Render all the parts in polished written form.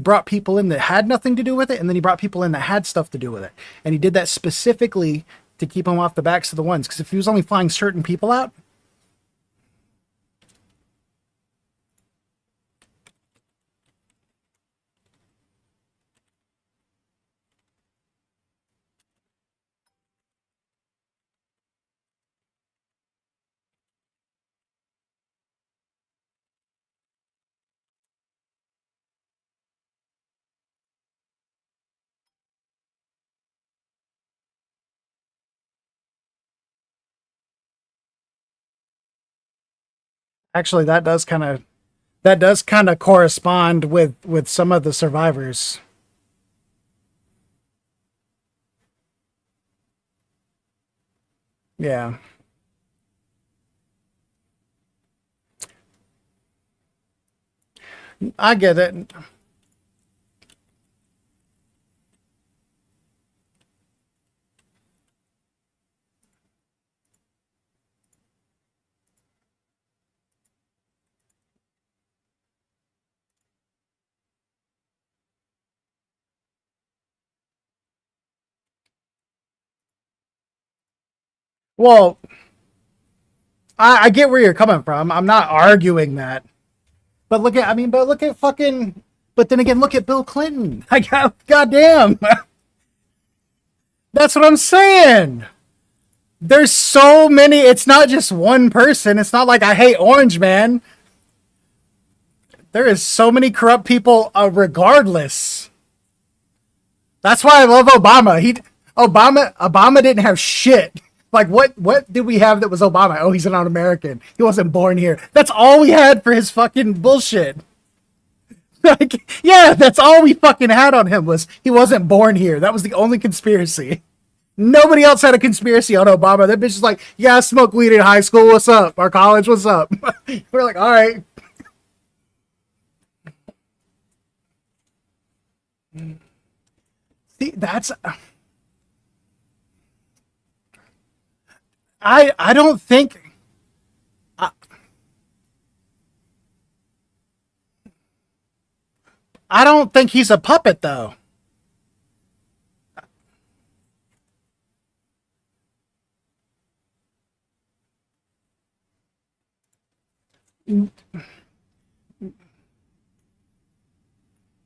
brought people in that had nothing to do with it, and then he brought people in that had stuff to do with it. And he did that specifically to keep them off the backs of the ones. Because if he was only flying certain people out, actually, that does kind of correspond with some of the survivors. Yeah, I get it. Well, I get where you're coming from. I'm not arguing that. But look at, I mean, but look at fucking, but then again, look at Bill Clinton. I got, goddamn. That's what I'm saying. There's so many. It's not just one person. It's not like I hate Orange Man. There is so many corrupt people, regardless. That's why I love Obama. Obama didn't have shit. Like what did we have that was Obama? Oh, he's an un-American. He wasn't born here. That's all we had for his fucking bullshit. Like, yeah, that's all we fucking had on him was he wasn't born here. That was the only conspiracy. Nobody else had a conspiracy on Obama. That bitch is like, yeah, I smoked weed in high school. What's up? Our college, what's up? We're like, all right. See, that's I don't think I, I don't think he's a puppet though.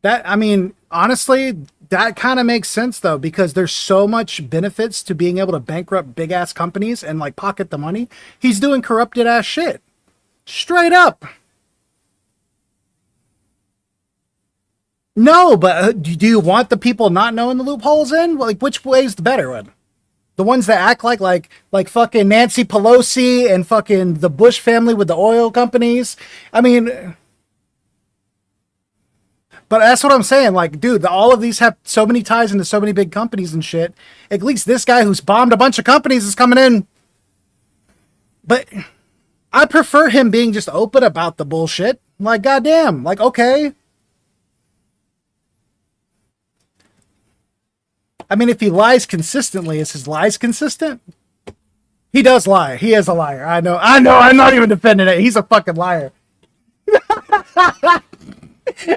That I mean, honestly, that kind of makes sense though because there's so much benefits to being able to bankrupt big ass companies and like pocket the money. He's doing corrupted ass shit. Straight up. No, but do you want the people not knowing the loopholes in? Like which way is the better one? The ones that act like fucking Nancy Pelosi and fucking the Bush family with the oil companies. I mean, but that's what I'm saying. Like, dude, all of these have so many ties into so many big companies and shit. At least this guy who's bombed a bunch of companies is coming in. But I prefer him being just open about the bullshit. Like, goddamn. Like, okay. I mean, if he lies consistently, is his lies consistent? He does lie. He is a liar. I know. I know. I'm not even defending it. He's a fucking liar.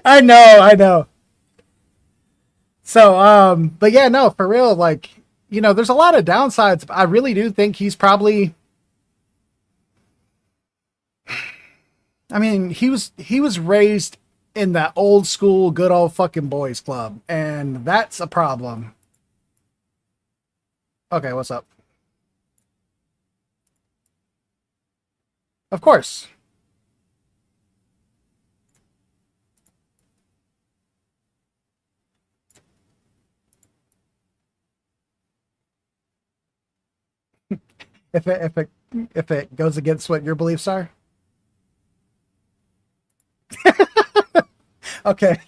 I know. I know. So, but yeah, no, for real, like, there's a lot of downsides. I really do think he's probably, I mean, he was raised in that old school, good old fucking boys club, and that's a problem. Okay, what's up? Of course. If it goes against what your beliefs are. Okay.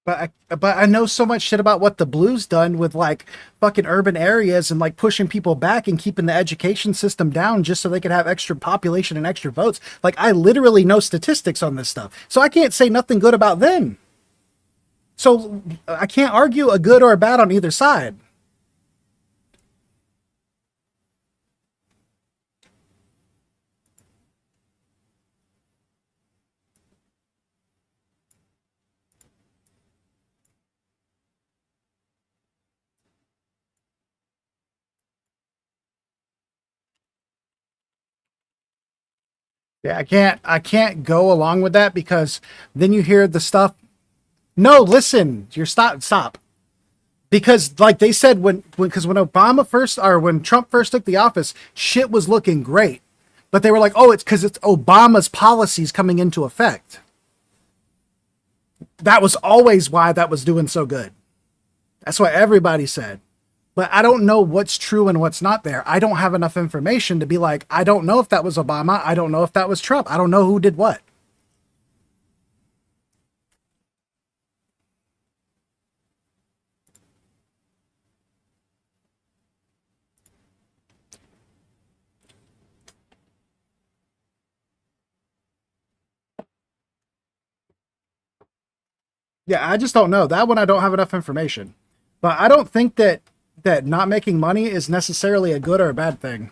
But I know so much shit about what the blue's done with like fucking urban areas and like pushing people back and keeping the education system down just so they could have extra population and extra votes. Like I literally know statistics on this stuff. So I can't say nothing good about them. So I can't argue a good or a bad on either side. Yeah, I can't go along with that because then you hear the stuff. No, listen, you're stop. Because like they said when Obama first or when Trump first took the office, shit was looking great. But they were like, "Oh, it's cuz it's Obama's policies coming into effect." That was always why that was doing so good. That's what everybody said. But I don't know what's true and what's not there. I don't have enough information to be like, I don't know if that was Obama. I don't know if that was Trump. I don't know who did what. Yeah, I just don't know. That one I don't have enough information. But I don't think that not making money is necessarily a good or a bad thing.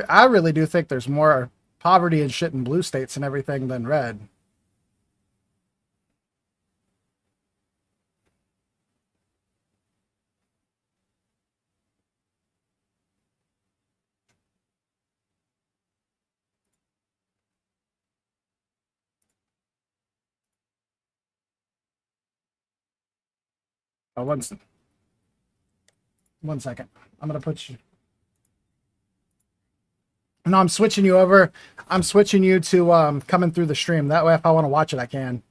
I really do think there's more poverty and shit in blue states and everything than red. Oh, one second. I'm gonna put you. No, I'm switching you over. I'm switching you to coming through the stream. That way, if I want to watch it, I can.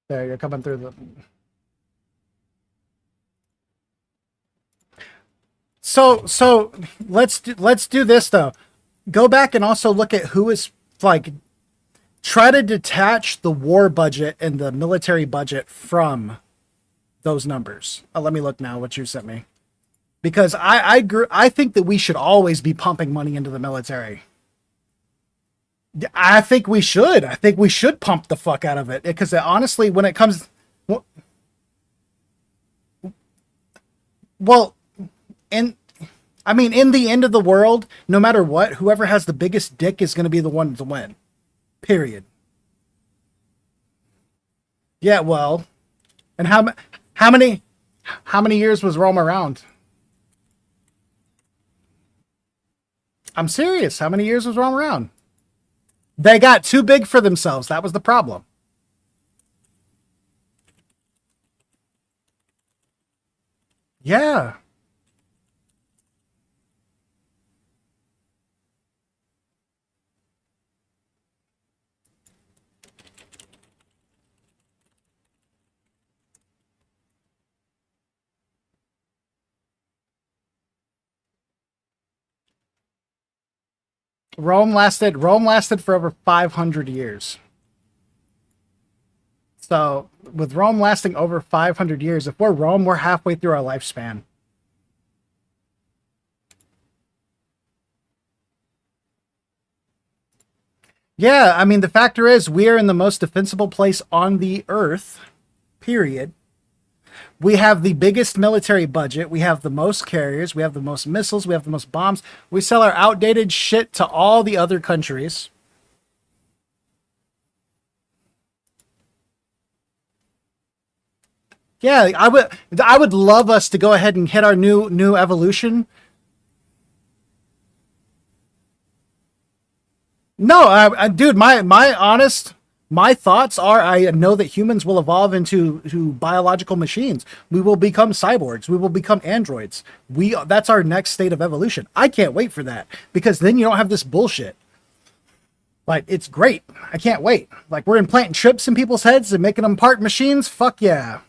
There, you're coming through the. So let's do this though. Go back and also look at who is like try to detach the war budget and the military budget from those numbers. Let me look now what you sent me because I think that we should always be pumping money into the military. I think we should. I think we should pump the fuck out of it because honestly, when it comes, well, and I mean, in the end of the world, no matter what, whoever has the biggest dick is going to be the one to win. Period. Yeah, well, and how many how many years was Rome around? I'm serious. How many years was Rome around? They got too big for themselves. That was the problem. Yeah. Rome lasted for over 500 years. So, with Rome lasting over 500 years, if we're Rome, we're halfway through our lifespan. Yeah, I mean, the factor is we are in the most defensible place on the earth, period. We have the biggest military budget. We have the most carriers. We have the most missiles. We have the most bombs. We sell our outdated shit to all the other countries. Yeah, I would love us to go ahead and hit our new evolution. No, dude, my honest my thoughts are I know that humans will evolve into to biological machines. We will become cyborgs. We will become androids. We That's our next state of evolution. I can't wait for that because then you don't have this bullshit. Like it's great. I can't wait. Like we're implanting chips in people's heads and making them part machines. Fuck yeah.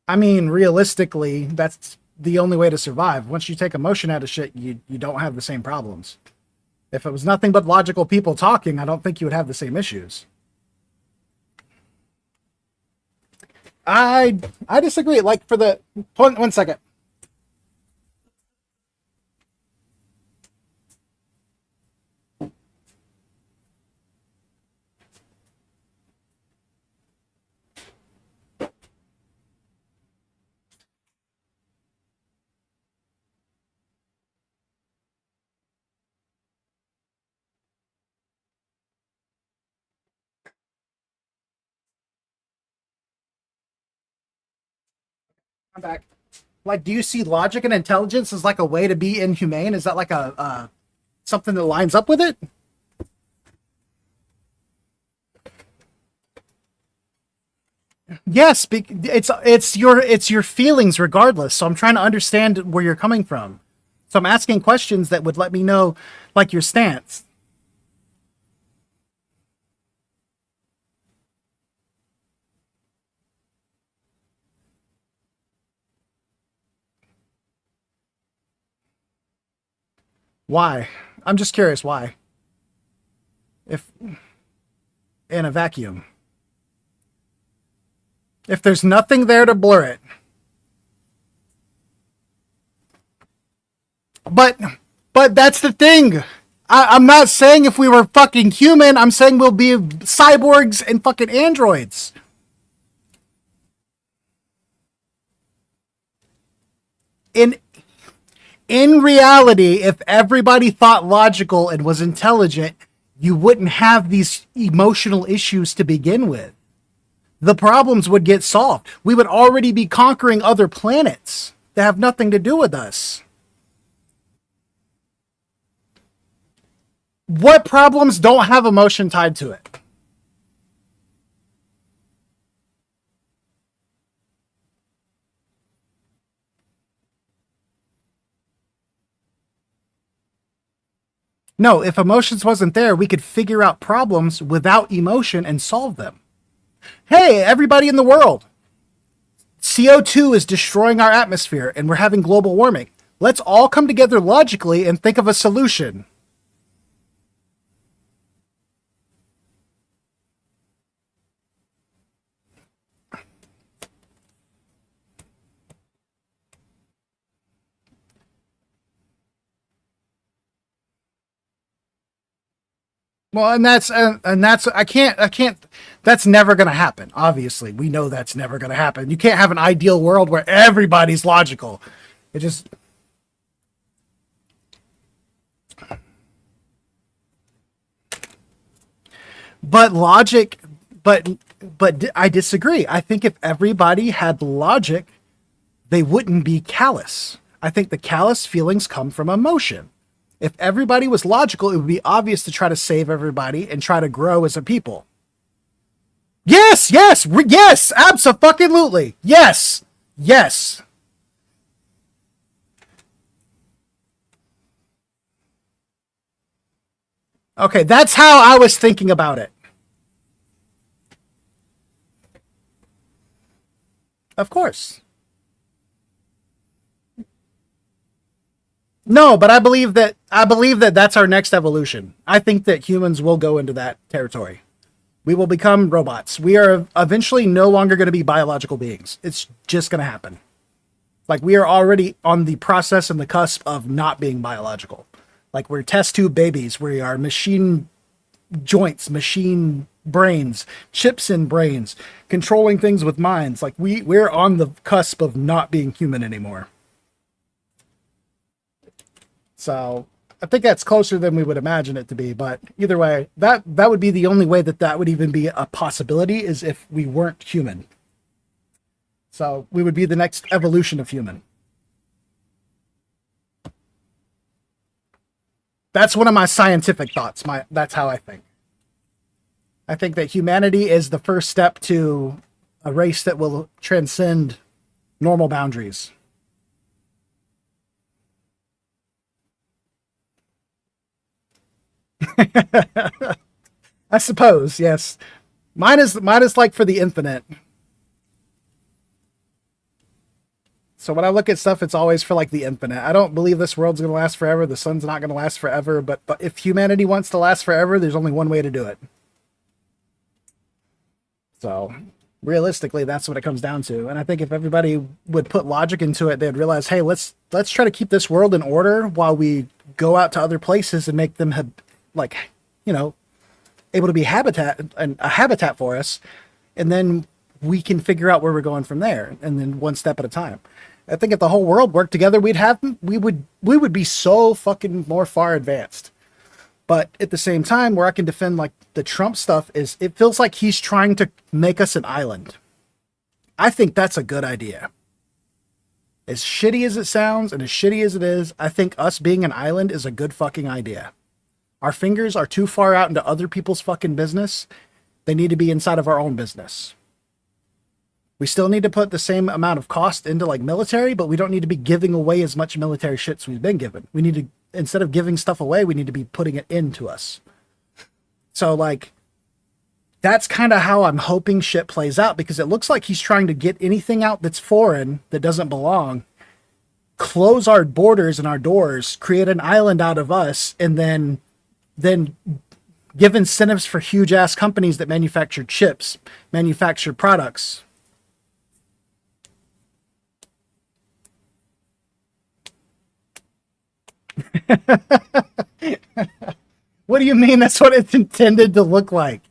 I mean, realistically, that's the only way to survive. Once you take emotion out of shit, you don't have the same problems. If it was nothing but logical people talking, I don't think you would have the same issues. I disagree. Like for the one second. I'm back. Like, do you see logic and intelligence as like a way to be inhumane? Is that like a something that lines up with it? Yes, it's your feelings regardless. So I'm trying to understand where you're coming from. So I'm asking questions that would let me know like your stance. Why? I'm just curious why. If in a vacuum. If there's nothing there to blur it. But but that's the thing. I'm not saying if we were fucking human, I'm saying we'll be cyborgs and fucking androids. In in reality, if everybody thought logical and was intelligent, you wouldn't have these emotional issues to begin with. The problems would get solved. We would already be conquering other planets that have nothing to do with us. What problems don't have emotion tied to it? No, if emotions wasn't there, we could figure out problems without emotion and solve them. Hey, everybody in the world, CO2 is destroying our atmosphere and we're having global warming. Let's all come together logically and think of a solution. Well, and that's I can't that's never going to happen. Obviously, we know that's never going to happen. You can't have an ideal world where everybody's logical. It just but logic but I disagree. I think if everybody had logic, they wouldn't be callous. I think the callous feelings come from emotion. If everybody was logical, it would be obvious to try to save everybody and try to grow as a people. Yes, yes, yes, absolutely. Yes, yes. Okay, that's how I was thinking about it. Of course. No, but I believe that that's our next evolution. I think that humans will go into that territory. We will become robots. We are eventually no longer going to be biological beings. It's just going to happen. Like we are already on the process and the cusp of not being biological. Like we're test tube babies. We are machine joints, machine brains, chips in brains, controlling things with minds. Like we're on the cusp of not being human anymore. So I think that's closer than we would imagine it to be. But either way, that would be the only way that that would even be a possibility is if we weren't human. So we would be the next evolution of human. That's one of my scientific thoughts. That's how I think. I think that humanity is the first step to a race that will transcend normal boundaries. I suppose, yes. Mine is like for the infinite. So when I look at stuff, it's always for like the infinite. I don't believe this world's going to last forever. The sun's not going to last forever. But if humanity wants to last forever, there's only one way to do it. So realistically, that's what it comes down to. And I think if everybody would put logic into it, they'd realize, hey, let's try to keep this world in order while we go out to other places and make them like, you know, able to be a habitat for us, and then we can figure out where we're going from there, and then one step at a time. I think if the whole world worked together, we would be so fucking more far advanced. But at the same time, where I can defend like the Trump stuff is it feels like he's trying to make us an island. I think that's a good idea. As shitty as it sounds and as shitty as it is, I think us being an island is a good fucking idea. Our fingers are too far out into other people's fucking business. They need to be inside of our own business. We still need to put the same amount of cost into like military, but we don't need to be giving away as much military shit as we've been given. We need to, instead of giving stuff away, we need to be putting it into us. So like, that's kind of how I'm hoping shit plays out, because it looks like he's trying to get anything out that's foreign, that doesn't belong, close our borders and our doors, create an island out of us, and then give incentives for huge ass companies that manufacture chips, manufacture products. What do you mean that's what it's intended to look like?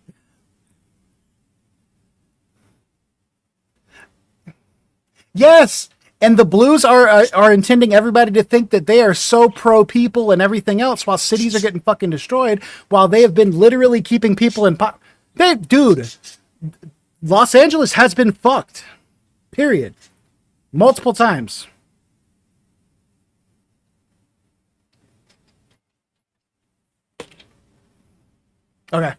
Yes, and the blues are intending everybody to think that they are so pro people and everything else, while cities are getting fucking destroyed, while they have been literally keeping people in dude, Los Angeles has been fucked. Period. Multiple times. Okay.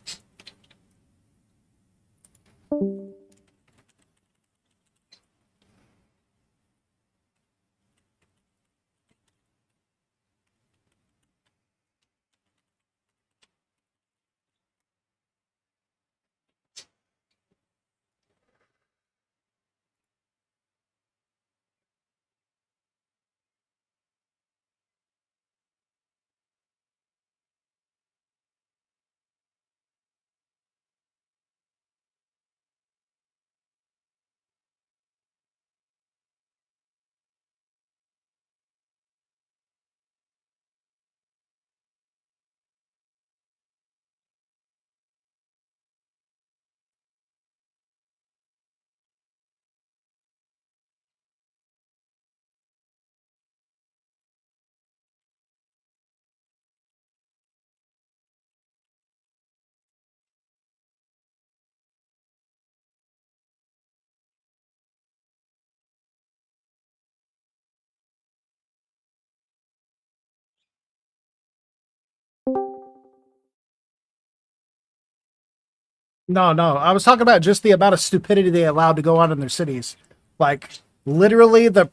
No, no. I was talking about just the amount of stupidity they allowed to go on in their cities. Like literally the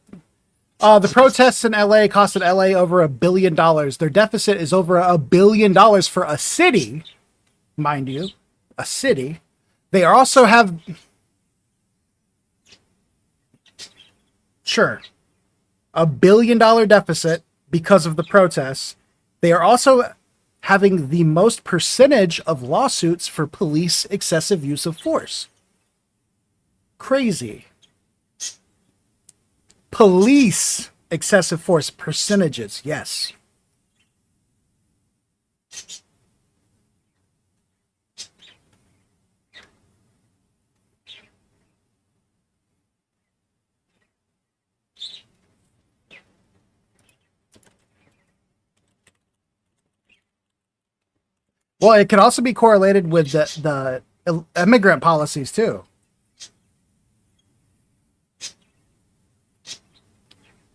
protests in LA costed LA over $1 billion. Their deficit is over $1 billion for a city, mind you. A city. They also have, sure, $1 billion deficit because of the protests. They are also having the most percentage of lawsuits for police excessive use of force. Crazy. Police excessive force percentages, yes. Well, it could also be correlated with the immigrant policies too.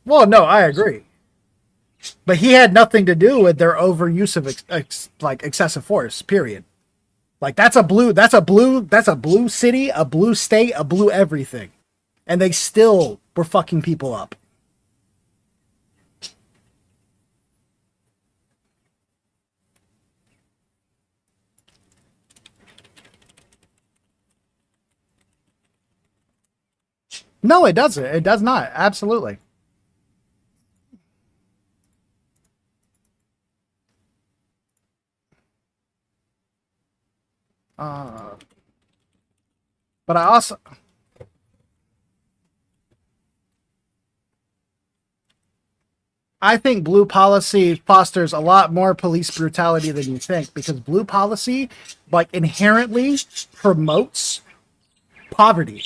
Well, no, I agree. But he had nothing to do with their overuse of like excessive force. Period. Like that's a blue. That's a blue city, a blue state, a blue everything, and they still were fucking people up. No, it doesn't. It does not. Absolutely. Uh, but I think blue policy fosters a lot more police brutality than you think because blue policy, like, inherently promotes poverty.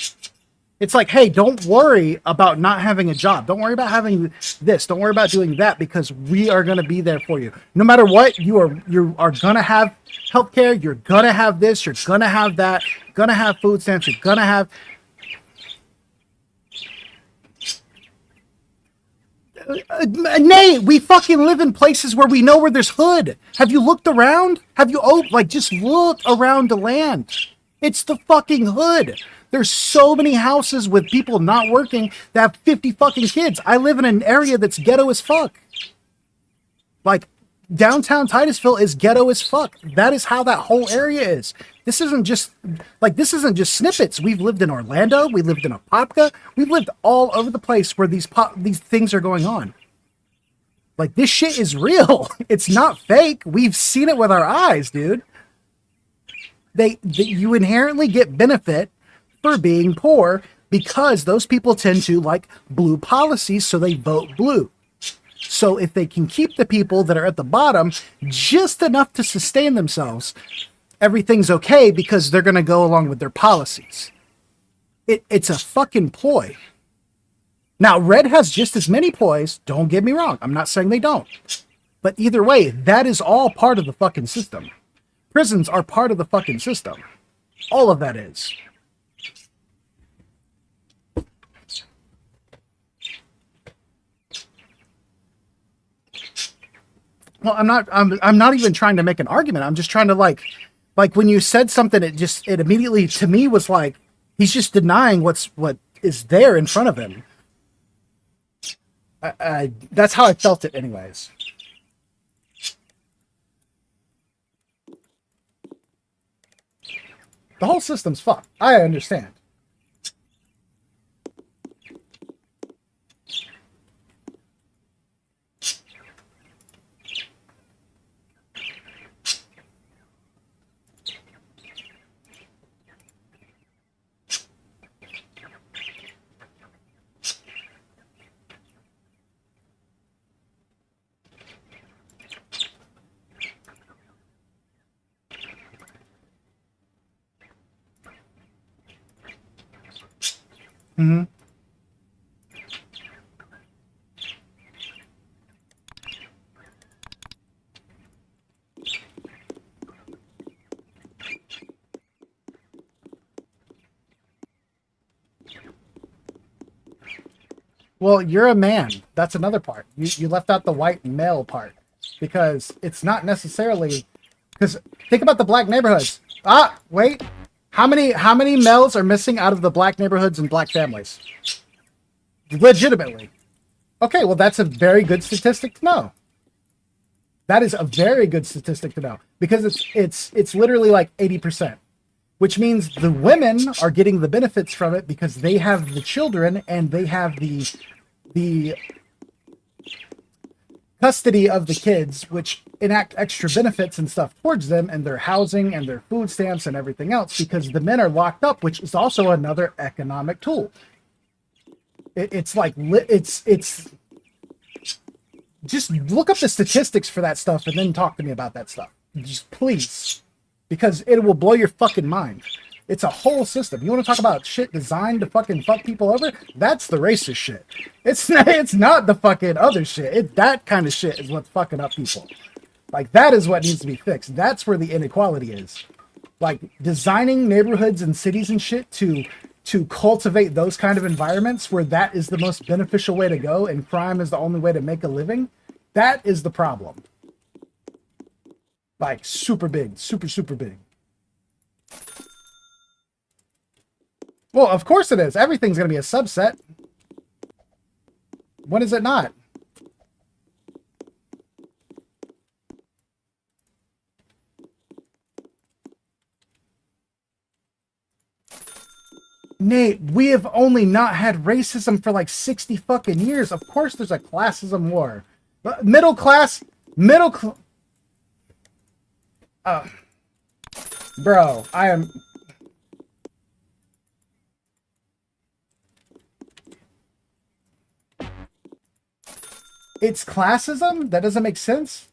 It's like, hey, don't worry about not having a job. Don't worry about having this. Don't worry about doing that because we are going to be there for you. No matter what, you are going to have healthcare. You're going to have this. You're going to have that. You're going to have food stamps. You're going to have. Nate, we fucking live in places where we know where there's hood. Have you looked around? Have you, just look around the land. It's the fucking hood. There's so many houses with people not working that have 50 fucking kids. I live in an area that's ghetto as fuck. Like, downtown Titusville is ghetto as fuck. That is how that whole area is. This isn't just snippets. We've lived in Orlando. We lived in Apopka. We've lived all over the place where these things are going on. Like, this shit is real. It's not fake. We've seen it with our eyes, dude. You inherently get benefit for being poor because those people tend to like blue policies, so they vote blue. So if they can keep the people that are at the bottom just enough to sustain themselves, everything's okay because they're going to go along with their policies. It's a fucking ploy. Now, red has just as many ploys. Don't get me wrong. I'm not saying they don't. But either way, that is all part of the fucking system. Prisons are part of the fucking system. All of that is. Well, I'm not even trying to make an argument. I'm just trying to like when you said something, it immediately to me was like he's just denying what is there in front of him. That's how I felt it anyways. The whole system's fucked. I understand. Mm-hmm. Well, you're a man. That's another part. You left out the white male part because it's not necessarily because think about the black neighborhoods. Wait. How many males are missing out of the black neighborhoods and black families? Legitimately. Okay, well that's a very good statistic to know. That is a very good statistic to know because it's literally like 80%, which means the women are getting the benefits from it because they have the children and they have the custody of the kids, which enact extra benefits and stuff towards them and their housing and their food stamps and everything else because the men are locked up, which is also another economic tool. It's just look up the statistics for that stuff and then talk to me about that stuff. Just please, because it will blow your fucking mind. It's a whole system. You want to talk about shit designed to fucking fuck people over? That's the racist shit. It's not the fucking other shit. That kind of shit is what's fucking up people. Like, that is what needs to be fixed. That's where the inequality is. Like, designing neighborhoods and cities and shit to to cultivate those kind of environments where that is the most beneficial way to go and crime is the only way to make a living, that is the problem. Like super big, super big. Well, of course it is. Everything's going to be a subset. When is it not? Nate, we have only not had racism for like 60 fucking years. Of course there's a classism war. But middle class, bro, I am... It's classism? That doesn't make sense?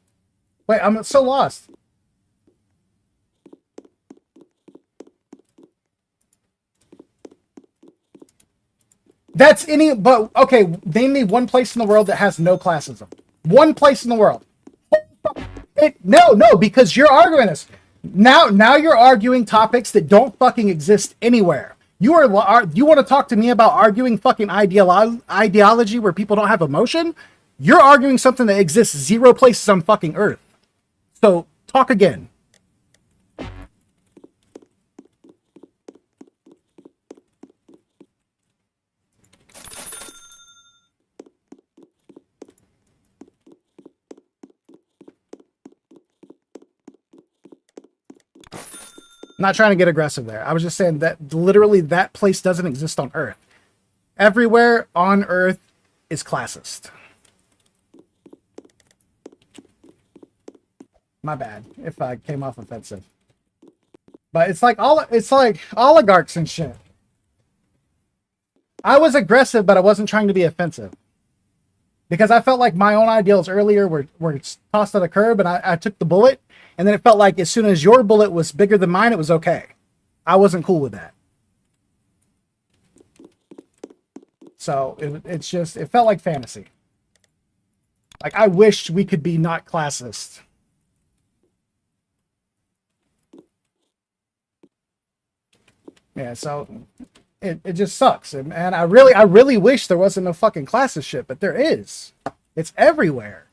Wait, I'm so lost. That's any, but okay, name me one place in the world that has no classism. One place in the world. No, because you're arguing this. Now you're arguing topics that don't fucking exist anywhere. You want to talk to me about arguing fucking ideology where people don't have emotion? You're arguing something that exists 0 places on fucking Earth. So talk again. Not trying to get aggressive there. I was just saying that literally that place doesn't exist on Earth. Everywhere on Earth is classist. My bad if I came off offensive. But it's like oligarchs and shit. I was aggressive, but I wasn't trying to be offensive. Because I felt like my own ideals earlier were tossed at a curb and I took the bullet. And then it felt like as soon as your bullet was bigger than mine, it was okay. I wasn't cool with that. So it felt like fantasy. Like I wished we could be not classist. Yeah, so it just sucks. And I really wish there wasn't no fucking classist shit, but there is. It's everywhere.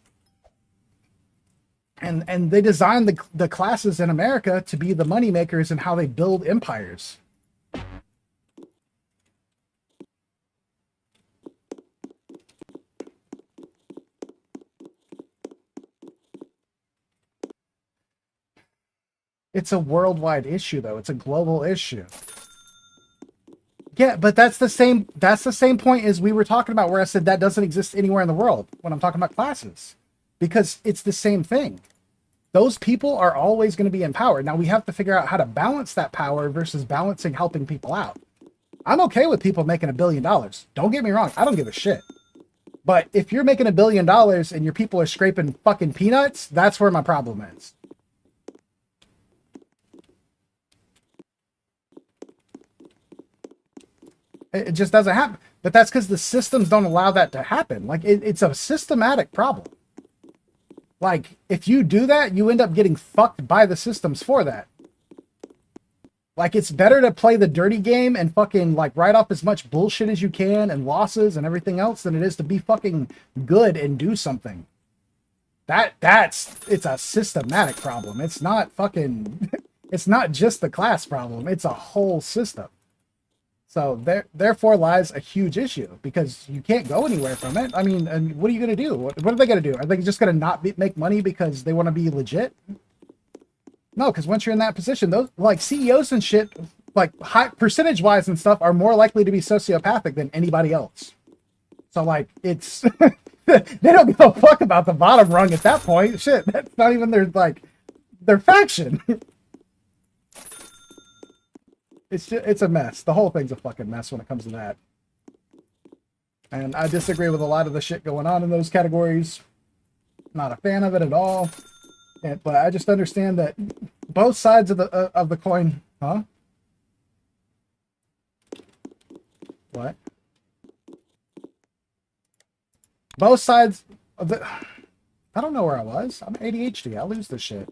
And they designed the classes in America to be the money makers and how they build empires. It's a worldwide issue, though. It's a global issue. Yeah, but that's the same point as we were talking about where I said that doesn't exist anywhere in the world when I'm talking about classes. Because it's the same thing. Those people are always going to be in power. Now we have to figure out how to balance that power versus balancing helping people out. I'm okay with people making $1 billion. Don't get me wrong. I don't give a shit. But if you're making $1 billion and your people are scraping fucking peanuts, that's where my problem is. It just doesn't happen. But that's because the systems don't allow that to happen. Like it's a systematic problem. Like, if you do that, you end up getting fucked by the systems for that. Like, it's better to play the dirty game and fucking, like, write off as much bullshit as you can and losses and everything else than it is to be fucking good and do something. It's a systematic problem. It's not fucking, it's not just the class problem. It's a whole system. So therefore lies a huge issue because you can't go anywhere from it. I mean, and what are you going to do? What are they going to do? Are they just going to not make money because they want to be legit? No, because once you're in that position, those like CEOs and shit, like high percentage wise and stuff, are more likely to be sociopathic than anybody else. So like it's they don't give a fuck about the bottom rung at that point. Shit, that's not even their faction. It's a mess. The whole thing's a fucking mess when it comes to that. And I disagree with a lot of the shit going on in those categories. Not a fan of it at all. But I just understand that both sides of the coin, huh? What? Both sides of the... I don't know where I was. I'm ADHD. I lose this shit.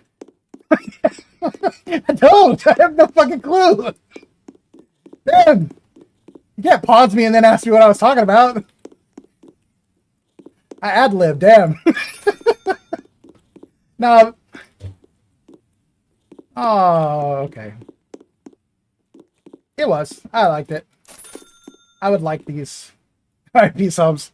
I don't. I have no fucking clue. Damn. can't pause me and then ask me what I was talking about. I ad-lib, damn. No. Oh, okay. It was. I liked it. I would like these. Alright, peace, homes.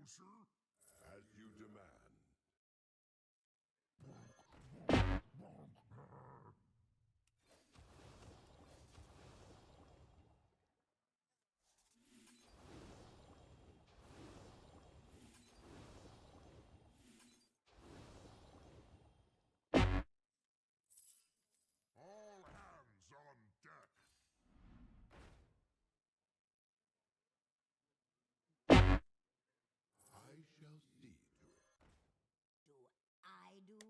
As you demand. All hands on deck. I shall see to it. Do I do?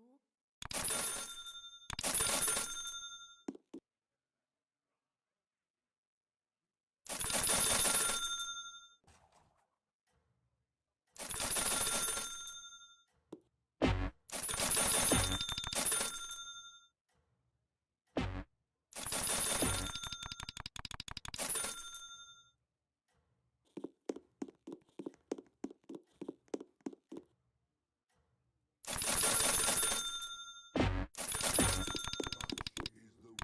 Is the will of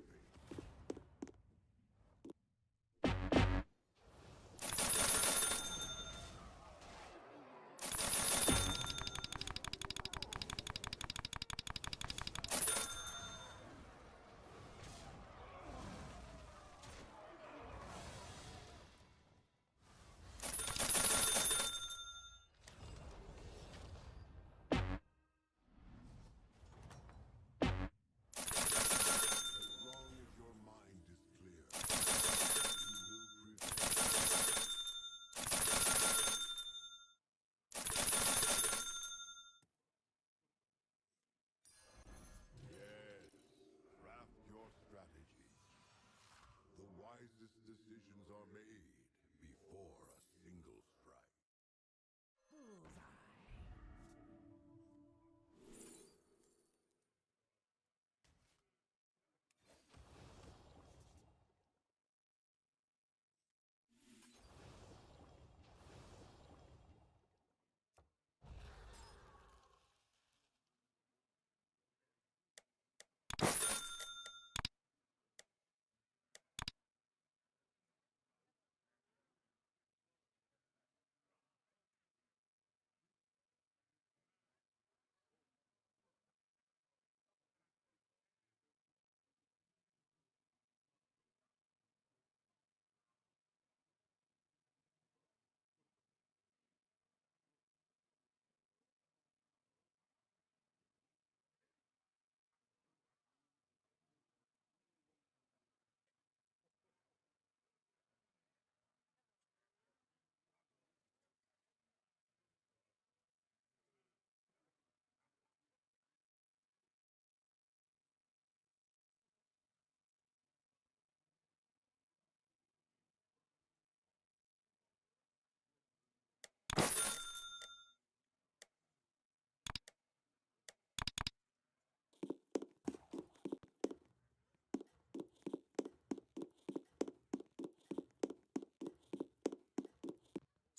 fate. As long as your mind is clear, you will prevail. Yes, craft your strategy. The wisest decisions are made before a single strike. Bullseye.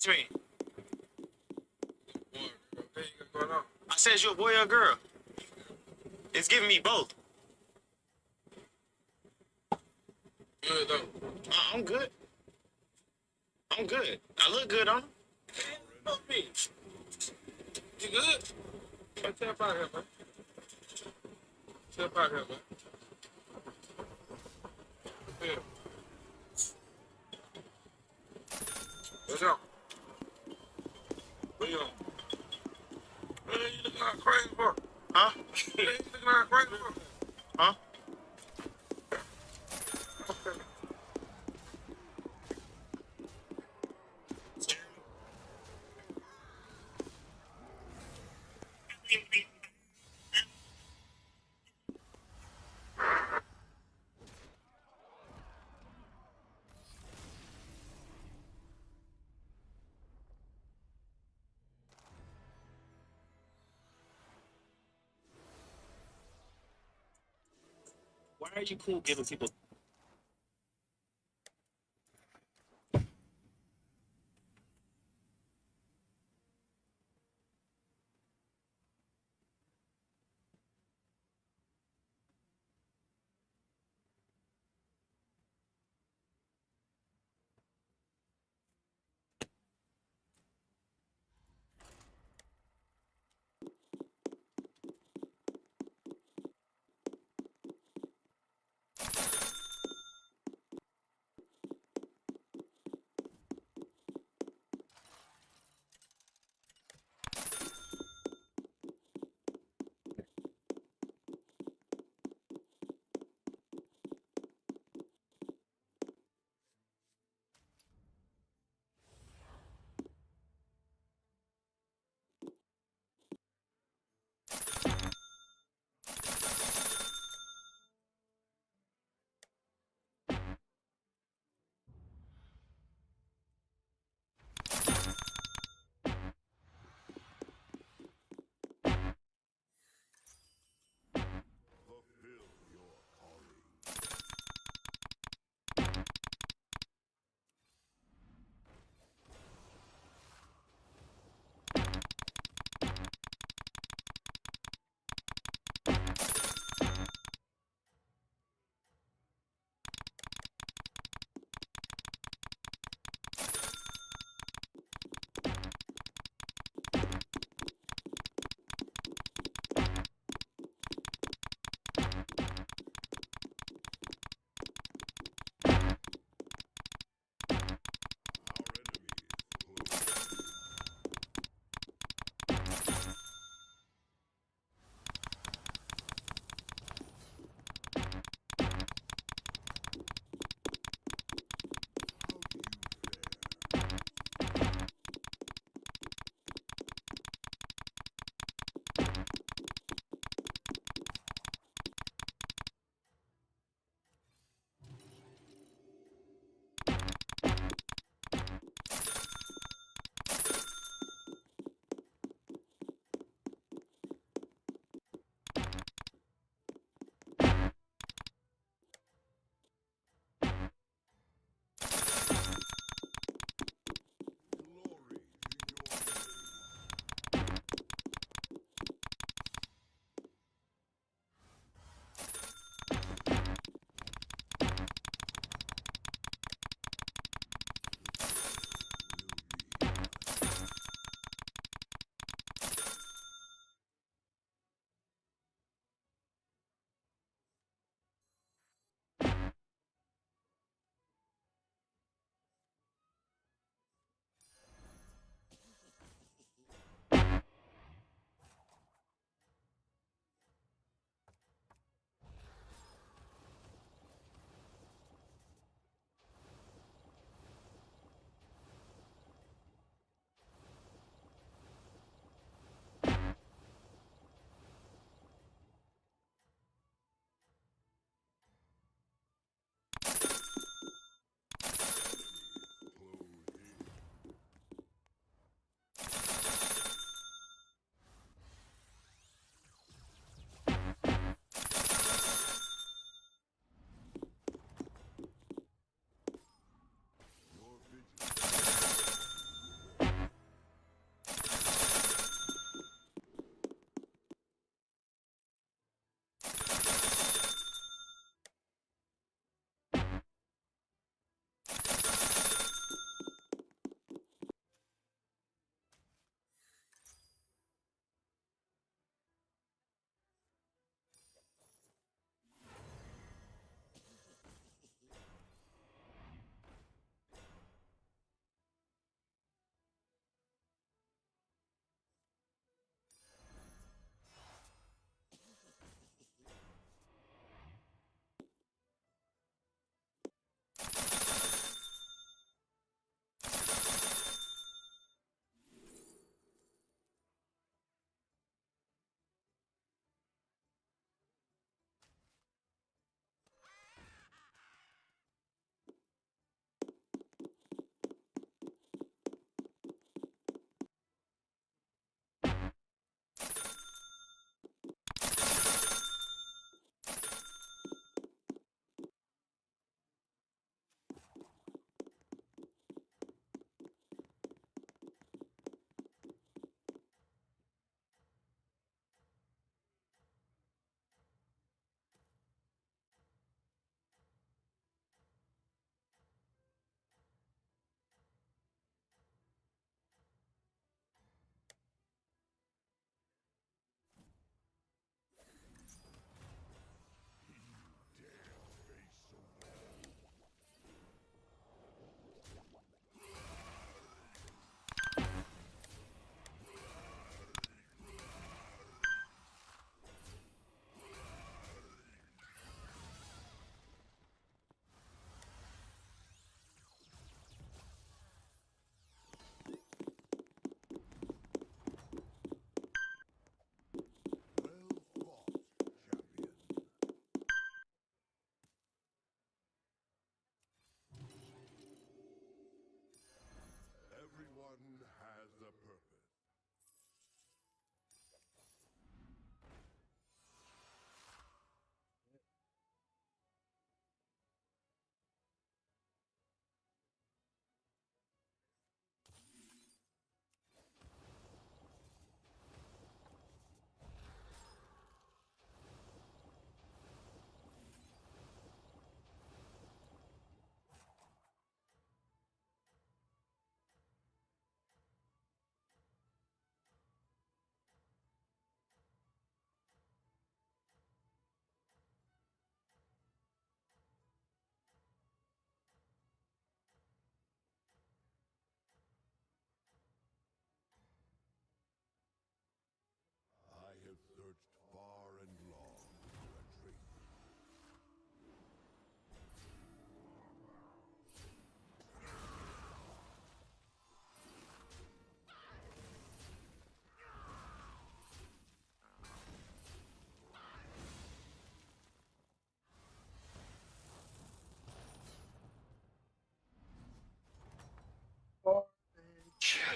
Me. I said you a boy or a girl. It's giving me both. Good though. I'm good. I'm good. I look good on him. Fuck me. You good? Man, step out here, man. Step out here, man. Yeah. What's up? What you on? Man, you looking like crazy for? Huh? You looking like crazy for? Huh? Okay. Why are you cool giving people?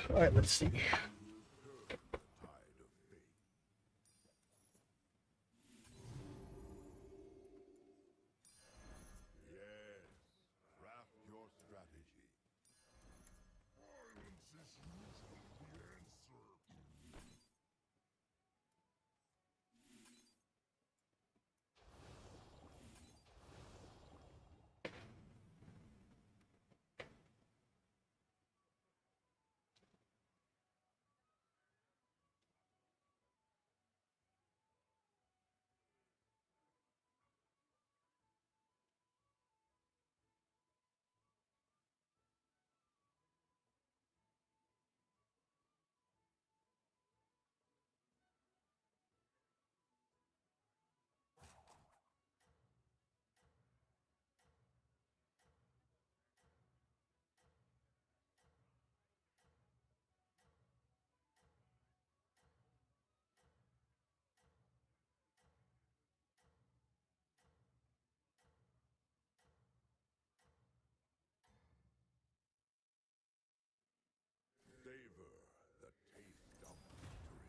All right, let's see. Yes, craft your strategy. Violence is usually the answer. Savor the taste of victory.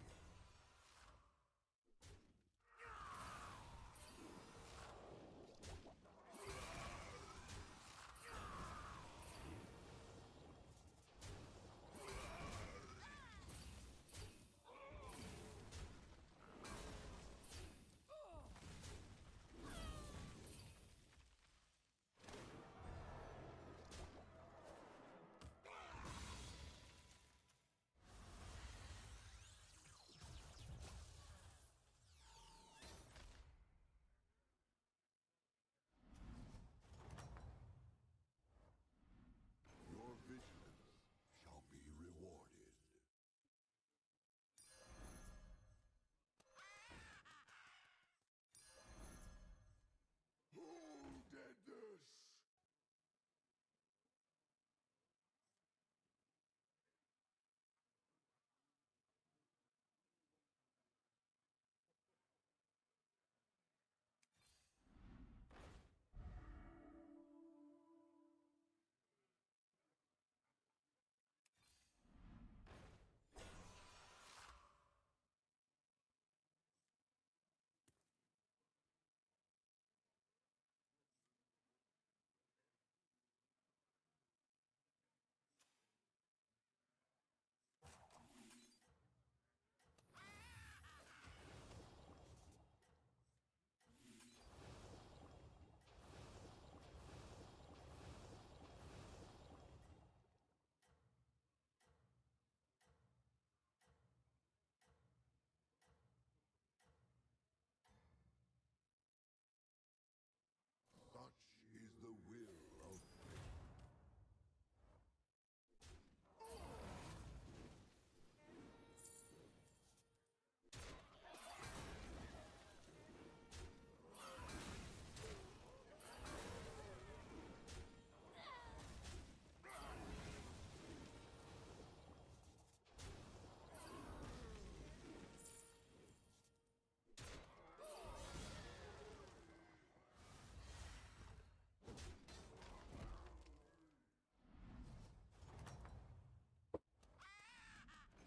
Your vigilance shall be rewarded. Who did this? Such is the will of fate.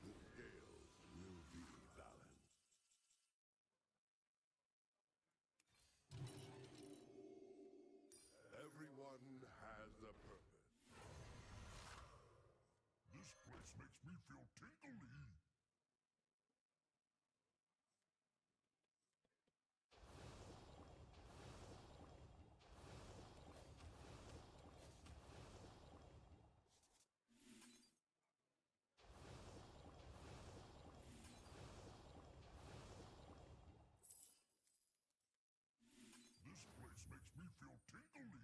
The scales will be balanced. Everyone has a purpose. This place makes me feel tingly. This place makes me feel tingly.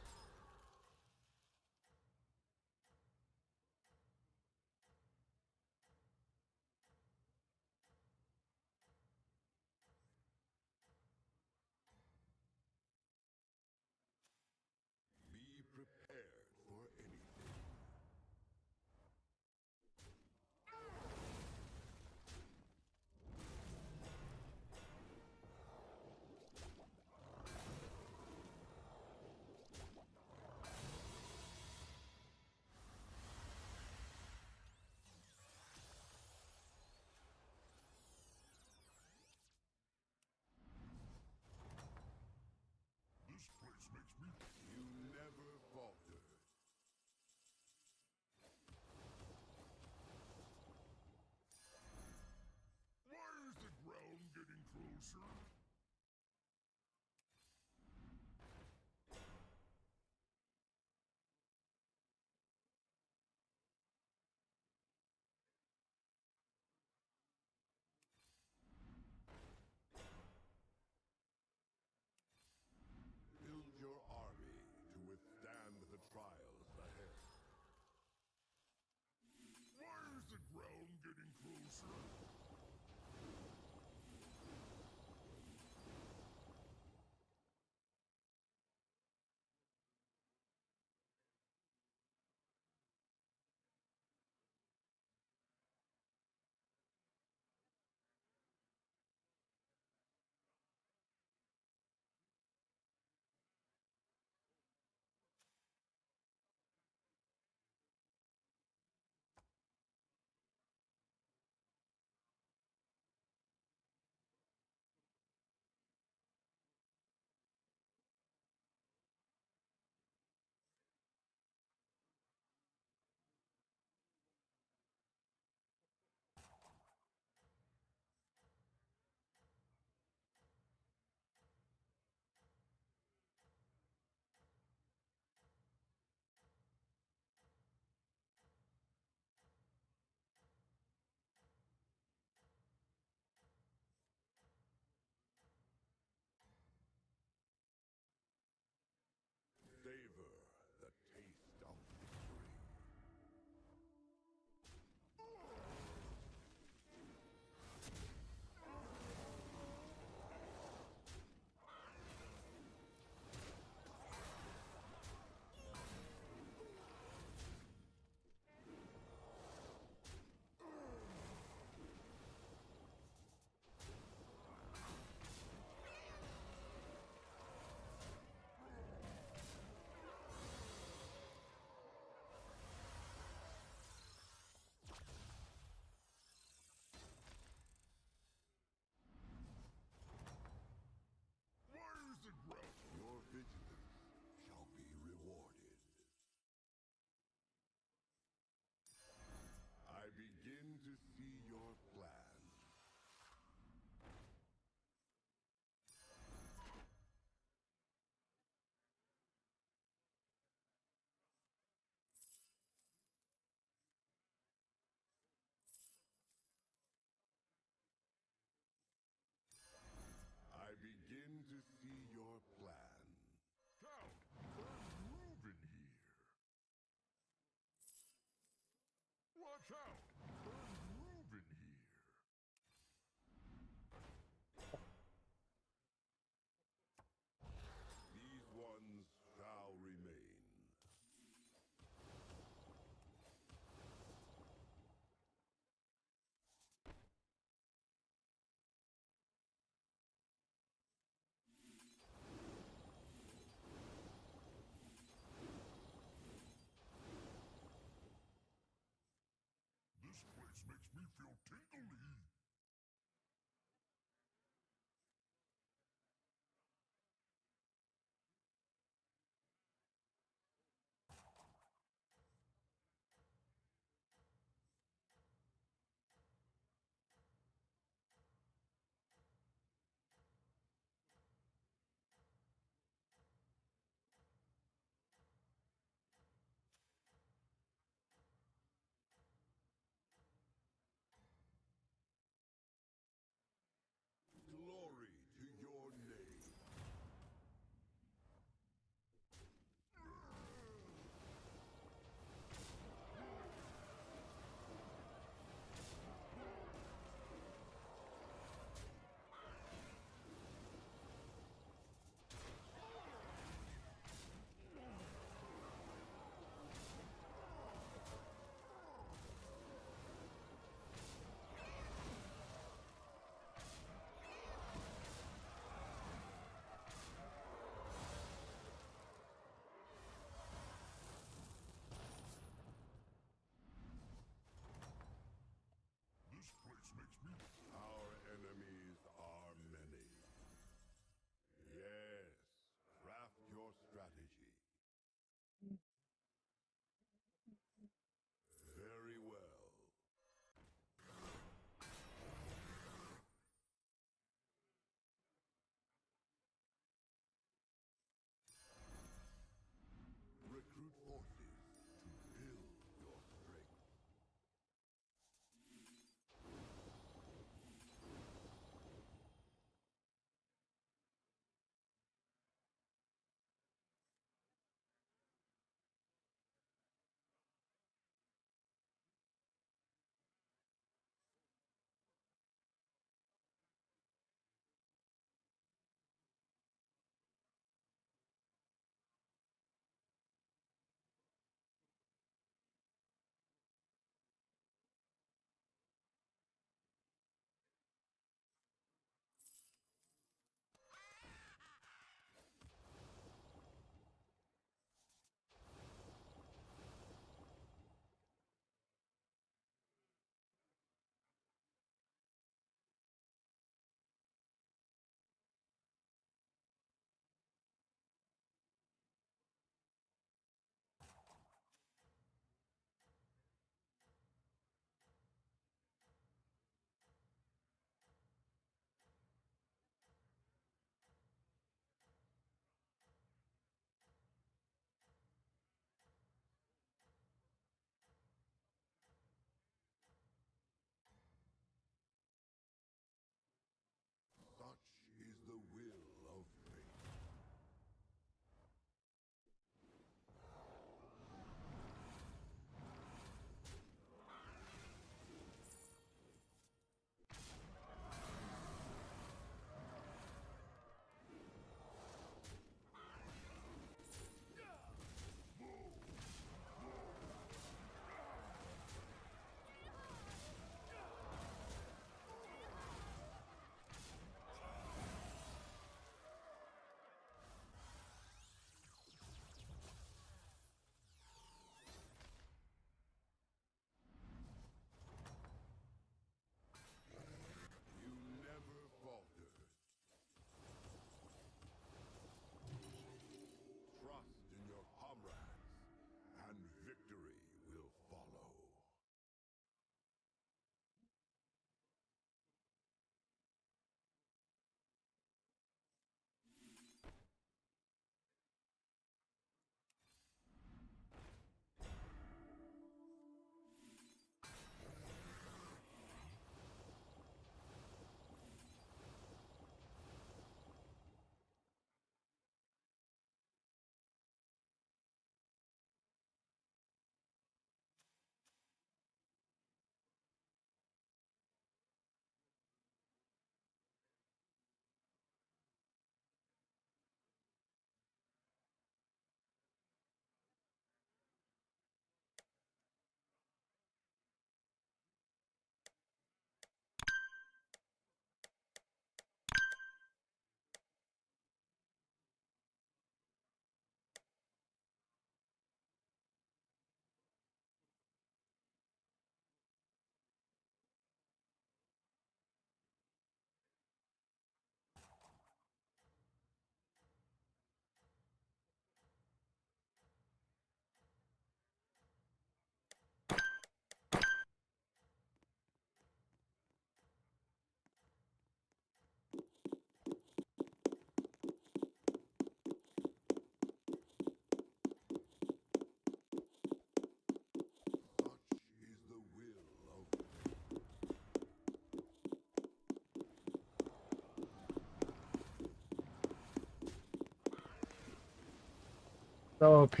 So OP.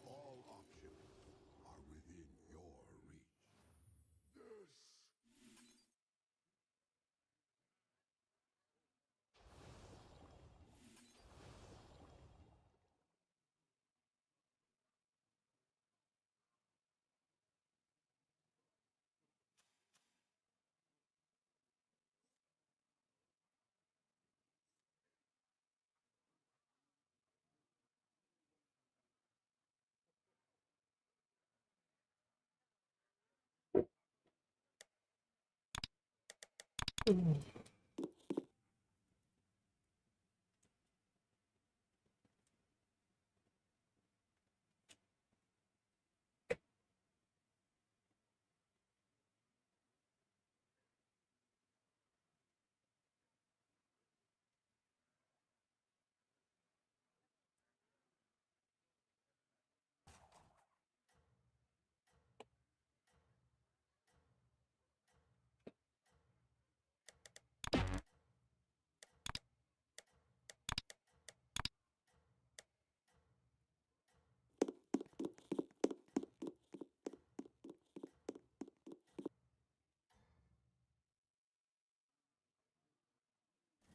All options are within your reach. This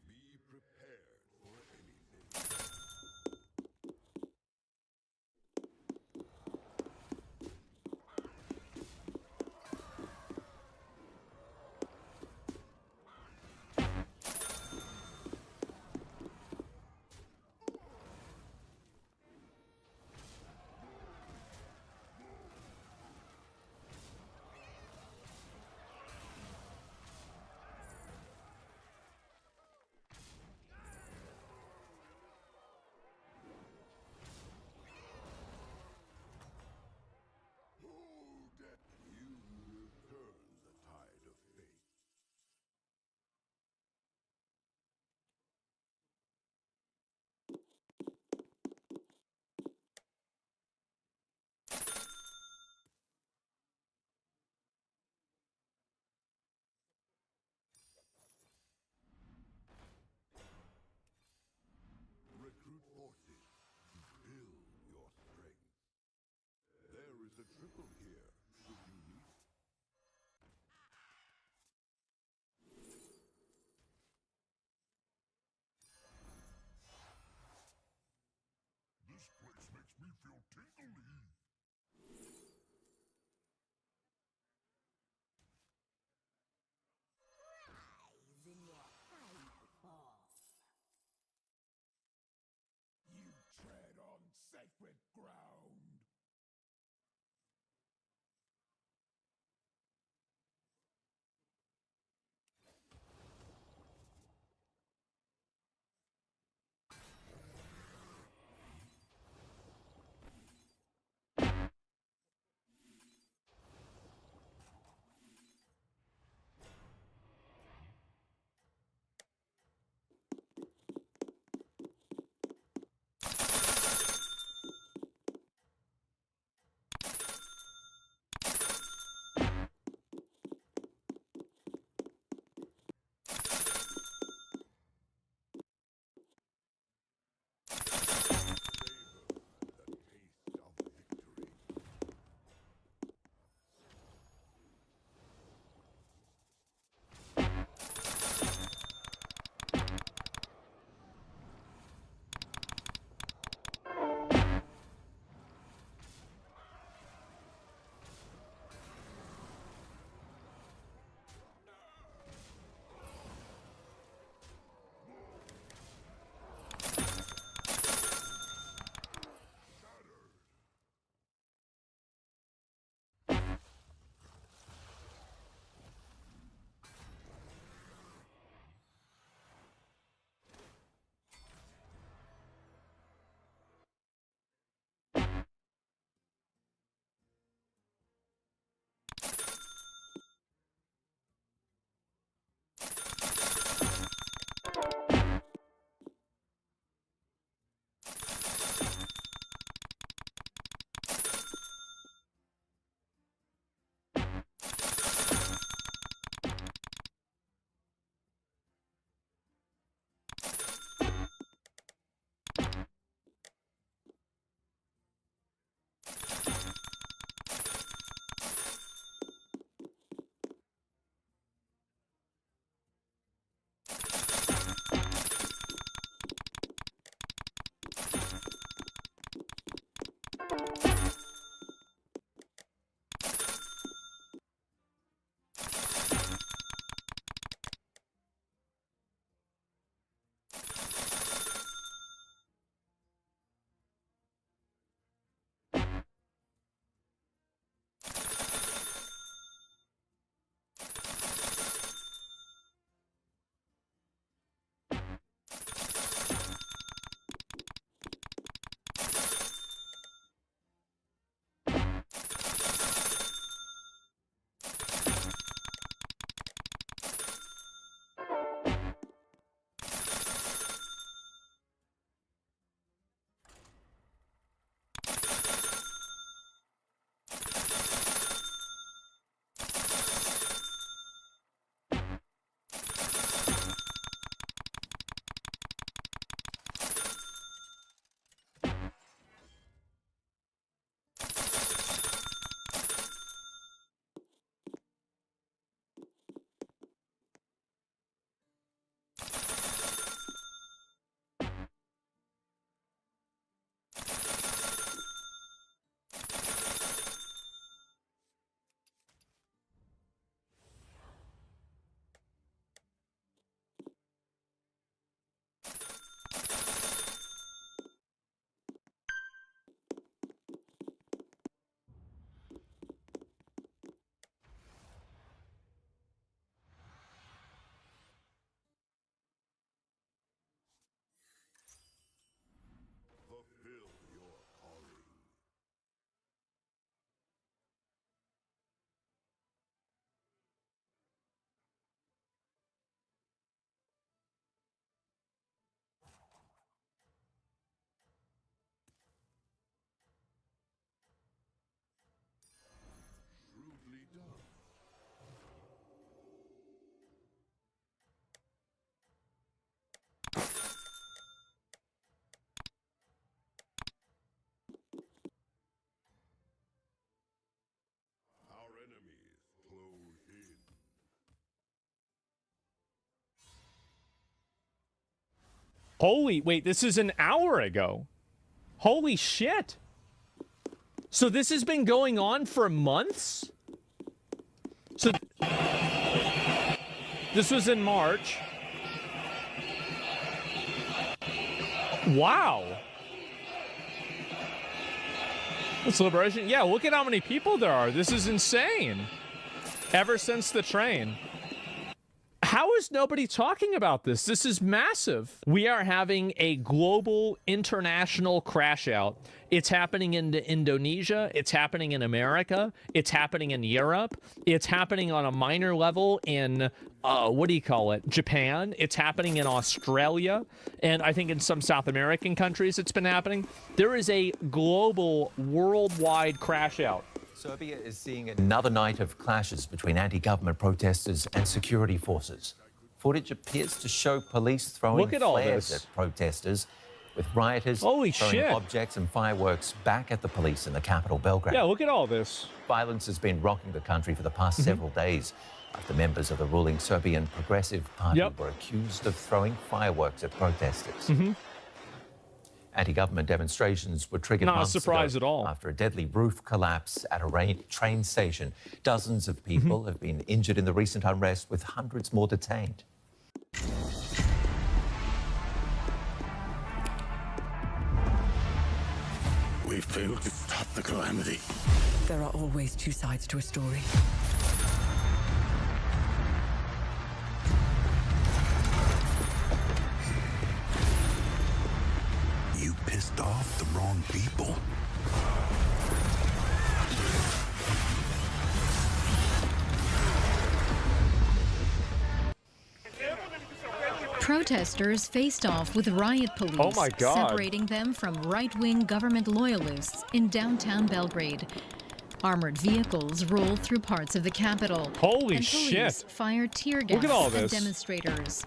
be prepared for anything. Who dare you will turn the tide of fate. Recruit forces to build your strength. There is a triple here, should you need it. This place makes me feel tingly. Eyes in your final form. You tread on sacred ground. Holy, wait, this is an hour ago. Holy shit. So this has been going on for months? So this was in March. Wow. It's liberation. Yeah, look at how many people there are. This is insane. Ever since the train. How is nobody talking about this? This is massive. We are having a global international crash out. It's happening in Indonesia. It's happening in America. It's happening in Europe. It's happening on a minor level in, what do you call it? Japan. It's happening in Australia. And I think in some South American countries it's been happening. There is a global, worldwide crash out. Serbia is seeing another night of clashes between anti-government protesters and security forces. Footage appears to show police throwing Look at all flares this. at protesters, with rioters Holy throwing shit. objects and fireworks back at the police in the capital, Belgrade. Yeah, look at all this. Violence has been rocking the country for the past several days after members of the ruling Serbian Progressive Party were accused of throwing fireworks at protesters. Anti-government demonstrations were triggered Not a months surprise ago at all. after a deadly roof collapse at a train station. Dozens of people have been injured in the recent unrest, with hundreds more detained. We failed to stop the calamity. There are always two sides to a story. You pissed off the wrong people. Protesters faced off with riot police, Oh my God. separating them from right-wing government loyalists in downtown Belgrade. Armored vehicles rolled through parts of the capital. Holy and police shit. fired tear gas Look at all at this. demonstrators.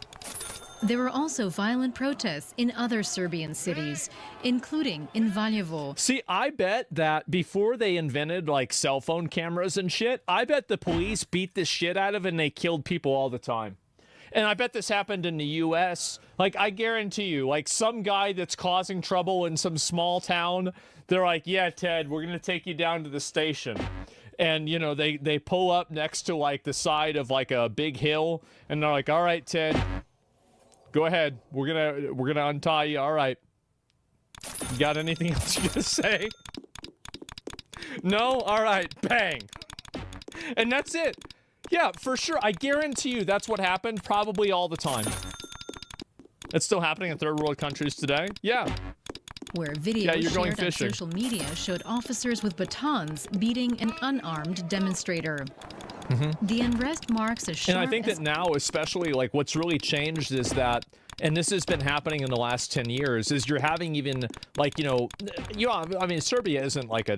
There were also violent protests in other Serbian cities, including in Valjevo. See, I bet that before they invented like cell phone cameras and shit, I bet the police beat the shit out of it and they killed people all the time. And I bet this happened in the US. Like, I guarantee you, like some guy that's causing trouble in some small town, they're like, yeah, Ted, we're going to take you down to the station. And, you know, they pull up next to like the side of like a big hill and they're like, all right, Ted, go ahead. We're gonna untie you. All right. You got anything else you gonna say? No? All right. Bang. And that's it. Yeah, for sure. I guarantee you that's what happened probably all the time. It's still happening in third world countries today. Yeah. Where video Yeah, you're going shared on fishing. social media showed officers with batons beating an unarmed demonstrator. The unrest marks a sharp And I think that now, especially, like, what's really changed is that, and this has been happening in the last 10 years, is you're having even, like, you know, I mean, Serbia isn't, like, a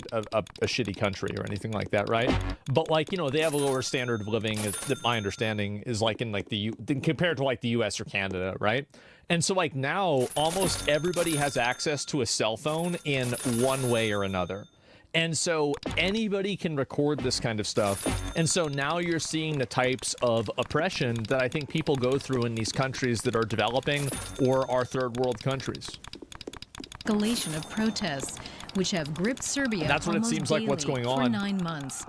shitty country or anything like that, right? But, like, you know, they have a lower standard of living, that my understanding is, like, in, like, compared to, like, the US or Canada, right? And so, like, now, almost everybody has access to a cell phone in one way or another. And so anybody can record this kind of stuff. And so now you're seeing the types of oppression that I think people go through in these countries that are developing or are third world countries. Escalation of protests, which have gripped Serbia That's what it almost seems like what's daily going for on. 9 months.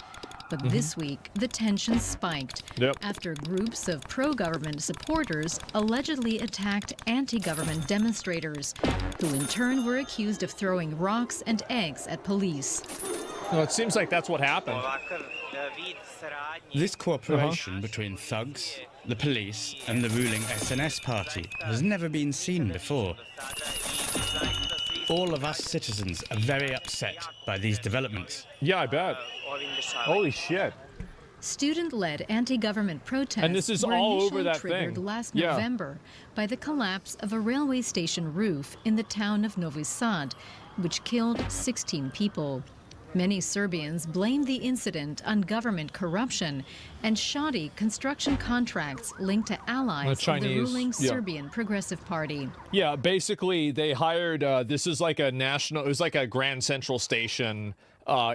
But this week, the tension spiked Yep. after groups of pro-government supporters allegedly attacked anti-government demonstrators, who in turn were accused of throwing rocks and eggs at police. Well, it seems like that's what happened. This cooperation between thugs, the police, and the ruling SNS party has never been seen before. All of us citizens are very upset by these developments. Yeah, I bet. Holy shit. Student-led anti-government protests And this is were all over initially that triggered thing. last Yeah. November by the collapse of a railway station roof in the town of Novi Sad, which killed 16 people. Many Serbians blame the incident on government corruption and shoddy construction contracts linked to allies of the Chinese, ruling yeah. Serbian Progressive Party. Yeah, basically they hired, this is like a national, it was like a Grand Central Station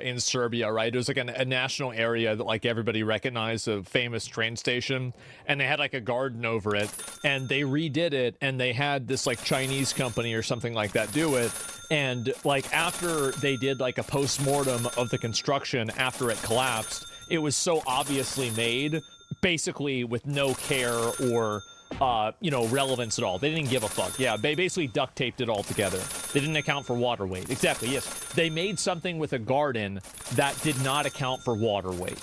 in Serbia, right? It was like a national area that like everybody recognized, a famous train station, and they had like a garden over it, and they redid it, and they had this like Chinese company or something like that do it, and like after they did like a post-mortem of the construction after it collapsed, it was so obviously made, basically with no care or relevance at all. They didn't give a fuck. Yeah, they basically duct taped it all together. They didn't account for water weight. Exactly, yes. They made something with a garden that did not account for water weight.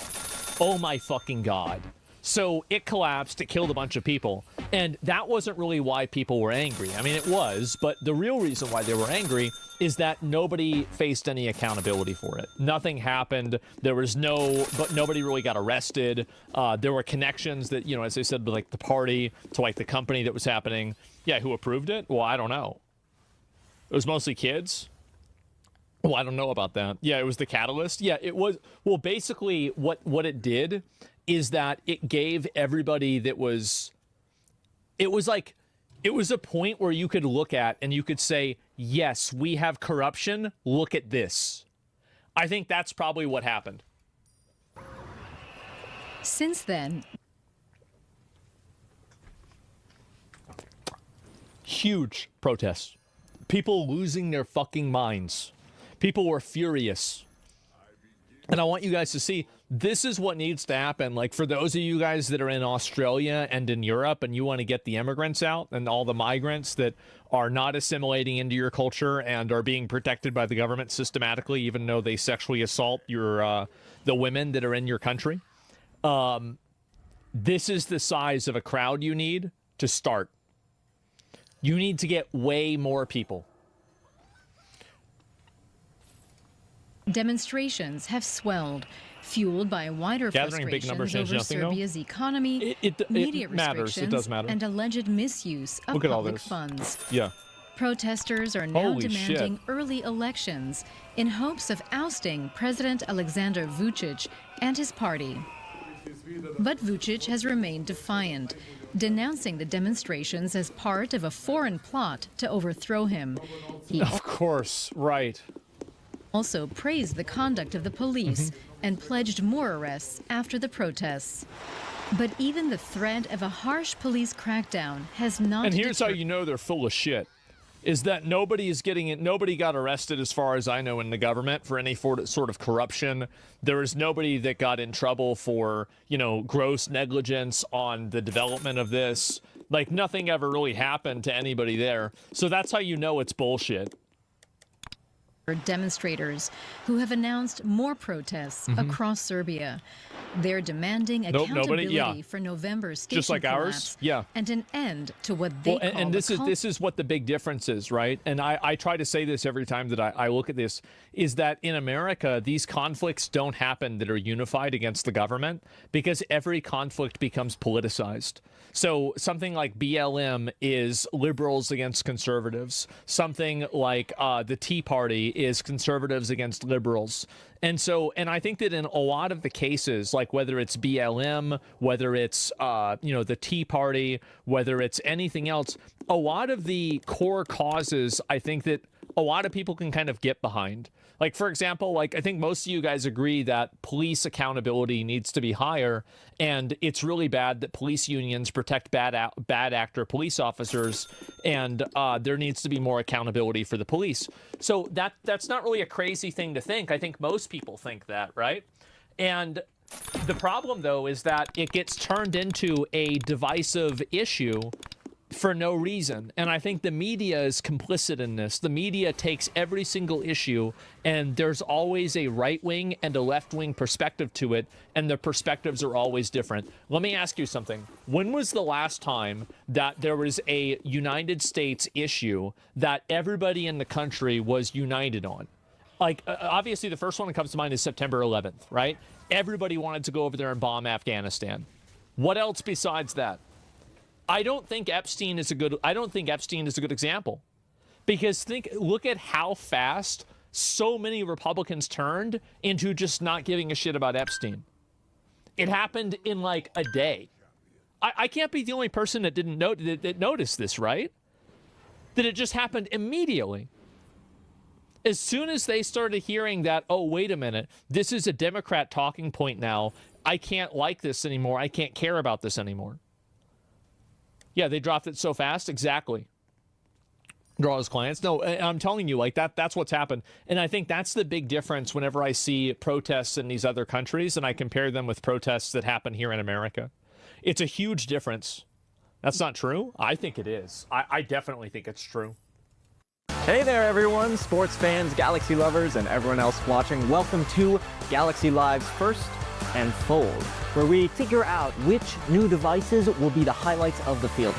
Oh my fucking god. So it collapsed, it killed a bunch of people, and that wasn't really why people were angry. I mean, it was, but the real reason why they were angry is that nobody faced any accountability for it. Nothing happened. But nobody really got arrested. There were connections that, as I said, with like the party to like the company that was happening. Yeah, who approved it? Well, I don't know. It was mostly kids. Well, I don't know about that. Yeah, it was the catalyst. Yeah, it was. Well, basically what it did is that it gave everybody it was a point where you could look at and you could say, yes, we have corruption. Look at this. I think that's probably what happened. Since then, huge protests. People losing their fucking minds. People were furious. And I want you guys to see, this is what needs to happen. Like, for those of you guys that are in Australia and in Europe and you want to get the immigrants out and all the migrants that are not assimilating into your culture and are being protected by the government systematically, even though they sexually assault the women that are in your country. This is the size of a crowd you need to start. You need to get way more people. Demonstrations have swelled, fueled by wider Gathering big numbers frustrations changes over nothing, Serbia's economy, media it matters. restrictions, It does matter. and alleged misuse of Look at all public this. funds. Yeah. Protesters are now Holy demanding shit. early elections in hopes of ousting President Alexander Vučić and his party. But Vučić has remained defiant, denouncing the demonstrations as part of a foreign plot to overthrow him. He Of course, right. also praised the conduct of the police and pledged more arrests after the protests. But even the threat of a harsh police crackdown has not And here's how deterred you know they're full of shit. Is that nobody got arrested, as far as I know, in the government for any sort of corruption. There is nobody that got in trouble for, gross negligence on the development of this. Like, nothing ever really happened to anybody there. So that's how you know it's bullshit. demonstrators who have announced more protests across Serbia. They're demanding accountability for November's station Just like ours? collapse Yeah. and an end to what they call and the this is what the big difference is, right? And I try to say this every time that I look at this, is that in America, these conflicts don't happen that are unified against the government, because every conflict becomes politicized. So something like BLM is liberals against conservatives. Something like the Tea Party is conservatives against liberals. And I think that in a lot of the cases, like whether it's BLM, whether it's, the Tea Party, whether it's anything else, a lot of the core causes, I think that a lot of people can kind of get behind. Like, for example, I think most of you guys agree that police accountability needs to be higher, and it's really bad that police unions protect bad actor police officers, and there needs to be more accountability for the police. So that's not really a crazy thing to think. I think most people think that, right? And the problem, though, is that it gets turned into a divisive issue for no reason. And I think the media is complicit in this. The media takes every single issue, and there's always a right-wing and a left-wing perspective to it, and the perspectives are always different. Let me ask you something. When was the last time that there was a United States issue that everybody in the country was united on? Obviously, the first one that comes to mind is September 11th, right? Everybody wanted to go over there and bomb Afghanistan. What else besides that? I don't think Epstein is a good example, because look at how fast so many Republicans turned into just not giving a shit about Epstein. It happened in like a day. I can't be the only person that didn't that noticed this, right? That it just happened immediately. As soon as they started hearing that, oh, wait a minute, this is a Democrat talking point now. I can't like this anymore. I can't care about this anymore. Yeah, they dropped it so fast. Exactly. Draw his clients. No, I'm telling you, like that's what's happened. And I think that's the big difference whenever I see protests in these other countries and I compare them with protests that happen here in America. It's a huge difference. That's not true? I think it is. I definitely think it's true. Hey there, everyone, sports fans, Galaxy lovers, and everyone else watching. Welcome to Galaxy Live's First and Fold, where we figure out which new devices will be the highlights of the field.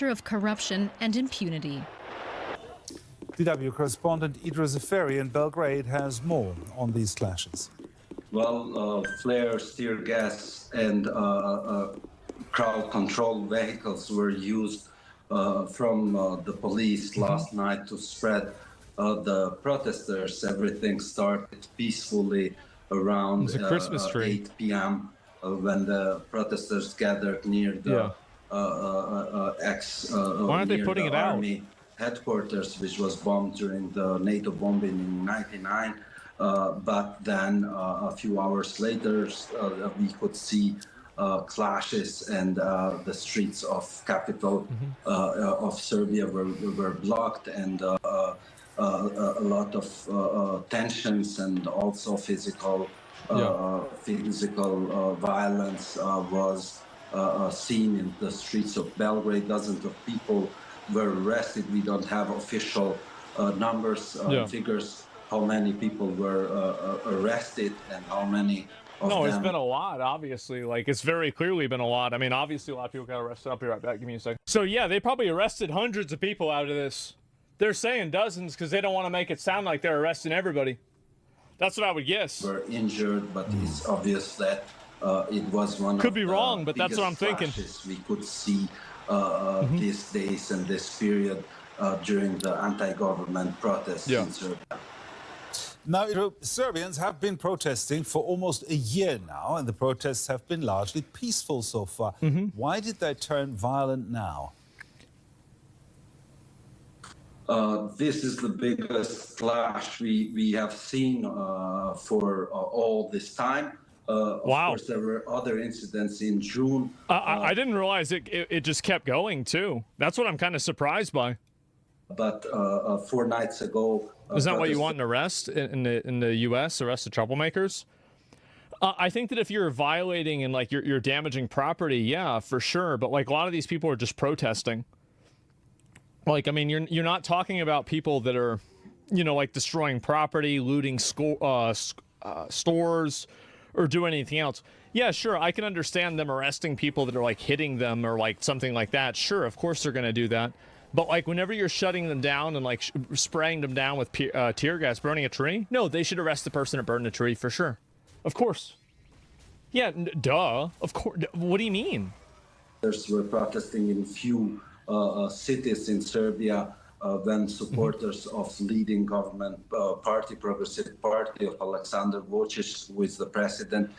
Of corruption and impunity. DW correspondent Idris Zaferi in Belgrade has more on these clashes. Well, flares, tear gas, and crowd control vehicles were used from the police last night to spread the protesters. Everything started peacefully around 8 p.m. When the protesters gathered near the Why aren't they putting it out? Army headquarters, which was bombed during the NATO bombing in '99. But then a few hours later, we could see clashes, and the streets of capital of Serbia were blocked, and a lot of tensions and also physical violence was seen in the streets of Belgrade. Dozens of people were arrested. We don't have official numbers, figures, how many people were arrested and how many of them. It's been a lot, obviously. Like, it's very clearly been a lot. I mean, obviously, a lot of people got arrested. I'll be right back. Give me a second. So, yeah, they probably arrested hundreds of people out of this. They're saying dozens because they don't want to make it sound like they're arresting everybody. That's what I would guess. Were injured, but it's obvious that it was one Could of be the wrong, but that's what I'm thinking. We could see these days and this period during the anti-government protests in Serbia. Now, Serbians have been protesting for almost a year now, and the protests have been largely peaceful so far. Why did they turn violent now? This is the biggest clash we have seen for all this time. Of course, there were other incidents in June. I didn't realize it just kept going, too. That's what I'm kind of surprised by. But 4 nights ago... Is that what you want, an arrest in the U.S., arrest the troublemakers? I think that if you're violating and, like, you're damaging property, yeah, for sure. But, like, a lot of these people are just protesting. Like, I mean, you're not talking about people that are, you know, like, destroying property, looting stores, or doing anything else. Yeah, sure, I can understand them arresting people that are, like, hitting them or, like, something like that. Sure, of course they're going to do that. But, like, whenever you're shutting them down and, like, spraying them down with tear gas, burning a tree, no, they should arrest the person that burned the tree for sure. Of course. Yeah, duh. Of course. What do you mean? Were protesting in few cities in Serbia when supporters of leading government party, Progressive Party of Aleksandar Vučić, who is the president,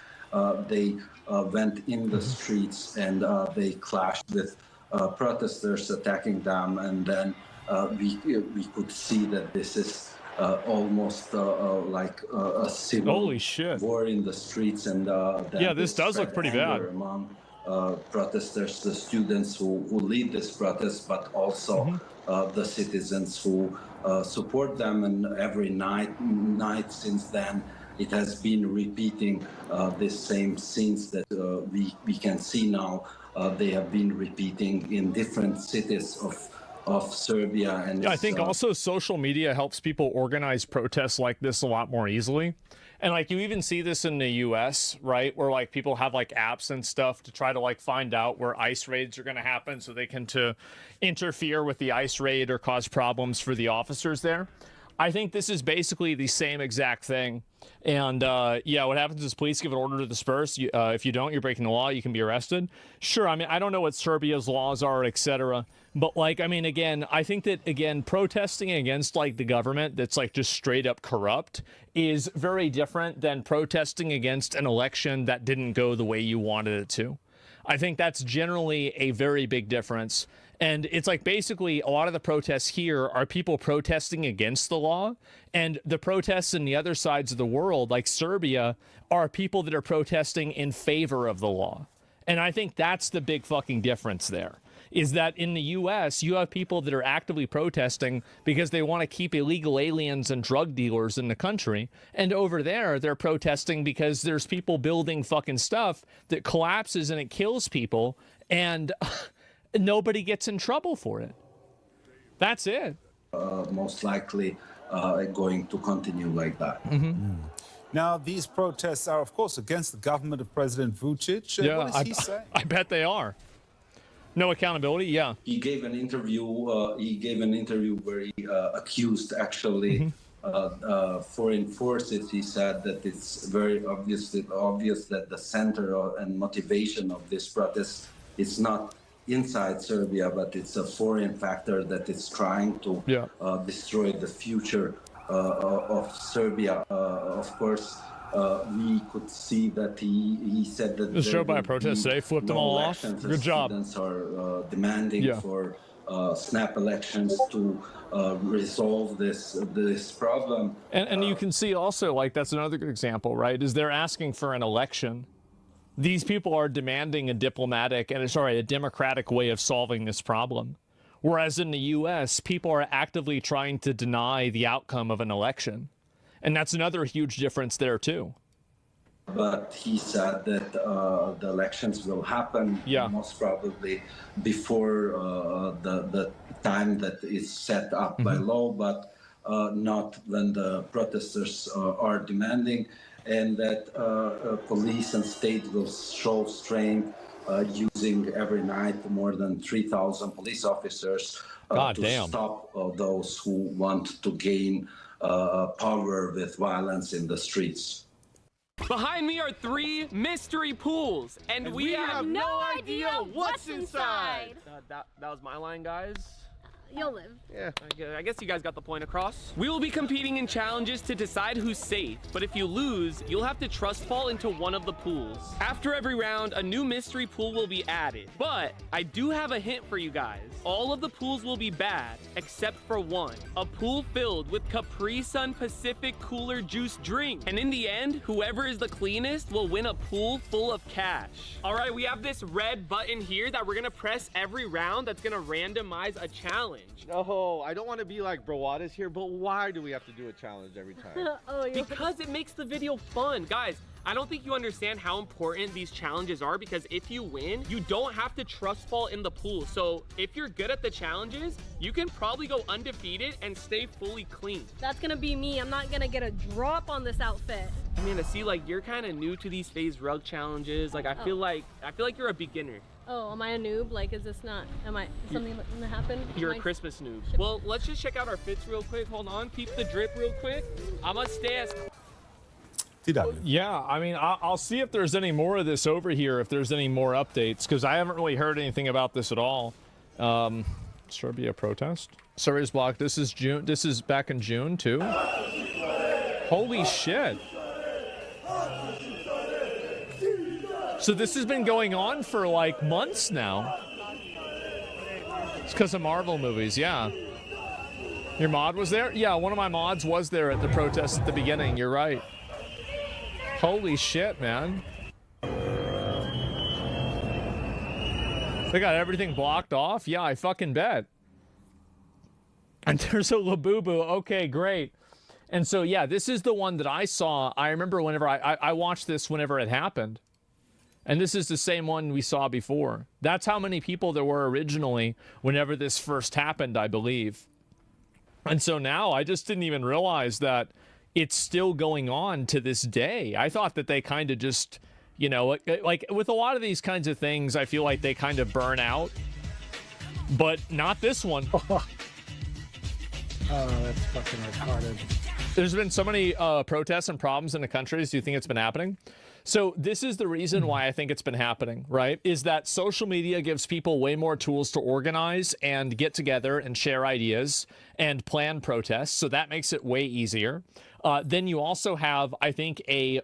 they went in the streets and they clashed with protesters, attacking them, and then we could see that this is almost like a civil war in the streets, and yeah, this does look pretty bad among protesters, the students who lead this protest, but also the citizens who support them. And every night since then, it has been repeating the same scenes that we can see now. They have been repeating in different cities of Serbia. And I think also social media helps people organize protests like this a lot more easily. And like you even see this in the US, right? Where like people have like apps and stuff to try to like find out where ICE raids are going to happen so they can to interfere with the ICE raid or cause problems for the officers there. I think this is basically the same exact thing. And yeah, what happens is police give an order to disperse. If you don't, you're breaking the law. You can be arrested. Sure, I mean, I don't know what Serbia's laws are, etc. But like, I mean, again, I think that, again, protesting against like the government that's like just straight up corrupt is very different than protesting against an election that didn't go the way you wanted it to. I think that's generally a very big difference. And it's like basically a lot of the protests here are people protesting against the law. And the protests in the other sides of the world, like Serbia, are people that are protesting in favor of the law. And I think that's the big fucking difference there, is that in the US, you have people that are actively protesting because they want to keep illegal aliens and drug dealers in the country. And over there, they're protesting because there's people building fucking stuff that collapses and it kills people. And nobody gets in trouble for it. That's it. Most likely going to continue like that. Now, these protests are, of course, against the government of President Vucic. What is he saying? I bet they are. No accountability, yeah. He gave an interview. Where he accused actually foreign forces. He said that it's very obvious that the center and motivation of this protest is not inside Serbia, but it's a foreign factor that is trying to destroy the future of Serbia. Of course, we could see that he said that the show by a protest today flipped them all off. Good job. Students are demanding for snap elections to resolve this problem. And you can see also, like, that's another good example, right? Is they're asking for an election. These people are demanding a democratic way of solving this problem. Whereas in the US, people are actively trying to deny the outcome of an election. And that's another huge difference there, too. But he said that the elections will happen most probably before the time that is set up by law, but not when the protesters are demanding, and that police and state will show strength using every night more than 3,000 police officers to stop those who want to gain power with violence in the streets. Behind me are 3 mystery pools, and we have no idea what's inside. That was my line, guys. You'll live. Yeah, I guess you guys got the point across. We will be competing in challenges to decide who's safe, but if you lose, you'll have to trust fall into one of the pools. After every round, a new mystery pool will be added, but I do have a hint for you guys. All of the pools will be bad, except for one. A pool filled with Capri Sun Pacific Cooler Juice drink. And in the end, whoever is the cleanest will win a pool full of cash. All right, we have this red button here that we're gonna press every round that's gonna randomize a challenge. Oh, I don't want to be like Brawada's here, but why do we have to do a challenge every time? Because it makes the video fun. Guys, I don't think you understand how important these challenges are, because if you win, you don't have to trust fall in the pool. So if you're good at the challenges, you can probably go undefeated and stay fully clean. That's gonna be me. I'm not gonna get a drop on this outfit. I mean, I see like you're kind of new to these phase rug challenges. Like I feel like you're a beginner. Oh, am I a noob? Like, is this not, is something gonna happen? You're a Christmas noob. Well, let's just check out our fits real quick. Hold on, peep the drip real quick. I'm gonna stay as... Yeah, I mean, I'll see if there's any more of this over here, if there's any more updates, because I haven't really heard anything about this at all. Serbia protest? Serbia's blocked. This is June. This is back in June, too. Holy shit. So this has been going on for like months now. It's because of Marvel movies, yeah. Your mod was there? Yeah, one of my mods was there at the protest at the beginning. You're right. Holy shit, man. They got everything blocked off? Yeah, I fucking bet. And there's a Labubu. Okay, great. And so, yeah, this is the one that I saw. I remember whenever I watched this whenever it happened. And this is the same one we saw before. That's how many people there were originally whenever this first happened, I believe. And so now I just didn't even realize that it's still going on to this day. I thought that they kind of just, you know, like with a lot of these kinds of things, I feel like they kind of burn out, but not this one. Oh, that's fucking retarded. There's been so many protests and problems in the countries. Do you think it's been happening? So this is the reason why I think it's been happening, right? Is that social media gives people way more tools to organize and get together and share ideas and plan protests. So that makes it way easier. Then you also have, I think, a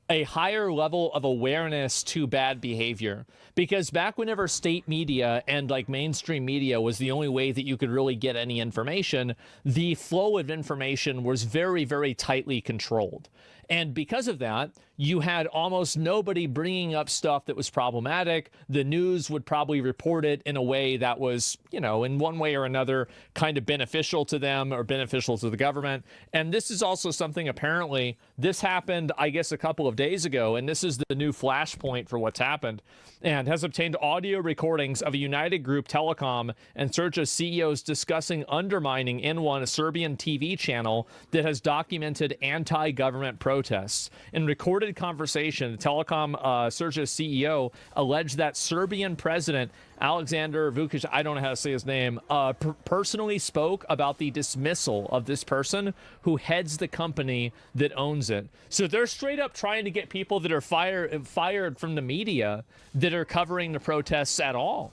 higher level of awareness to bad behavior, because back whenever state media and like mainstream media was the only way that you could really get any information, the flow of information was very, very tightly controlled. And because of that, you had almost nobody bringing up stuff that was problematic. The news would probably report it in a way that was, you know, in one way or another, kind of beneficial to them or beneficial to the government. And this is also something, apparently, this happened, I guess, a couple of days ago, and this is the new flashpoint for what's happened, and has obtained audio recordings of a United Group Telecom and Serja CEOs discussing undermining N1, a Serbian TV channel that has documented anti-government protests. In recorded conversation, the Telecom Serja CEO alleged that Serbian President Alexander Vučić, I don't know how to say his name, personally spoke about the dismissal of this person who heads the company that owns it. So they're straight up trying to get people that are fired from the media that are covering the protests at all.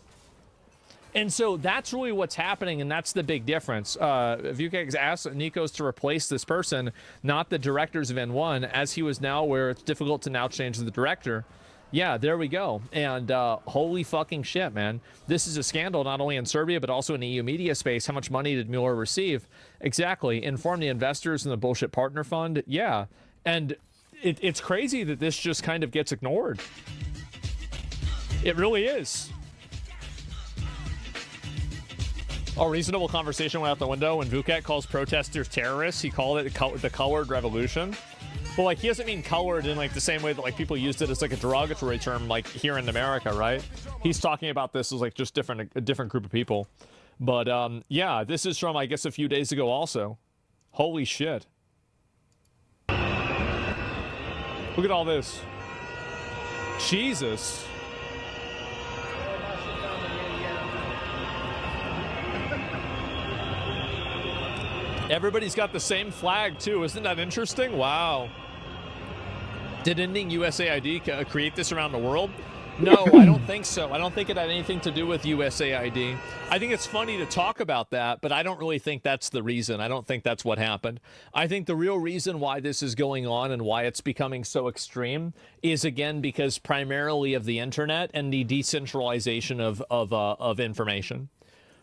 And so that's really what's happening, and that's the big difference. Vučić asked Nikos to replace this person, not the directors of N1, as he was now where it's difficult to now change the director. Yeah, there we go. And holy fucking shit, man. This is a scandal not only in Serbia, but also in the EU media space. How much money did Mueller receive? Exactly. Inform the investors in the bullshit partner fund. Yeah. And it's crazy that this just kind of gets ignored. It really is. A reasonable conversation went out the window when Vučić calls protesters terrorists. He called it the colored revolution. But like, he doesn't mean colored in like the same way that like people used it as like a derogatory term like here in America, right? He's talking about this as like just a different group of people. But yeah, this is from, I guess, a few days ago also. Holy shit. Look at all this. Jesus. Everybody's got the same flag, too. Isn't that interesting? Wow. Did ending USAID create this around the world? No, I don't think so. I don't think it had anything to do with USAID. I think it's funny to talk about that, but I don't really think that's the reason. I don't think that's what happened. I think the real reason why this is going on and why it's becoming so extreme is, again, because primarily of the internet and the decentralization of information.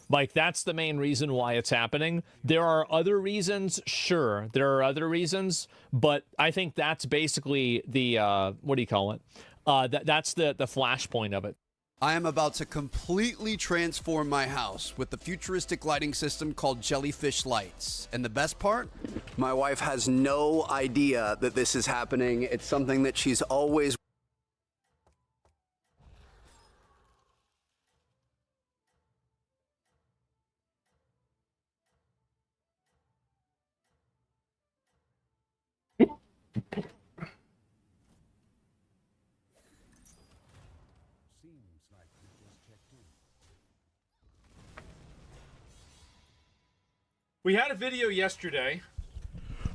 Like, that's the main reason why it's happening. There are other reasons, sure. There are other reasons, but I think that's basically the, what do you call it? That's the flashpoint of it. I am about to completely transform my house with the futuristic lighting system called Jellyfish Lights. And the best part? My wife has no idea that this is happening. It's something that she's always... We had a video yesterday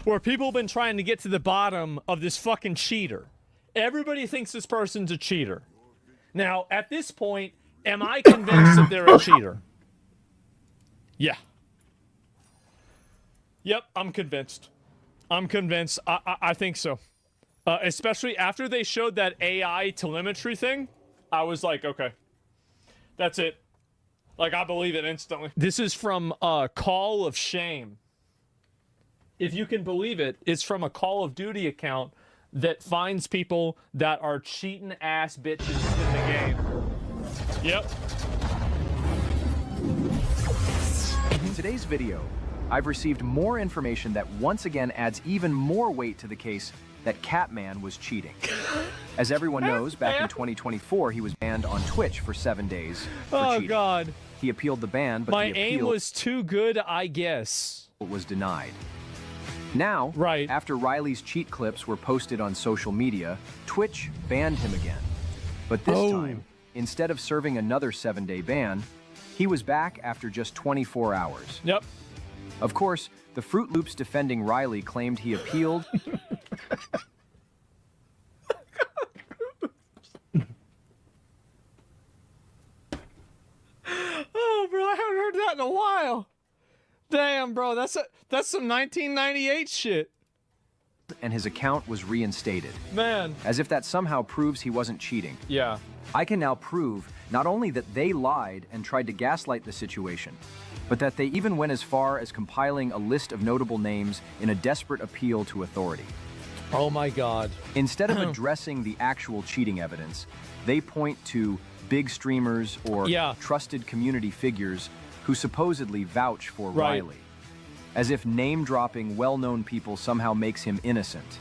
where people have been trying to get to the bottom of this fucking cheater. Everybody thinks this person's a cheater. Now, at this point, am I convinced that they're a cheater? Yeah. Yep, I'm convinced. I'm convinced. I think so. Especially after they showed that AI telemetry thing, I was like, okay, that's it. Like, I believe it instantly. This is from Call of Shame. If you can believe it, it's from a Call of Duty account that finds people that are cheating ass bitches in the game. Yep. In today's video, I've received more information that once again adds even more weight to the case that Catman was cheating. As everyone knows, back in 2024, he was banned on Twitch for 7 days for cheating. Oh, God. He appealed the ban, but my aim was too good, I guess. Was denied. Now, after Riley's cheat clips were posted on social media, Twitch banned him again. But this time, instead of serving another 7-day ban, he was back after just 24 hours. Yep. Of course, the Fruit Loops defending Riley claimed he appealed. Oh, bro, I haven't heard that in a while. Damn, bro, that's some 1998 shit. And his account was reinstated. Man. As if that somehow proves he wasn't cheating. Yeah. I can now prove not only that they lied and tried to gaslight the situation, but that they even went as far as compiling a list of notable names in a desperate appeal to authority. Oh my God. Instead of addressing the actual cheating evidence, they point to big streamers or trusted community figures who supposedly vouch for Riley. As if name-dropping well-known people somehow makes him innocent.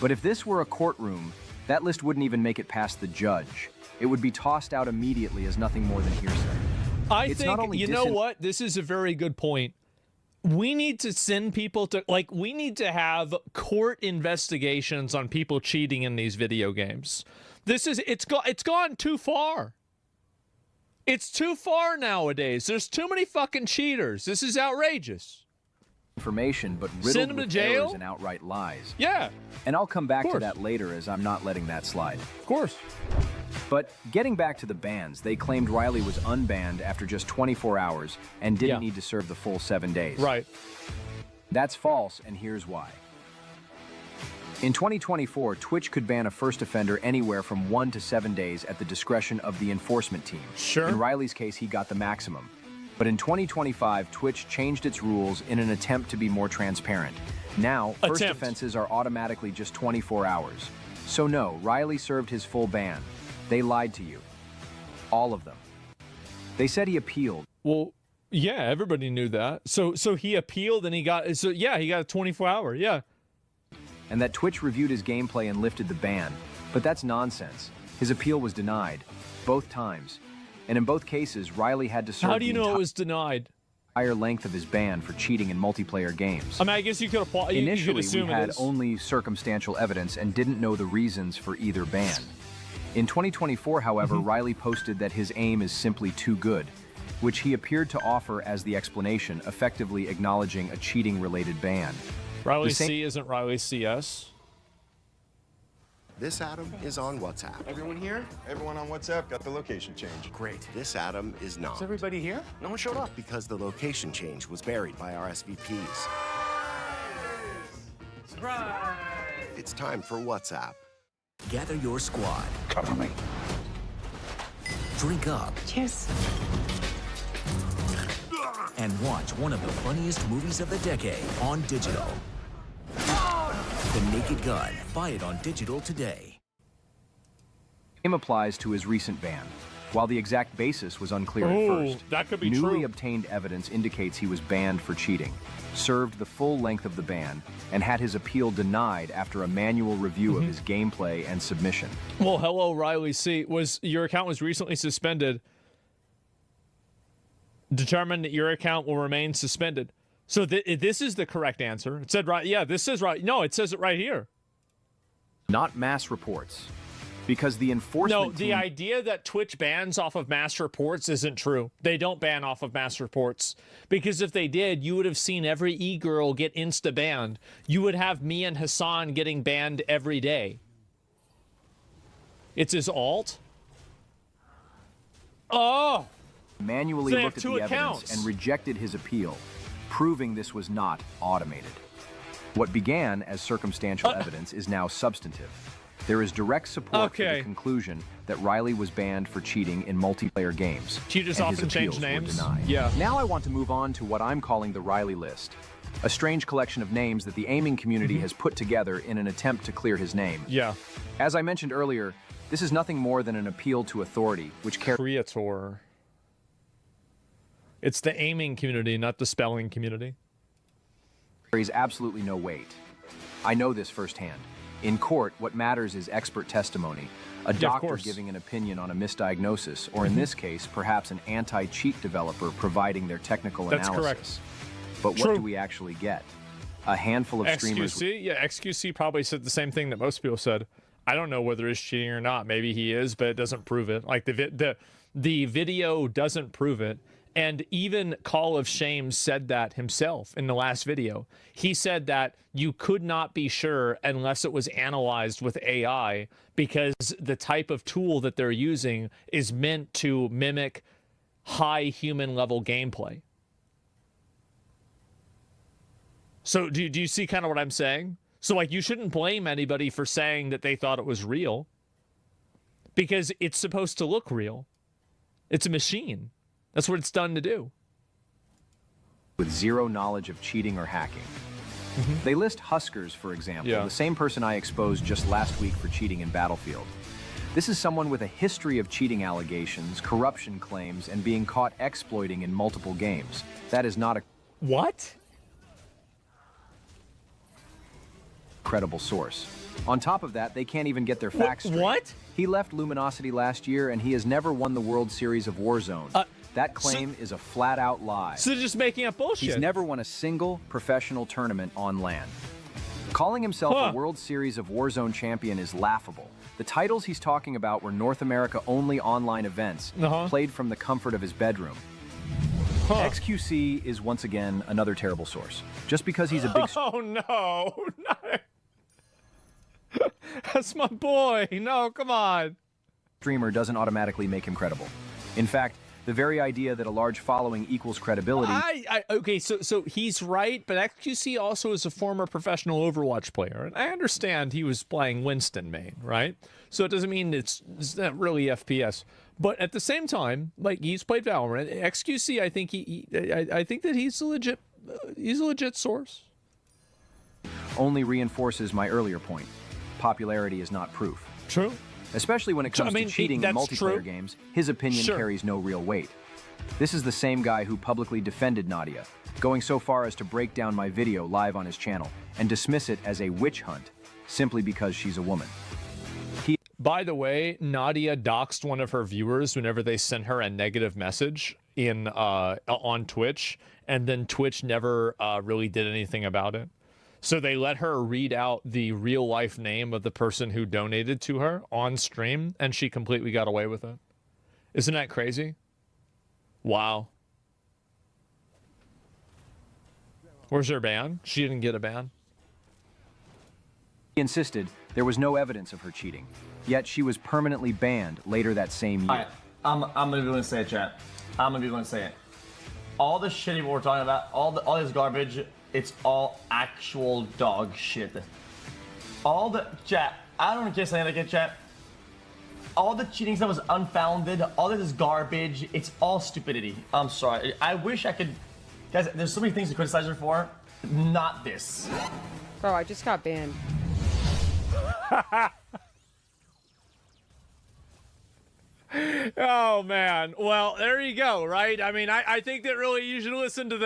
But if this were a courtroom, that list wouldn't even make it past the judge. It would be tossed out immediately as nothing more than hearsay. I think, you know what? This is a very good point. We need to send people to, like, we need to have court investigations on people cheating in these video games. It's gone too far. It's too far nowadays. There's too many fucking cheaters. This is outrageous. Information, but Send riddled him to with jail? errors and outright lies. Yeah. And I'll come back to that later, as I'm not letting that slide. Of course. But getting back to the bans, they claimed Riley was unbanned after just 24 hours and didn't need to serve the full 7 days. Right. That's false, and here's why. In 2024, Twitch could ban a first offender anywhere from 1 to 7 days at the discretion of the enforcement team. Sure. In Riley's case, he got the maximum. But in 2025, Twitch changed its rules in an attempt to be more transparent. Now, first offenses are automatically just 24 hours. So no, Riley served his full ban. They lied to you. All of them. They said he appealed. Well, yeah, everybody knew that. So he appealed and he got a 24-hour, yeah. And that Twitch reviewed his gameplay and lifted the ban. But that's nonsense. His appeal was denied. Both times. And in both cases, Riley had to serve How do you know it was denied? Entire length of his ban for cheating in multiplayer games. I mean, I guess you could apply. Initially, you could we had only circumstantial evidence and didn't know the reasons for either ban. In 2024, however, Riley posted that his aim is simply too good, which he appeared to offer as the explanation, effectively acknowledging a cheating-related ban. Riley C isn't Riley CS. This Adam is on WhatsApp. Everyone here? Everyone on WhatsApp got the location change. Great. This Adam is not. Is everybody here? No one showed up. Because the location change was buried by our SVPs. Surprise! It's time for WhatsApp. Gather your squad. Cover me. Drink up. Cheers. And watch one of the funniest movies of the decade on digital. The Naked Gun. Buy it on digital today. Same applies to his recent ban. While the exact basis was unclear at first, that could be newly true. obtained evidence indicates he was banned for cheating, served the full length of the ban, and had his appeal denied after a manual review of his gameplay and submission. Well, hello, Riley C. Your account was recently suspended. Determined that your account will remain suspended. So this is the correct answer. It said right. Yeah, this says right. No, it says it right here. Not mass reports. Because the enforcement No, the idea that Twitch bans off of mass reports isn't true. They don't ban off of mass reports. Because if they did, you would have seen every e-girl get insta-banned. You would have me and Hassan getting banned every day. It's his alt? Oh! manually So they looked at have the two evidence accounts. and rejected his appeal, proving this was not automated. What began as circumstantial evidence is now substantive. There is direct support for the conclusion that Riley was banned for cheating in multiplayer games. Cheaters and his often change appeals were names. denied. Yeah. Now I want to move on to what I'm calling the Riley list, a strange collection of names that the aiming community has put together in an attempt to clear his name. Yeah. As I mentioned earlier, this is nothing more than an appeal to authority, which Creator. It's the aiming community, not the spelling community. carries absolutely no weight. I know this firsthand. In court, what matters is expert testimony, a doctor course. giving an opinion on a misdiagnosis, or in this case, perhaps an anti-cheat developer providing their technical That's analysis. correct. But what True. do we actually get? a handful of streamers. XQC? Yeah, XQC probably said the same thing that most people said. I don't know whether he's cheating or not. Maybe he is, but it doesn't prove it. Like the video doesn't prove it. And even Call of Shame said that himself in the last video. He said that you could not be sure unless it was analyzed with AI, because the type of tool that they're using is meant to mimic high human level gameplay. So do you see kind of what I'm saying? So like, you shouldn't blame anybody for saying that they thought it was real, because it's supposed to look real. It's a machine. That's what it's done to do. With zero knowledge of cheating or hacking. They list Huskers, for example, the same person I exposed just last week for cheating in Battlefield. This is someone with a history of cheating allegations, corruption claims, and being caught exploiting in multiple games. That is not a... What? Credible source. On top of that, they can't even get their facts straight. What? He left Luminosity last year, and he has never won the World Series of Warzone. That claim is a flat-out lie. So they're just making up bullshit. He's never won a single professional tournament on LAN. Calling himself a World Series of Warzone champion is laughable. The titles he's talking about were North America-only online events, played from the comfort of his bedroom. XQC is once again another terrible source. Just because he's a big... Oh, no. That's my boy. No, come on. Streamer doesn't automatically make him credible. In fact, the very idea that a large following equals credibility... Okay, so he's right, but XQC also is a former professional Overwatch player. And I understand he was playing Winston main, right? So it doesn't mean it's not really FPS. But at the same time, like, he's played Valorant. XQC, I think I think that he's a legit source. Only reinforces my earlier point. Popularity is not proof. True. Especially when it comes to cheating in multiplayer games, his opinion carries no real weight. This is the same guy who publicly defended Nadia, going so far as to break down my video live on his channel and dismiss it as a witch hunt, simply because she's a woman. By the way, Nadia doxed one of her viewers whenever they sent her a negative message on Twitch, and then Twitch never really did anything about it. So they let her read out the real life name of the person who donated to her on stream, and she completely got away with it. Isn't that crazy? Wow. Where's her ban? She didn't get a ban. He insisted there was no evidence of her cheating, yet she was permanently banned later that same year. Alright, I'm gonna be willing to say it, chat. I'm gonna be willing to say it. All the shit we're talking about, all this garbage, it's all actual dog shit. All the chat, I don't care saying like it, chat. All the cheating stuff was unfounded. All this is garbage. It's all stupidity. I'm sorry. I wish I could. Guys, there's so many things to criticize her for. Not this. Bro, I just got banned. Oh man. Well, there you go, right? I mean, I think that really you should listen to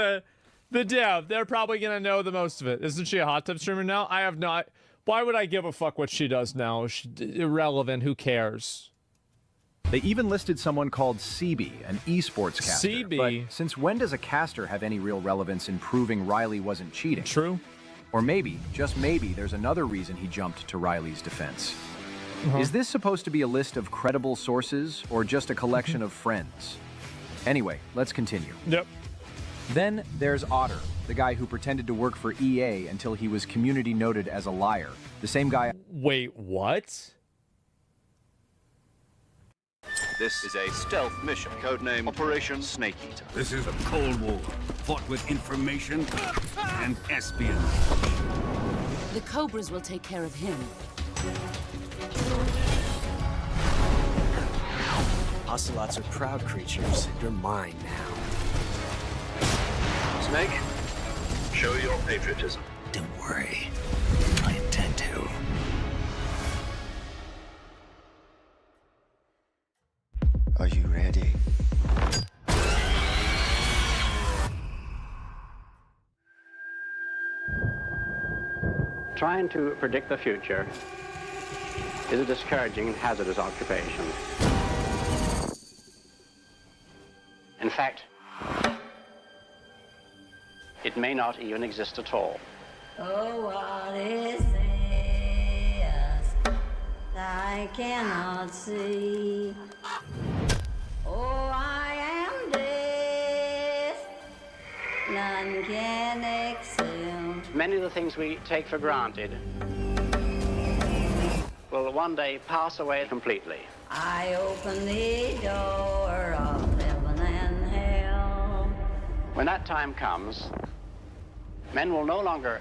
the dev. They're probably gonna know the most of it. Isn't she a hot tub streamer now? I have not. Why would I give a fuck what she does now? She's irrelevant. Who cares? They even listed someone called CB, an esports caster. CB? But since when does a caster have any real relevance in proving Riley wasn't cheating? True. Or maybe, just maybe, there's another reason he jumped to Riley's defense. Is this supposed to be a list of credible sources or just a collection of friends? Anyway, let's continue. Yep. Then there's Otter, the guy who pretended to work for EA until he was community noted as a liar. The same guy... Wait, what? This is a stealth mission, codename Operation Snake Eater. This is a Cold War, fought with information and espionage. The Cobras will take care of him. Ocelots are proud creatures. You're mine now. Snake, show your patriotism. Don't worry. I intend to. Are you ready? Trying to predict the future is a discouraging and hazardous occupation. In fact, it may not even exist at all. Oh, what is this? I cannot see. Oh, I am deaf. None can excel. Many of the things we take for granted will one day pass away completely. I open the door of heaven and hell. When that time comes, men will no longer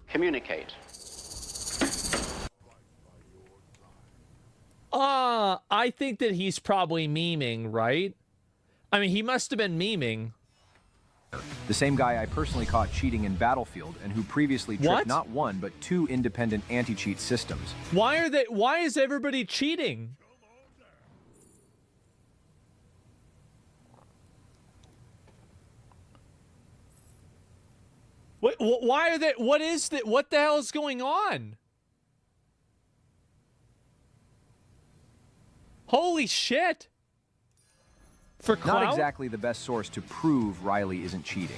communicate. I think that he's probably memeing, right? I mean, he must have been memeing. The same guy I personally caught cheating in Battlefield and who previously tricked not one but 2 independent anti-cheat systems. Why is everybody cheating? Why are they? What is that? What the hell is going on? Holy shit! For clout? Not exactly the best source to prove Riley isn't cheating.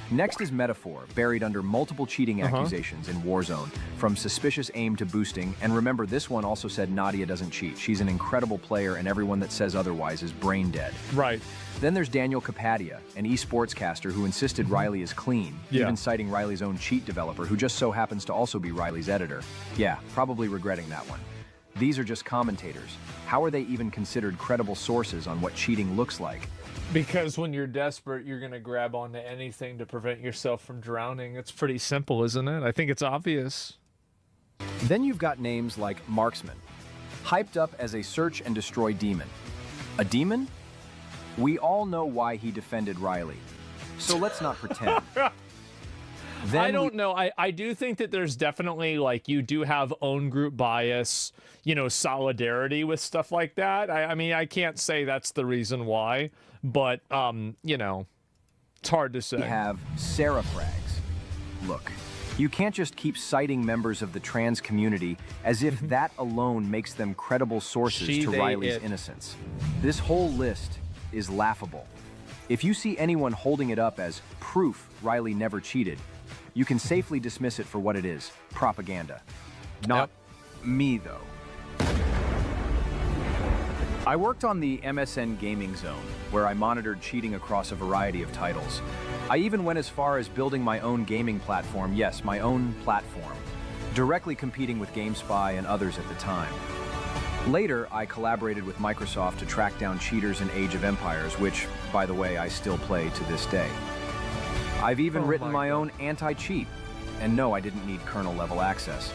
Next is Metaphor, buried under multiple cheating accusations in Warzone, from suspicious aim to boosting. And remember, this one also said Nadia doesn't cheat. She's an incredible player, and everyone that says otherwise is brain dead. Right. Then there's Daniel Capadia, an esports caster who insisted Riley is clean, even citing Riley's own cheat developer, who just so happens to also be Riley's editor. Yeah, probably regretting that one. These are just commentators. How are they even considered credible sources on what cheating looks like? Because when you're desperate, you're going to grab onto anything to prevent yourself from drowning. It's pretty simple, isn't it? I think it's obvious. Then you've got names like Marksman, hyped up as a search and destroy demon. A demon? We all know why he defended Riley, so let's not pretend. I don't know. I do think that there's definitely, like, you do have own group bias, you know, solidarity with stuff like that. I mean, I can't say that's the reason why, but, you know, it's hard to say. We have Seraphragz. Look, you can't just keep citing members of the trans community as if that alone makes them credible sources to Riley's innocence. This whole list is laughable. If you see anyone holding it up as proof Riley never cheated, you can safely dismiss it for what it is, propaganda. Not me, though. I worked on the MSN Gaming Zone, where I monitored cheating across a variety of titles. I even went as far as building my own gaming platform, yes, my own platform, directly competing with GameSpy and others at the time. Later, I collaborated with Microsoft to track down cheaters in Age of Empires, which, by the way, I still play to this day. I've even written my own anti-cheat, and no, I didn't need kernel-level access.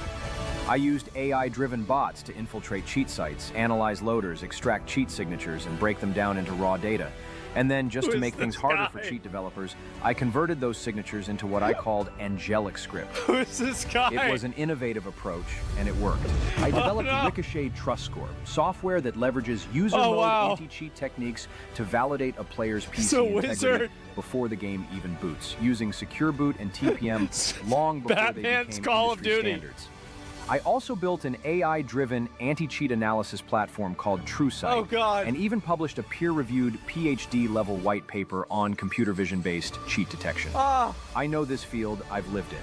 I used AI-driven bots to infiltrate cheat sites, analyze loaders, extract cheat signatures, and break them down into raw data. And then, just to make things harder for cheat developers, I converted those signatures into what I called angelic script. Who's this guy? It was an innovative approach, and it worked. I developed Ricochet Trust Score, software that leverages user mode anti-cheat techniques to validate a player's PC integrity before the game even boots, using Secure Boot and TPM long before they became Call of Duty standards. I also built an AI-driven anti-cheat analysis platform called TrueSight, and even published a peer-reviewed PhD-level white paper on computer vision-based cheat detection. I know this field, I've lived it.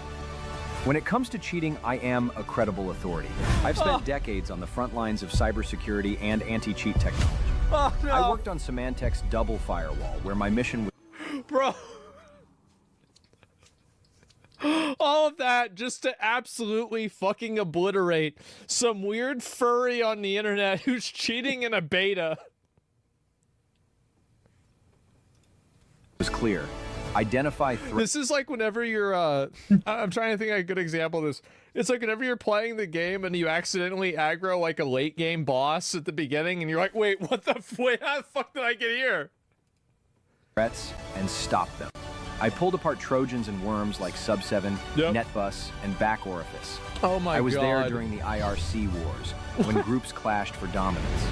When it comes to cheating, I am a credible authority. I've spent decades on the front lines of cybersecurity and anti-cheat technology. I worked on Symantec's double firewall, where my mission was... Bro. All of that just to absolutely fucking obliterate some weird furry on the internet who's cheating in a beta. Was clear. Identify threats. This is like whenever you're, I'm trying to think of a good example of this. It's like whenever you're playing the game and you accidentally aggro like a late game boss at the beginning and you're like, wait, what the, wait, how the fuck did I get here? Threats and stop them. I pulled apart Trojans and worms like Sub7, NetBus, and Back Orifice. Oh my god. I was there during the IRC wars, when groups clashed for dominance.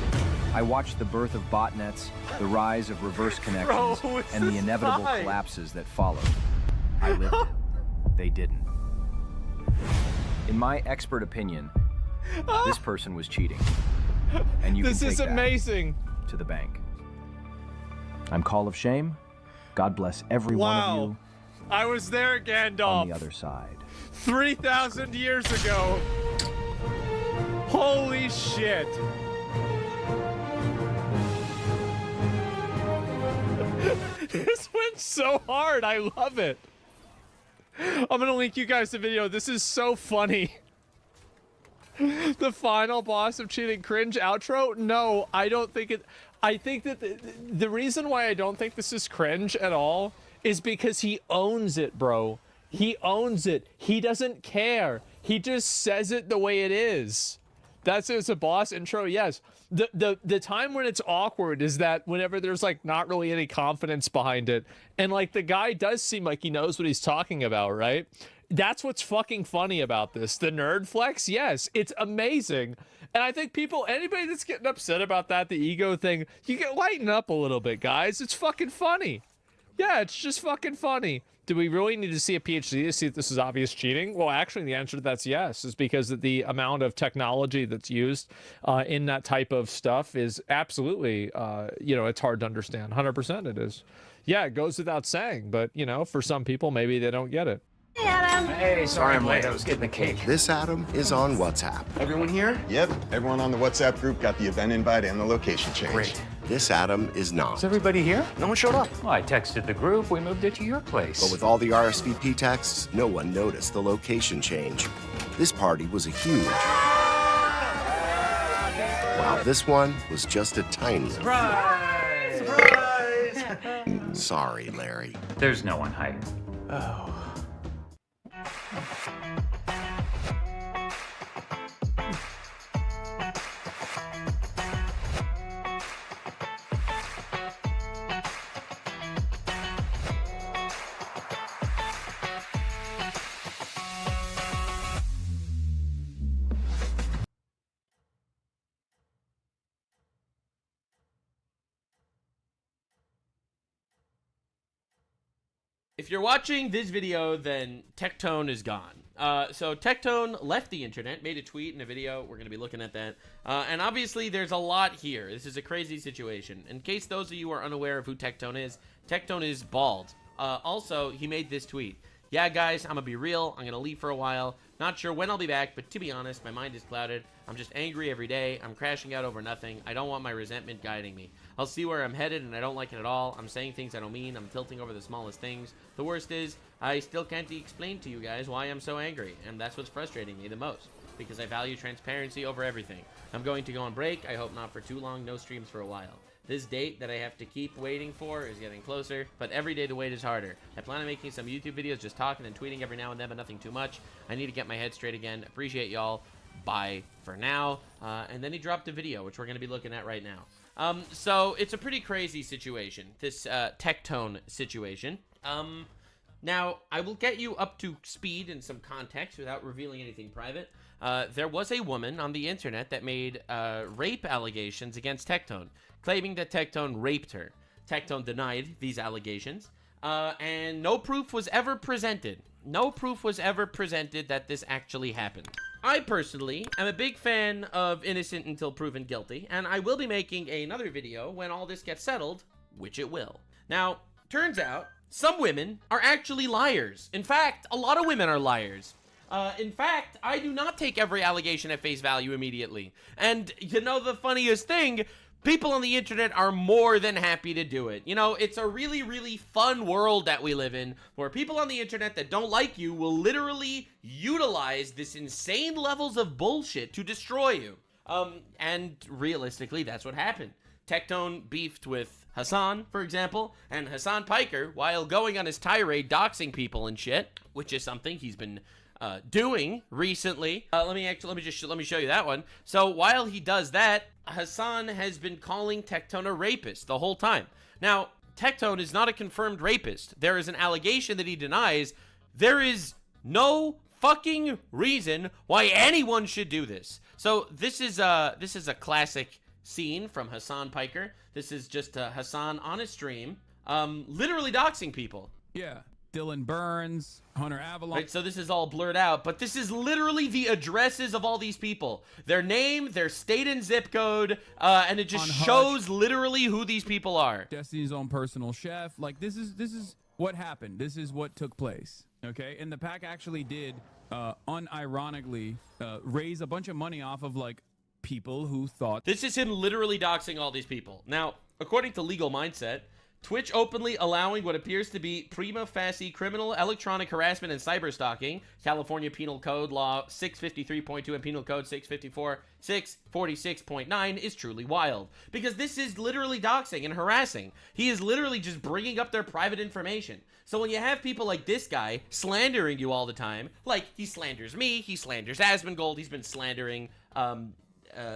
I watched the birth of botnets, the rise of reverse connections, and the inevitable collapses that followed. I lived it. They didn't. In my expert opinion, this person was cheating. And you can take that amazing. To the bank. I'm Call of Shame. God bless every one of you. I was there, Gandalf. On the other side. 3,000 years ago. Holy shit. This went so hard. I love it. I'm going to link you guys the video. This is so funny. The final boss of cheating cringe outro? No, I don't think it. I think that the reason why I don't think this is cringe at all is because he owns it, bro. He owns it. He doesn't care. He just says it the way it is. That's as a boss intro, yes. The time when it's awkward is that whenever there's like not really any confidence behind it, and like the guy does seem like he knows what he's talking about, right? That's what's fucking funny about this. The nerd flex, yes, it's amazing. And I think anybody that's getting upset about that, the ego thing, you get lighten up a little bit, guys. It's fucking funny. Yeah, it's just fucking funny. Do we really need to see a PhD to see if this is obvious cheating? Well, actually, the answer to that's yes, is because the amount of technology that's used in that type of stuff is absolutely, it's hard to understand. 100% it is. Yeah, it goes without saying, but, for some people, maybe they don't get it. Hey, Adam. Hey, sorry I'm late. I was getting the cake. This Adam is on WhatsApp. Everyone here? Yep. Everyone on the WhatsApp group got the event invite and the location change. Great. This Adam is not. Is everybody here? No one showed up. Well, I texted the group. We moved it to your place. But with all the RSVP texts, no one noticed the location change. This party was a huge. While this one was just a tiny. Surprise! Surprise! Sorry, Larry. There's no one hiding. Oh. If you're watching this video, then Tectone is gone. So Tectone left the internet, made a tweet and a video. We're going to be looking at that. And obviously, there's a lot here. This is a crazy situation. In case those of you are unaware of who Tectone is bald. Also, he made this tweet. Yeah, guys, I'm going to be real. I'm going to leave for a while. Not sure when I'll be back, but to be honest, my mind is clouded. I'm just angry every day. I'm crashing out over nothing. I don't want my resentment guiding me. I'll see where I'm headed, and I don't like it at all. I'm saying things I don't mean. I'm tilting over the smallest things. The worst is, I still can't explain to you guys why I'm so angry, and that's what's frustrating me the most, because I value transparency over everything. I'm going to go on break. I hope not for too long. No streams for a while. This date that I have to keep waiting for is getting closer, but every day the wait is harder. I plan on making some YouTube videos, just talking and tweeting every now and then, but nothing too much. I need to get my head straight again. Appreciate y'all. Bye for now. And then he dropped a video, which we're going to be looking at right now. So it's a pretty crazy situation, this Tectone situation. Now, I will get you up to speed and some context without revealing anything private. There was a woman on the internet that made rape allegations against Tectone, claiming that Tectone raped her. Tectone denied these allegations, and no proof was ever presented. No proof was ever presented that this actually happened. I personally am a big fan of innocent until proven guilty, and I will be making another video when all this gets settled, which it will. Now, turns out, some women are actually liars. In fact, a lot of women are liars. In fact, I do not take every allegation at face value immediately. And you know the funniest thing? People on the internet are more than happy to do it. You know, it's a really, really fun world that we live in, where people on the internet that don't like you will literally utilize this insane levels of bullshit to destroy you. And realistically, that's what happened. Tectone beefed with Hassan, for example, and Hassan Piker, while going on his tirade doxing people and shit, which is something he's been doing recently. Let me show you that one. So while he does that, Hassan has been calling Tectone a rapist the whole time. Now, Tectone is not a confirmed rapist. There is an allegation that he denies. There is no fucking reason why anyone should do this. So this is a classic scene from Hassan Piker. This is just Hassan on a stream, literally doxing people. Yeah. Dylan Burns, Hunter Avalon. Right, so this is all blurred out, but this is literally the addresses of all these people. Their name, their state and zip code, and it just shows literally who these people are. Destiny's own personal chef. Like, this is what happened. This is what took place. Okay, and the PAC actually did, unironically, raise a bunch of money off of like people who thought this is him literally doxing all these people. Now, according to Legal Mindset, Twitch openly allowing what appears to be prima facie criminal electronic harassment and cyberstalking, California Penal Code Law 653.2 and Penal Code 646.9 is truly wild. Because this is literally doxing and harassing. He is literally just bringing up their private information. So when you have people like this guy slandering you all the time, like he slanders me, he slanders Asmongold, he's been slandering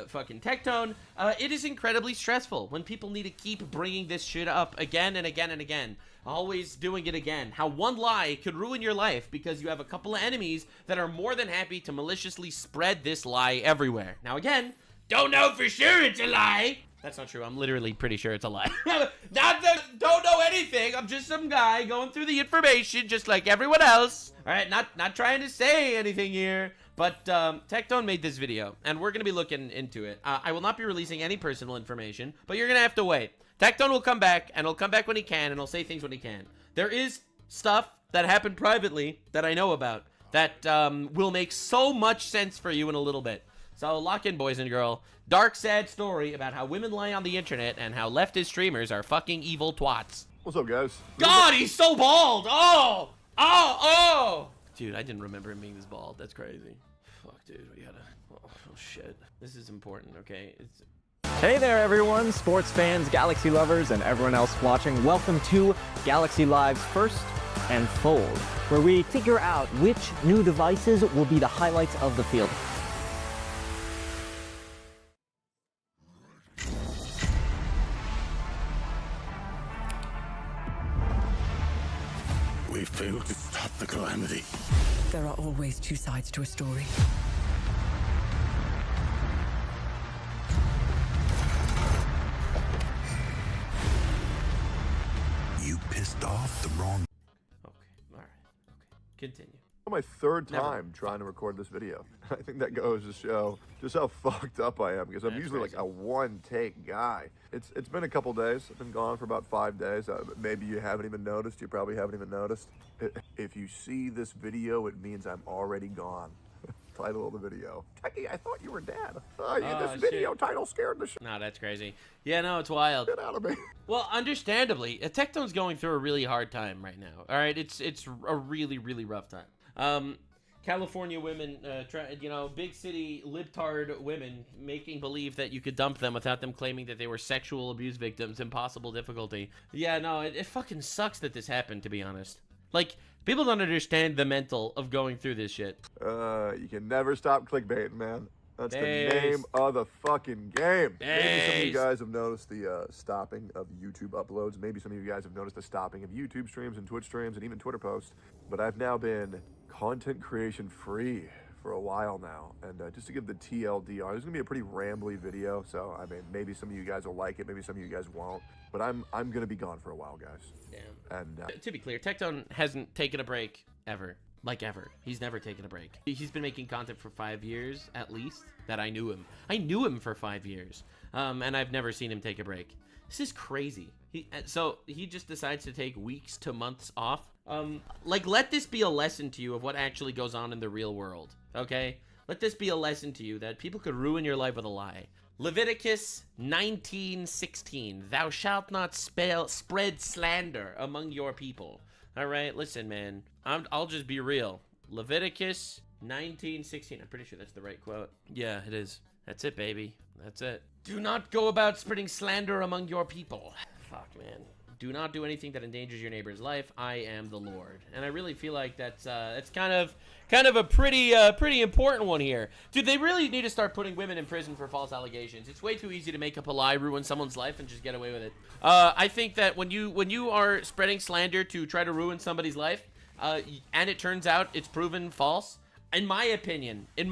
fucking Tectone, it is incredibly stressful when people need to keep bringing this shit up again and again and again, always doing it again. How one lie could ruin your life because you have a couple of enemies that are more than happy to maliciously spread this lie everywhere. Now again, don't know for sure it's a lie. That's not true. I'm literally pretty sure it's a lie. Don't know anything. I'm just some guy going through the information just like everyone else. All right, not trying to say anything here. But Tectone made this video, and we're going to be looking into it. I will not be releasing any personal information, but you're going to have to wait. Tectone will come back, and he'll come back when he can, and he'll say things when he can. There is stuff that happened privately that I know about that will make so much sense for you in a little bit. So lock in, boys and girls. Dark, sad story about how women lie on the internet and how leftist streamers are fucking evil twats. What's up, guys? God, he's so bald! Oh! Dude, I didn't remember him being this bald. That's crazy. Fuck, dude, we gotta... Oh, shit. This is important, okay? Hey there, everyone, sports fans, Galaxy lovers, and everyone else watching. Welcome to Galaxy Live's First and Fold, where we figure out which new devices will be the highlights of the field. We failed to stop the calamity. There are always two sides to a story. You pissed off the wrong... Okay, alright. Okay, continue. My third time trying to record this video. I think that goes to show just how fucked up I am, because I'm usually like a one-take guy. It's been a couple days. I've been gone for about 5 days. Maybe you haven't even noticed. You probably haven't even noticed. If you see this video, it means I'm already gone. Title of the video. Techie, I thought you were dead. This video title scared the shit. Nah, that's crazy. Yeah, no, it's wild. Get out of me. Well, understandably, Tectone's going through a really hard time right now. All right, it's a really, really rough time. California women, big city libtard women making believe that you could dump them without them claiming that they were sexual abuse victims. Impossible difficulty. Yeah, no, it fucking sucks that this happened, to be honest. Like, people don't understand the mental of going through this shit. You can never stop clickbaiting, man. That's the name of the fucking game. Maybe some of you guys have noticed the stopping of YouTube uploads. Maybe some of you guys have noticed the stopping of YouTube streams and Twitch streams and even Twitter posts. But I've now been content creation free for a while now. And just to give the TLDR, this is going to be a pretty rambly video. So, I mean, maybe some of you guys will like it. Maybe some of you guys won't. But I'm going to be gone for a while, guys. Damn. And to be clear, Tectone hasn't taken a break ever. Like ever. He's never taken a break. He's been making content for 5 years, at least, that I knew him. I knew him for 5 years. And I've never seen him take a break. This is crazy. So he just decides to take weeks to months off. Let this be a lesson to you of what actually goes on in the real world, okay? Let this be a lesson to you that people could ruin your life with a lie. Leviticus 19:16, thou shalt not spread slander among your people. All right, listen, man, I'll just be real. Leviticus 19:16, I'm pretty sure that's the right quote. Yeah, it is. That's it, baby. That's it. Do not go about spreading slander among your people. Fuck, man. Do not do anything that endangers your neighbor's life. I am the Lord. And I really feel like that's kind of a pretty important one here. Dude, they really need to start putting women in prison for false allegations. It's way too easy to make up a lie, ruin someone's life, and just get away with it. I think that when you are spreading slander to try to ruin somebody's life, and it turns out it's proven false, in my opinion, you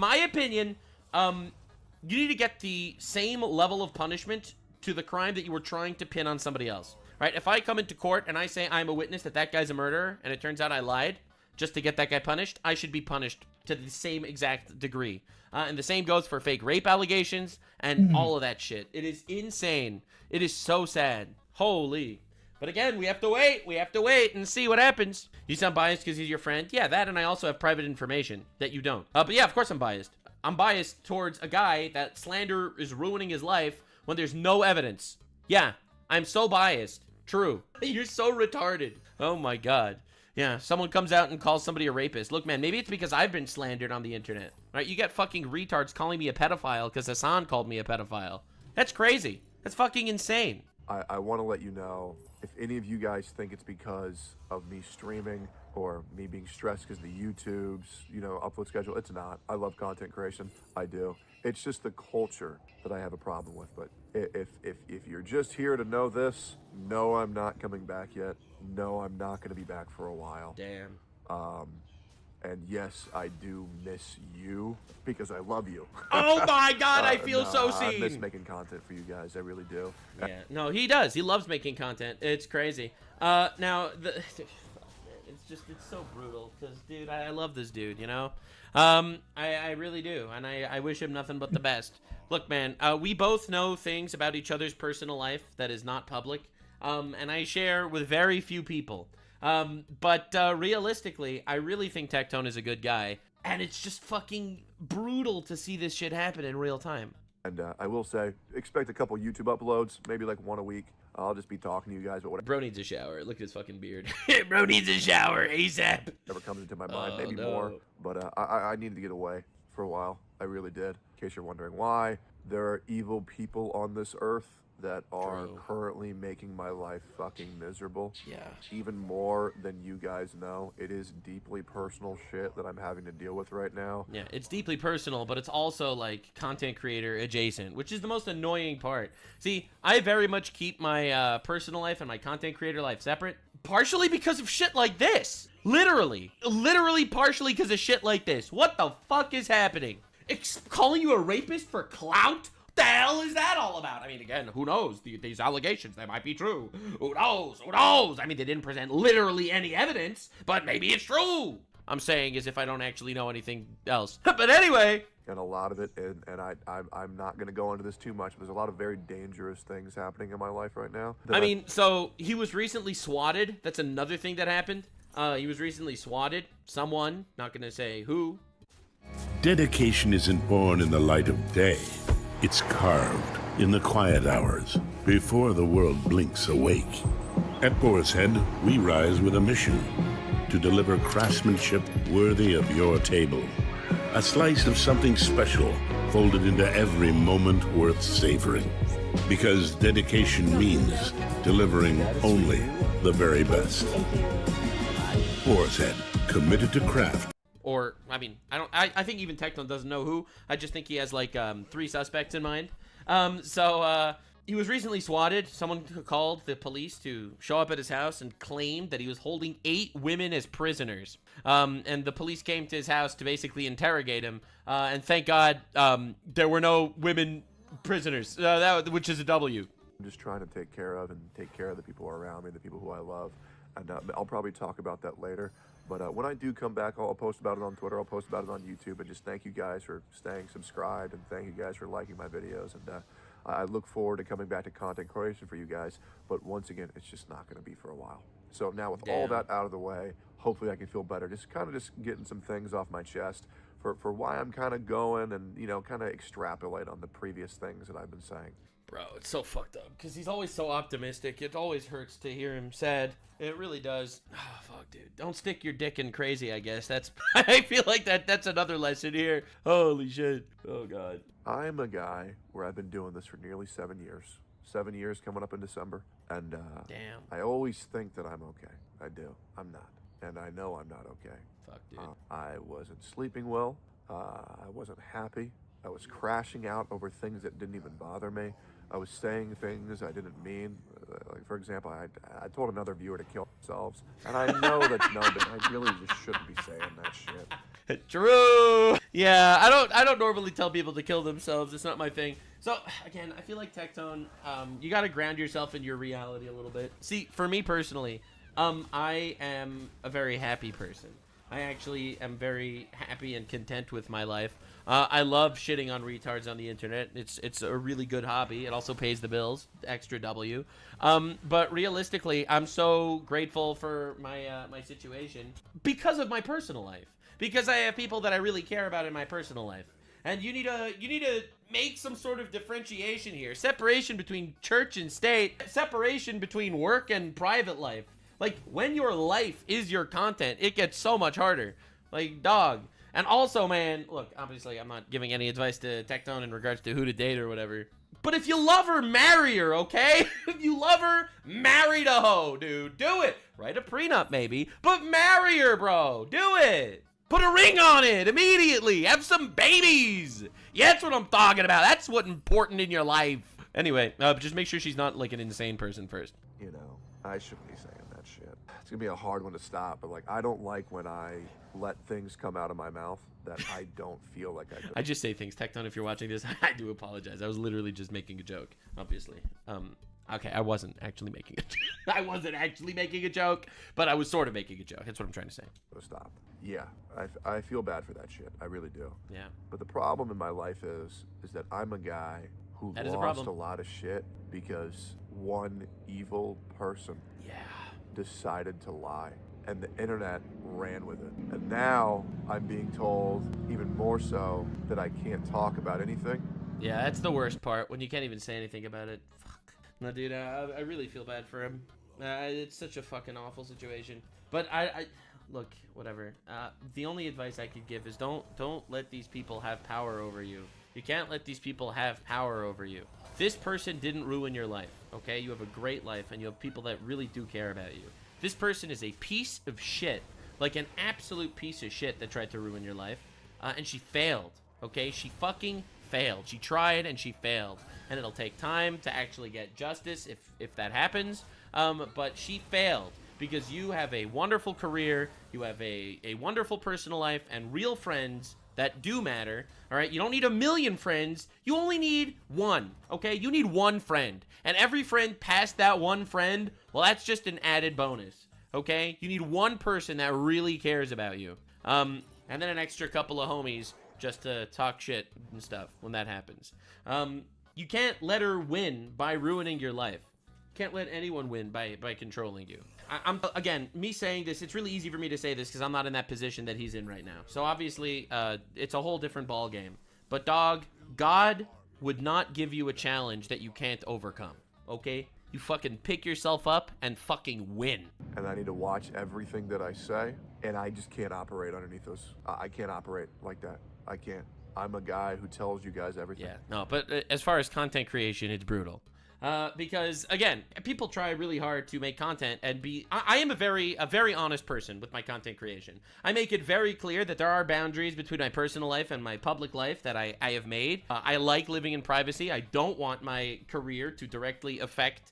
need to get the same level of punishment to the crime that you were trying to pin on somebody else. Right? If I come into court and I say I'm a witness that guy's a murderer, and it turns out I lied just to get that guy punished, I should be punished to the same exact degree. And the same goes for fake rape allegations and all of that shit. It is insane. It is so sad. Holy. But again, we have to wait. We have to wait and see what happens. You sound biased because he's your friend. Yeah, that, and I also have private information that you don't. But yeah, of course I'm biased. I'm biased towards a guy that slander is ruining his life when there's no evidence. Yeah, I'm so biased. True. You're so retarded. Oh my God. Yeah, someone comes out and calls somebody a rapist. Look, man, maybe it's because I've been slandered on the internet. Right? You get fucking retards calling me a pedophile because Hassan called me a pedophile. That's crazy. That's fucking insane. I want to let you know, if any of you guys think it's because of me streaming or me being stressed because the YouTube's, upload schedule, it's not. I love content creation. I do. It's just the culture that I have a problem with. But if you're just here to know this, no, I'm not coming back yet. No, I'm not going to be back for a while. Damn. And yes, I do miss you because I love you. Oh my God, I feel so seen. I miss making content for you guys. I really do. Yeah, no, he does. He loves making content. It's crazy. Now, it's so brutal because, dude, I love this dude, I really do, and I wish him nothing but the best. Look, man, we both know things about each other's personal life that is not public, and I share with very few people. But realistically, I really think Tectone is a good guy, and it's just fucking brutal to see this shit happen in real time. And I will say, expect a couple YouTube uploads, maybe like one a week. I'll just be talking to you guys about whatever. Bro needs a shower. Look at his fucking beard. Bro needs a shower ASAP. Whatever comes into my mind, maybe more. But I needed to get away for a while. I really did. In case you're wondering why, there are evil people on this earth that are currently making my life fucking miserable. Yeah. Even more than you guys know. It is deeply personal shit that I'm having to deal with right now. Yeah, it's deeply personal, but it's also like content creator adjacent, which is the most annoying part. See, I very much keep my personal life and my content creator life separate, partially because of shit like this. Literally partially because of shit like this. What the fuck is happening? Calling you a rapist for clout? The hell is that all about? I mean, again, who knows? These allegations, they might be true. Who knows? Who knows? I mean, they didn't present literally any evidence, but maybe it's true. I'm saying as if I don't actually know anything else. But anyway. And a lot of it, and I'm not going to go into this too much, but there's a lot of very dangerous things happening in my life right now. I mean, so he was recently swatted. That's another thing that happened. He was recently swatted. Someone, not going to say who. Dedication isn't born in the light of day. It's carved in the quiet hours before the world blinks awake. At Boar's Head, we rise with a mission to deliver craftsmanship worthy of your table. A slice of something special folded into every moment worth savoring. Because dedication means delivering only the very best. Boar's Head, committed to craft. Or, I mean, I think even Tectone doesn't know who. I just think he has, like, 3 suspects in mind. He was recently swatted. Someone called the police to show up at his house and claimed that he was holding 8 women as prisoners. And the police came to his house to basically interrogate him. And thank God, there were no women prisoners, which is a W. I'm just trying to take care of the people around me, the people who I love. And I'll probably talk about that later. But when I do come back, I'll post about it on Twitter. I'll post about it on YouTube. And just thank you guys for staying subscribed. And thank you guys for liking my videos. And I look forward to coming back to content creation for you guys. But once again, it's just not going to be for a while. So now with all that out of the way, hopefully I can feel better. Just getting some things off my chest for why I'm kind of going and, kind of extrapolate on the previous things that I've been saying. Bro, it's so fucked up because he's always so optimistic. It always hurts to hear him sad. It really does. Oh, fuck, dude. Don't stick your dick in crazy, I guess. I feel like that's another lesson here. Holy shit. Oh, God. I'm a guy where I've been doing this for nearly 7 years. 7 years coming up in December. And damn. I always think that I'm okay. I do. I'm not. And I know I'm not okay. Fuck, dude. I wasn't sleeping well. I wasn't happy. I was crashing out over things that didn't even bother me. I was saying things I didn't mean. Like, for example, I told another viewer to kill themselves. And I know that's no, but I really just shouldn't be saying that shit. True. Yeah, I don't normally tell people to kill themselves. It's not my thing. So, again, I feel like Tectone, you got to ground yourself in your reality a little bit. See, for me personally, I am a very happy person. I actually am very happy and content with my life. I love shitting on retards on the internet. It's a really good hobby. It also pays the bills. Extra W. But realistically, I'm so grateful for my my situation because of my personal life. Because I have people that I really care about in my personal life. And you need to make some sort of differentiation here. Separation between church and state. Separation between work and private life. Like, when your life is your content, it gets so much harder. Like, dog. And also, man, look, obviously I'm not giving any advice to Tectone in regards to who to date or whatever. But if you love her, marry her, okay? If you love her, marry the hoe, dude. Do it. Write a prenup, maybe. But marry her, bro. Do it. Put a ring on it immediately. Have some babies. Yeah, that's what I'm talking about. That's what's important in your life. Anyway, just make sure she's not like an insane person first. You know, I shouldn't be saying that shit. It's gonna be a hard one to stop, but like, I don't like when I let things come out of my mouth that I don't feel like I could. I just say things. Tectone, if you're watching this, I do apologize. I was literally just making a joke, obviously. Okay, I wasn't actually making a joke. I wasn't actually making a joke, but I was sort of making a joke. That's what I'm trying to say. Stop. Yeah, I feel bad for that shit. I really do. Yeah. But the problem in my life is that I'm a guy who lost a lot of shit because one evil person decided to lie. And the internet ran with it. And now I'm being told, even more so, that I can't talk about anything. Yeah, that's the worst part, when you can't even say anything about it. Fuck. No, dude, I really feel bad for him. It's such a fucking awful situation. But I look, whatever. The only advice I could give is don't let these people have power over you. You can't let these people have power over you. This person didn't ruin your life, okay? You have a great life, and you have people that really do care about you. This person is a piece of shit, like an absolute piece of shit that tried to ruin your life, and she failed, okay? She fucking failed. She tried and she failed, and it'll take time to actually get justice if that happens, but she failed because you have a wonderful career, you have a wonderful personal life, and real friends that do matter, all right? You don't need a million friends. You only need one, okay? You need one friend. And every friend past that one friend, well, that's just an added bonus, okay? You need one person that really cares about you. And then an extra couple of homies just to talk shit and stuff when that happens. You can't let her win by ruining your life. Can't let anyone win by controlling you. I'm again, me saying this, it's really easy for me to say this because I'm not in that position that he's in right now. So obviously, it's a whole different ball game. But dog, God would not give you a challenge that you can't overcome, okay? You fucking pick yourself up and fucking win. And I need to watch everything that I say, and I just can't operate underneath those. I can't operate like that. I can't. I'm a guy who tells you guys everything. Yeah, no, but as far as content creation, it's brutal. Because again, people try really hard to make content and be. I am a very honest person with my content creation. I make it very clear that there are boundaries between my personal life and my public life that I have made. I like living in privacy. I don't want my career to directly affect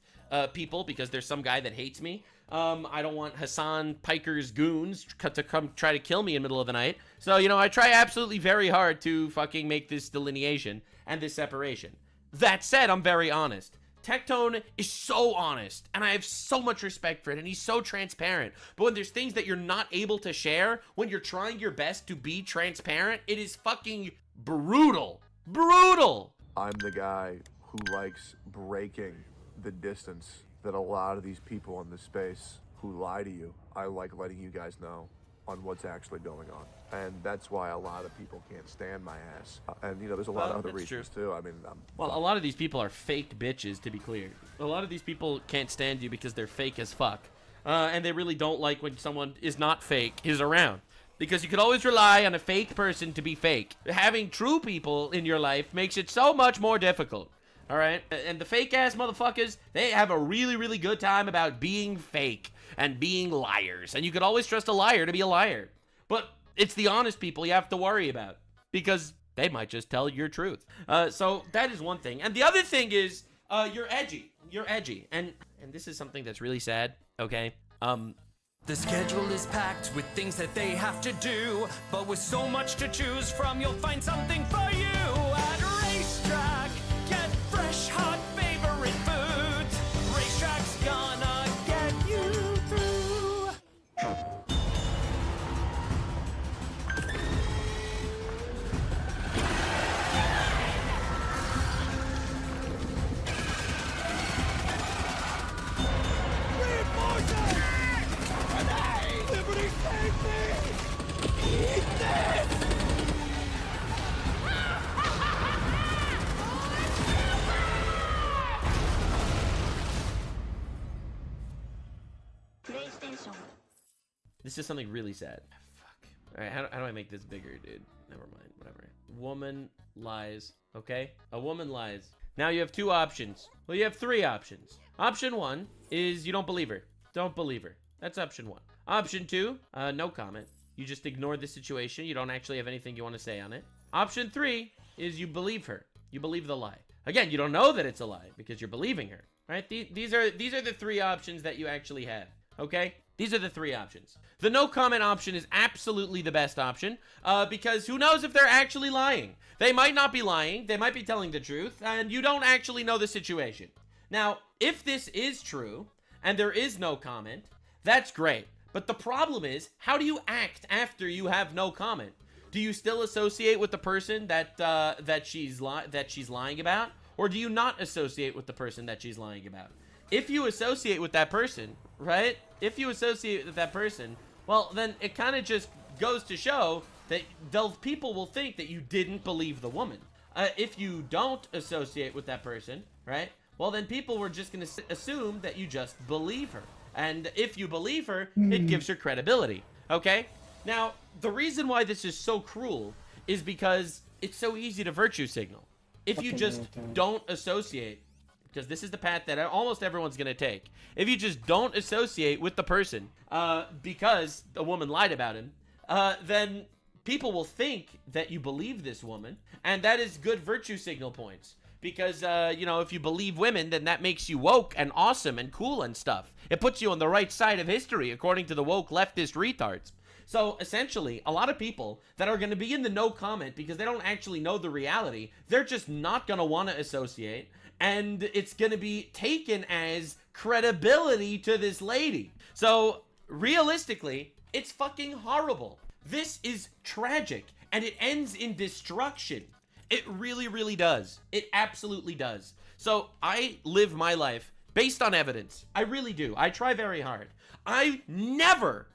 people because there's some guy that hates me. I don't want Hassan Piker's goons to come try to kill me in the middle of the night. So, you know, I try absolutely very hard to fucking make this delineation and this separation. That said, I'm very honest. Tectone is so honest, and I have so much respect for it, and he's so transparent. But when there's things that you're not able to share, when you're trying your best to be transparent, it is fucking brutal. Brutal! I'm the guy who likes breaking the distance that a lot of these people in this space who lie to you, I like letting you guys know on what's actually going on. And that's why a lot of people can't stand my ass. And, you know, there's a lot of other reasons, too. I mean, well, a lot of these people are fake bitches, to be clear. A lot of these people can't stand you because they're fake as fuck. And they really don't like when someone is not fake is around. Because you can always rely on a fake person to be fake. Having true people in your life makes it so much more difficult. All right? And the fake-ass motherfuckers, they have a really, really good time about being fake and being liars. And you can always trust a liar to be a liar. But it's the honest people you have to worry about because they might just tell your truth. So that is one thing. And the other thing is you're edgy. You're edgy. And this is something that's really sad, okay? The schedule is packed with things that they have to do, but with so much to choose from, you'll find something for you at Racetrack. Get fresh, hot, favorite foods. Racetrack's gonna get you through. PlayStation. This is something really sad. Fuck. All right, how do I make this bigger, dude? Never mind, whatever. Woman lies, okay? A woman lies. Now you have two options. Well, you have three options. Option one is you don't believe her. Don't believe her. That's option one. Option two, no comment. You just ignore the situation. You don't actually have anything you want to say on it. Option three is you believe her. You believe the lie. Again, you don't know that it's a lie because you're believing her, right? These are the three options that you actually have, okay? These are the three options. The no comment option is absolutely the best option because who knows if they're actually lying. They might not be lying. They might be telling the truth, and you don't actually know the situation. Now, if this is true and there is no comment, that's great. But the problem is, how do you act after you have no comment? Do you still associate with the person that she's lying about, or do you not associate with the person that she's lying about? If you associate with that person, right? If you associate with that person, well, then it kind of just goes to show that people will think that you didn't believe the woman. If you don't associate with that person, right? Well, then people were just going to assume that you just believe her. And if you believe her, it gives her credibility, okay? Now, the reason why this is so cruel is because it's so easy to virtue signal. If you just don't associate, because this is the path that almost everyone's going to take. If you just don't associate with the person because the woman lied about him, then people will think that you believe this woman, and that is good virtue signal points. Because, you know, if you believe women, then that makes you woke and awesome and cool and stuff. It puts you on the right side of history, according to the woke leftist retards. So, essentially, a lot of people that are going to be in the no comment because they don't actually know the reality, they're just not going to want to associate, and it's going to be taken as credibility to this lady. So, realistically, it's fucking horrible. This is tragic, and it ends in destruction. It really, really does. It absolutely does. So I live my life based on evidence. I really do. I try very hard. I never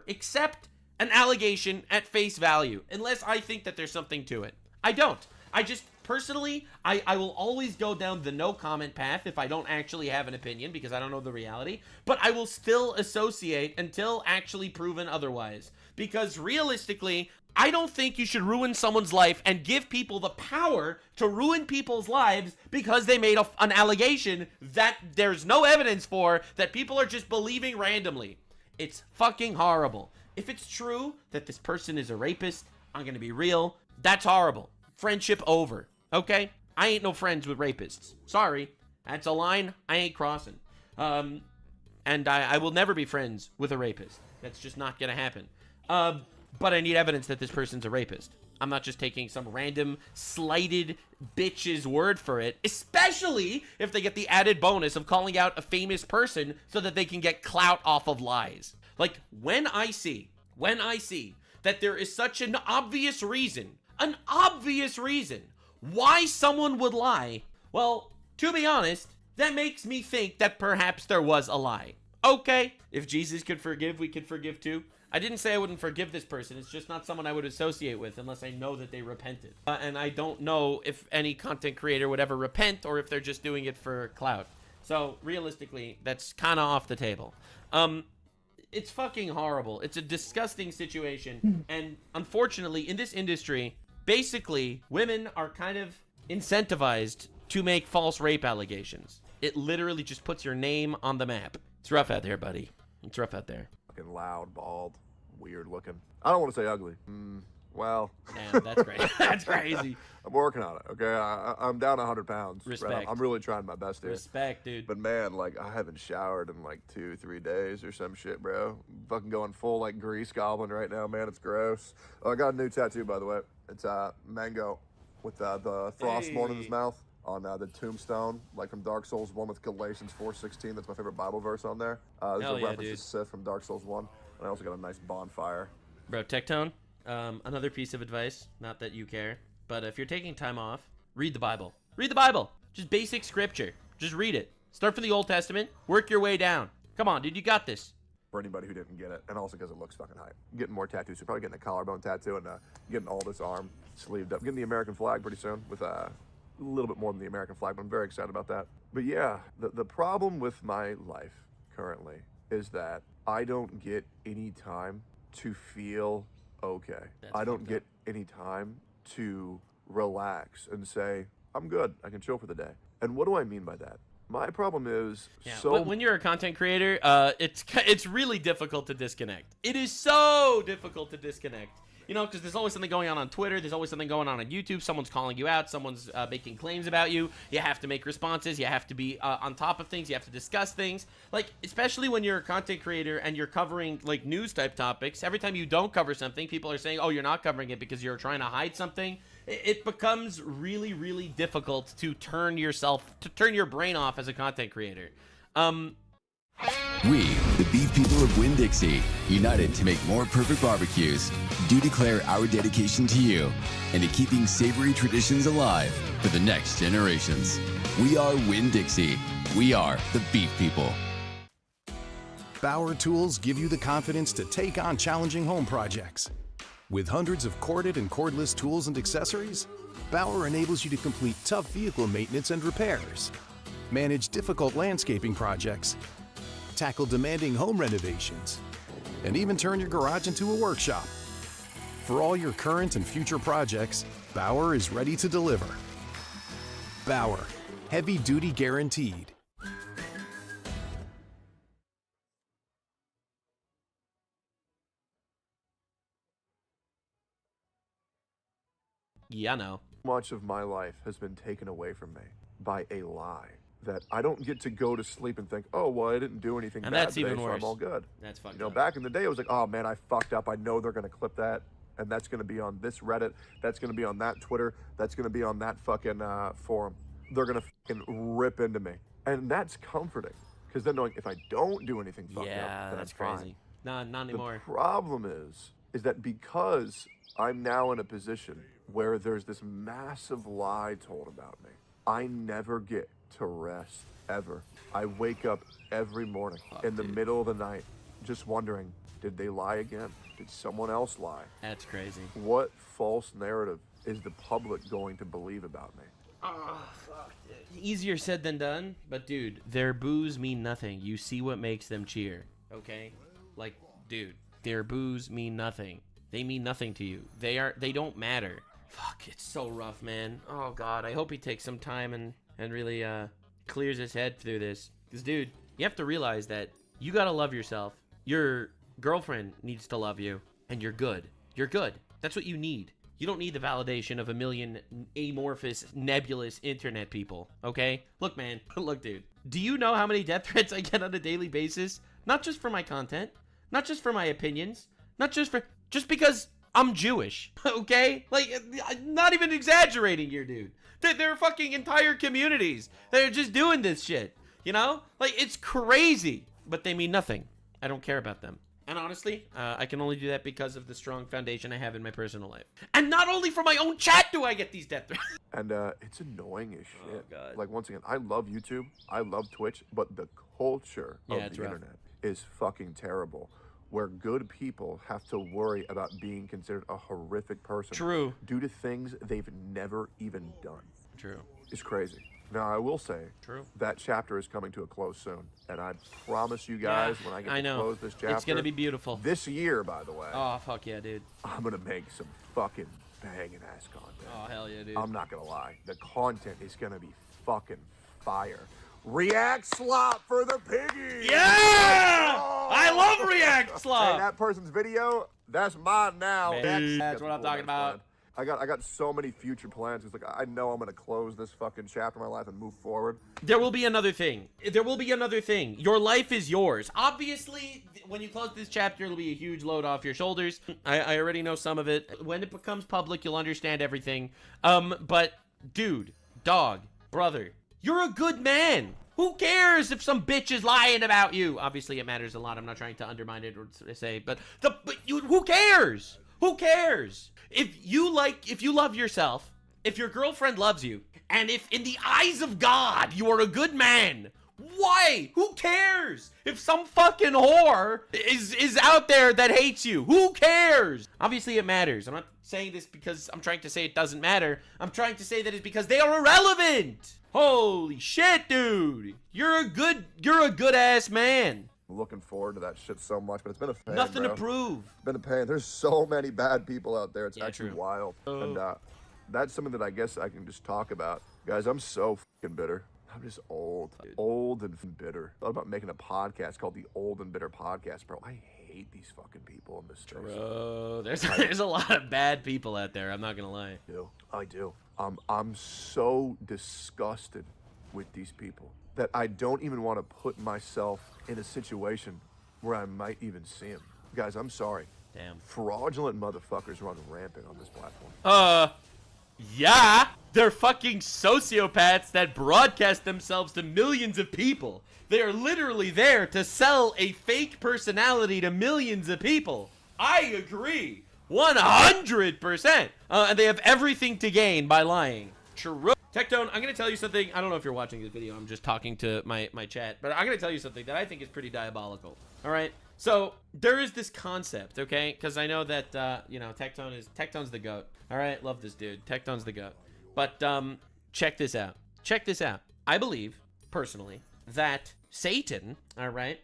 accept an allegation at face value unless I think that there's something to it. I don't. I just personally, I will always go down the no comment path if I don't actually have an opinion because I don't know the reality, but I will still associate until actually proven otherwise. Because realistically, I don't think you should ruin someone's life and give people the power to ruin people's lives because they made an allegation that there's no evidence for, that people are just believing randomly. It's fucking horrible. If it's true that this person is a rapist, I'm gonna be real, that's horrible. Friendship over, okay? I ain't no friends with rapists. Sorry, that's a line I ain't crossing. And I will never be friends with a rapist. That's just not gonna happen. But I need evidence that this person's a rapist. I'm not just taking some random slighted bitch's word for it, especially if they get the added bonus of calling out a famous person so that they can get clout off of lies. Like, when I see that there is such an obvious reason why someone would lie, well, to be honest, that makes me think that perhaps there was a lie. Okay, if Jesus could forgive, we could forgive too. I didn't say I wouldn't forgive this person. It's just not someone I would associate with unless I know that they repented. And I don't know if any content creator would ever repent or if they're just doing it for clout. So realistically, that's kind of off the table. It's fucking horrible. It's a disgusting situation. And unfortunately, in this industry, basically, women are kind of incentivized to make false rape allegations. It literally just puts your name on the map. It's rough out there, buddy. It's rough out there. Fucking loud, bald, weird looking. I don't want to say ugly. Well. Damn, that's great. That's crazy. I'm working on it, okay? I'm down 100 pounds. Respect. I'm really trying my best here. Respect, dude. But man, like, I haven't showered in like 2-3 days or some shit, bro. I'm fucking going full like grease goblin right now, man. It's gross. Oh, I got a new tattoo, by the way. It's mango with the Frostmourne in his mouth on the tombstone, like from Dark Souls 1 with Galatians 4:16. That's my favorite Bible verse on there. There's a reference to Sith from Dark Souls 1. And I also got a nice bonfire. Bro, Tectone, another piece of advice, not that you care, but if you're taking time off, read the Bible. Read the Bible. Just basic scripture. Just read it. Start from the Old Testament, work your way down. Come on, dude, you got this. For anybody who didn't get it, and also because it looks fucking hype. Getting more tattoos, so probably getting a collarbone tattoo and getting all this arm sleeved up. Getting the American flag pretty soon with a little bit more than the American flag, but I'm very excited about that. But yeah, the problem with my life currently is that I don't get any time to feel okay. I don't get any time to relax and say, I'm good, I can chill for the day. And what do I mean by that? My problem is, but when you're a content creator, it's really difficult to disconnect. It is so difficult to disconnect. You know, because there's always something going on Twitter. There's always something going on YouTube. Someone's calling you out. Someone's making claims about you. You have to make responses. You have to be on top of things. You have to discuss things. Like, especially when you're a content creator and you're covering, like, news-type topics. Every time you don't cover something, people are saying, oh, you're not covering it because you're trying to hide something. It becomes really, really difficult to turn your brain off as a content creator. We, the beef people of Winn-Dixie, united to make more perfect barbecues, do declare our dedication to you and to keeping savory traditions alive for the next generations. We are Winn-Dixie. We are the beef people. Bauer tools give you the confidence to take on challenging home projects. With hundreds of corded and cordless tools and accessories, Bauer enables you to complete tough vehicle maintenance and repairs, manage difficult landscaping projects, tackle demanding home renovations, and even turn your garage into a workshop. For all your current and future projects, Bauer is ready to deliver. Bauer, heavy duty guaranteed. Yeah, no. Much of my life has been taken away from me by a lie. That I don't get to go to sleep and think, oh, well, I didn't do anything And bad that's today, even so worse. I'm all good. That's fucked You know, up. back in the day, it was like, oh, man, I fucked up. I know they're going to clip that, and that's going to be on this Reddit. That's going to be on that Twitter. That's going to be on that fucking forum. They're going to fucking rip into me. And that's comforting, because then knowing if I don't do anything fucked up, then that's I'm crazy. fine. Not anymore. The problem is that because I'm now in a position where there's this massive lie told about me, I never get to rest, ever. I wake up every morning in the middle of the night just wondering, did they lie again? Did someone else lie? That's crazy. What false narrative is the public going to believe about me? Oh, fuck, dude. Easier said than done, but dude, their boos mean nothing. You see what makes them cheer, okay? Like, dude, their boos mean nothing. They mean nothing to you. They don't matter. Fuck, it's so rough, man. Oh god, I hope he takes some time and really clears his head through this. Because, dude, you have to realize that you gotta love yourself. Your girlfriend needs to love you, and you're good. You're good. That's what you need. You don't need the validation of a million amorphous, nebulous internet people, okay? Look, man. Look, dude. Do you know how many death threats I get on a daily basis? Not just for my content. Not just for my opinions. Not just for... Just because I'm Jewish, okay? Like, not even exaggerating here, dude. There are fucking entire communities that are just doing this shit, you know? Like, it's crazy. But they mean nothing. I don't care about them. And honestly, I can only do that because of the strong foundation I have in my personal life. And not only from my own chat do I get these death threats. And it's annoying as shit. Oh, God. Like, once again, I love YouTube, I love Twitch, but the culture of it's the rough. internet is fucking terrible. Where good people have to worry about being considered a horrific person. True. Due to things they've never even done. True. It's crazy. Now, I will say, True. that chapter is coming to a close soon. And I promise you guys, when I get to close this chapter. It's gonna be beautiful. This year, by the way. Oh, fuck yeah, dude. I'm gonna make some fucking banging ass content. Oh, hell yeah, dude. I'm not gonna lie. The content is gonna be fucking fire. React slop for the piggy! Yeah! Oh! I love React slop! Hey, that person's video, that's mine now. That's what I'm talking about. I got so many future plans. It's like, I know I'm gonna close this fucking chapter of my life and move forward. There will be another thing. There will be another thing. Your life is yours. Obviously, when you close this chapter, it'll be a huge load off your shoulders. I already know some of it. When it becomes public, you'll understand everything. But dude, dog, brother, you're a good man. Who cares if some bitch is lying about you? Obviously, it matters a lot. I'm not trying to undermine it or say, but who cares? Who cares? If you love yourself, if your girlfriend loves you, and if in the eyes of God you are a good man, why? Who cares? If some fucking whore is out there that hates you, who cares? Obviously it matters. I'm not saying this because I'm trying to say it doesn't matter. I'm trying to say that it's because they are irrelevant. Holy shit, dude. You're a good ass man. looking forward to that shit so much, but it's been a pain, Nothing bro. to prove. It's been a pain. There's so many bad people out there. It's Yeah, actually true. wild. And that's something that I guess I can just talk about. Guys, I'm so fucking bitter. I'm just old and bitter. I thought about making a podcast called the Old and Bitter Podcast, bro. I hate these fucking people in this space. Bro, there's a lot of bad people out there. I'm not gonna lie. I do. I'm so disgusted with these people that I don't even want to put myself in a situation where I might even see them. Guys, I'm sorry. Damn. Fraudulent motherfuckers run rampant on this platform. Yeah, they're fucking sociopaths that broadcast themselves to millions of people. They are literally there to sell a fake personality to millions of people. I agree. 100%. And they have everything to gain by lying. True. Tectone, I'm going to tell you something. I don't know if you're watching this video. I'm just talking to my chat. But I'm going to tell you something that I think is pretty diabolical. All right? So, there is this concept, okay? Because I know that, you know, Tectone's the GOAT. All right? Love this dude. Tectone's the GOAT. But, check this out. Check this out. I believe, personally, that Satan, all right,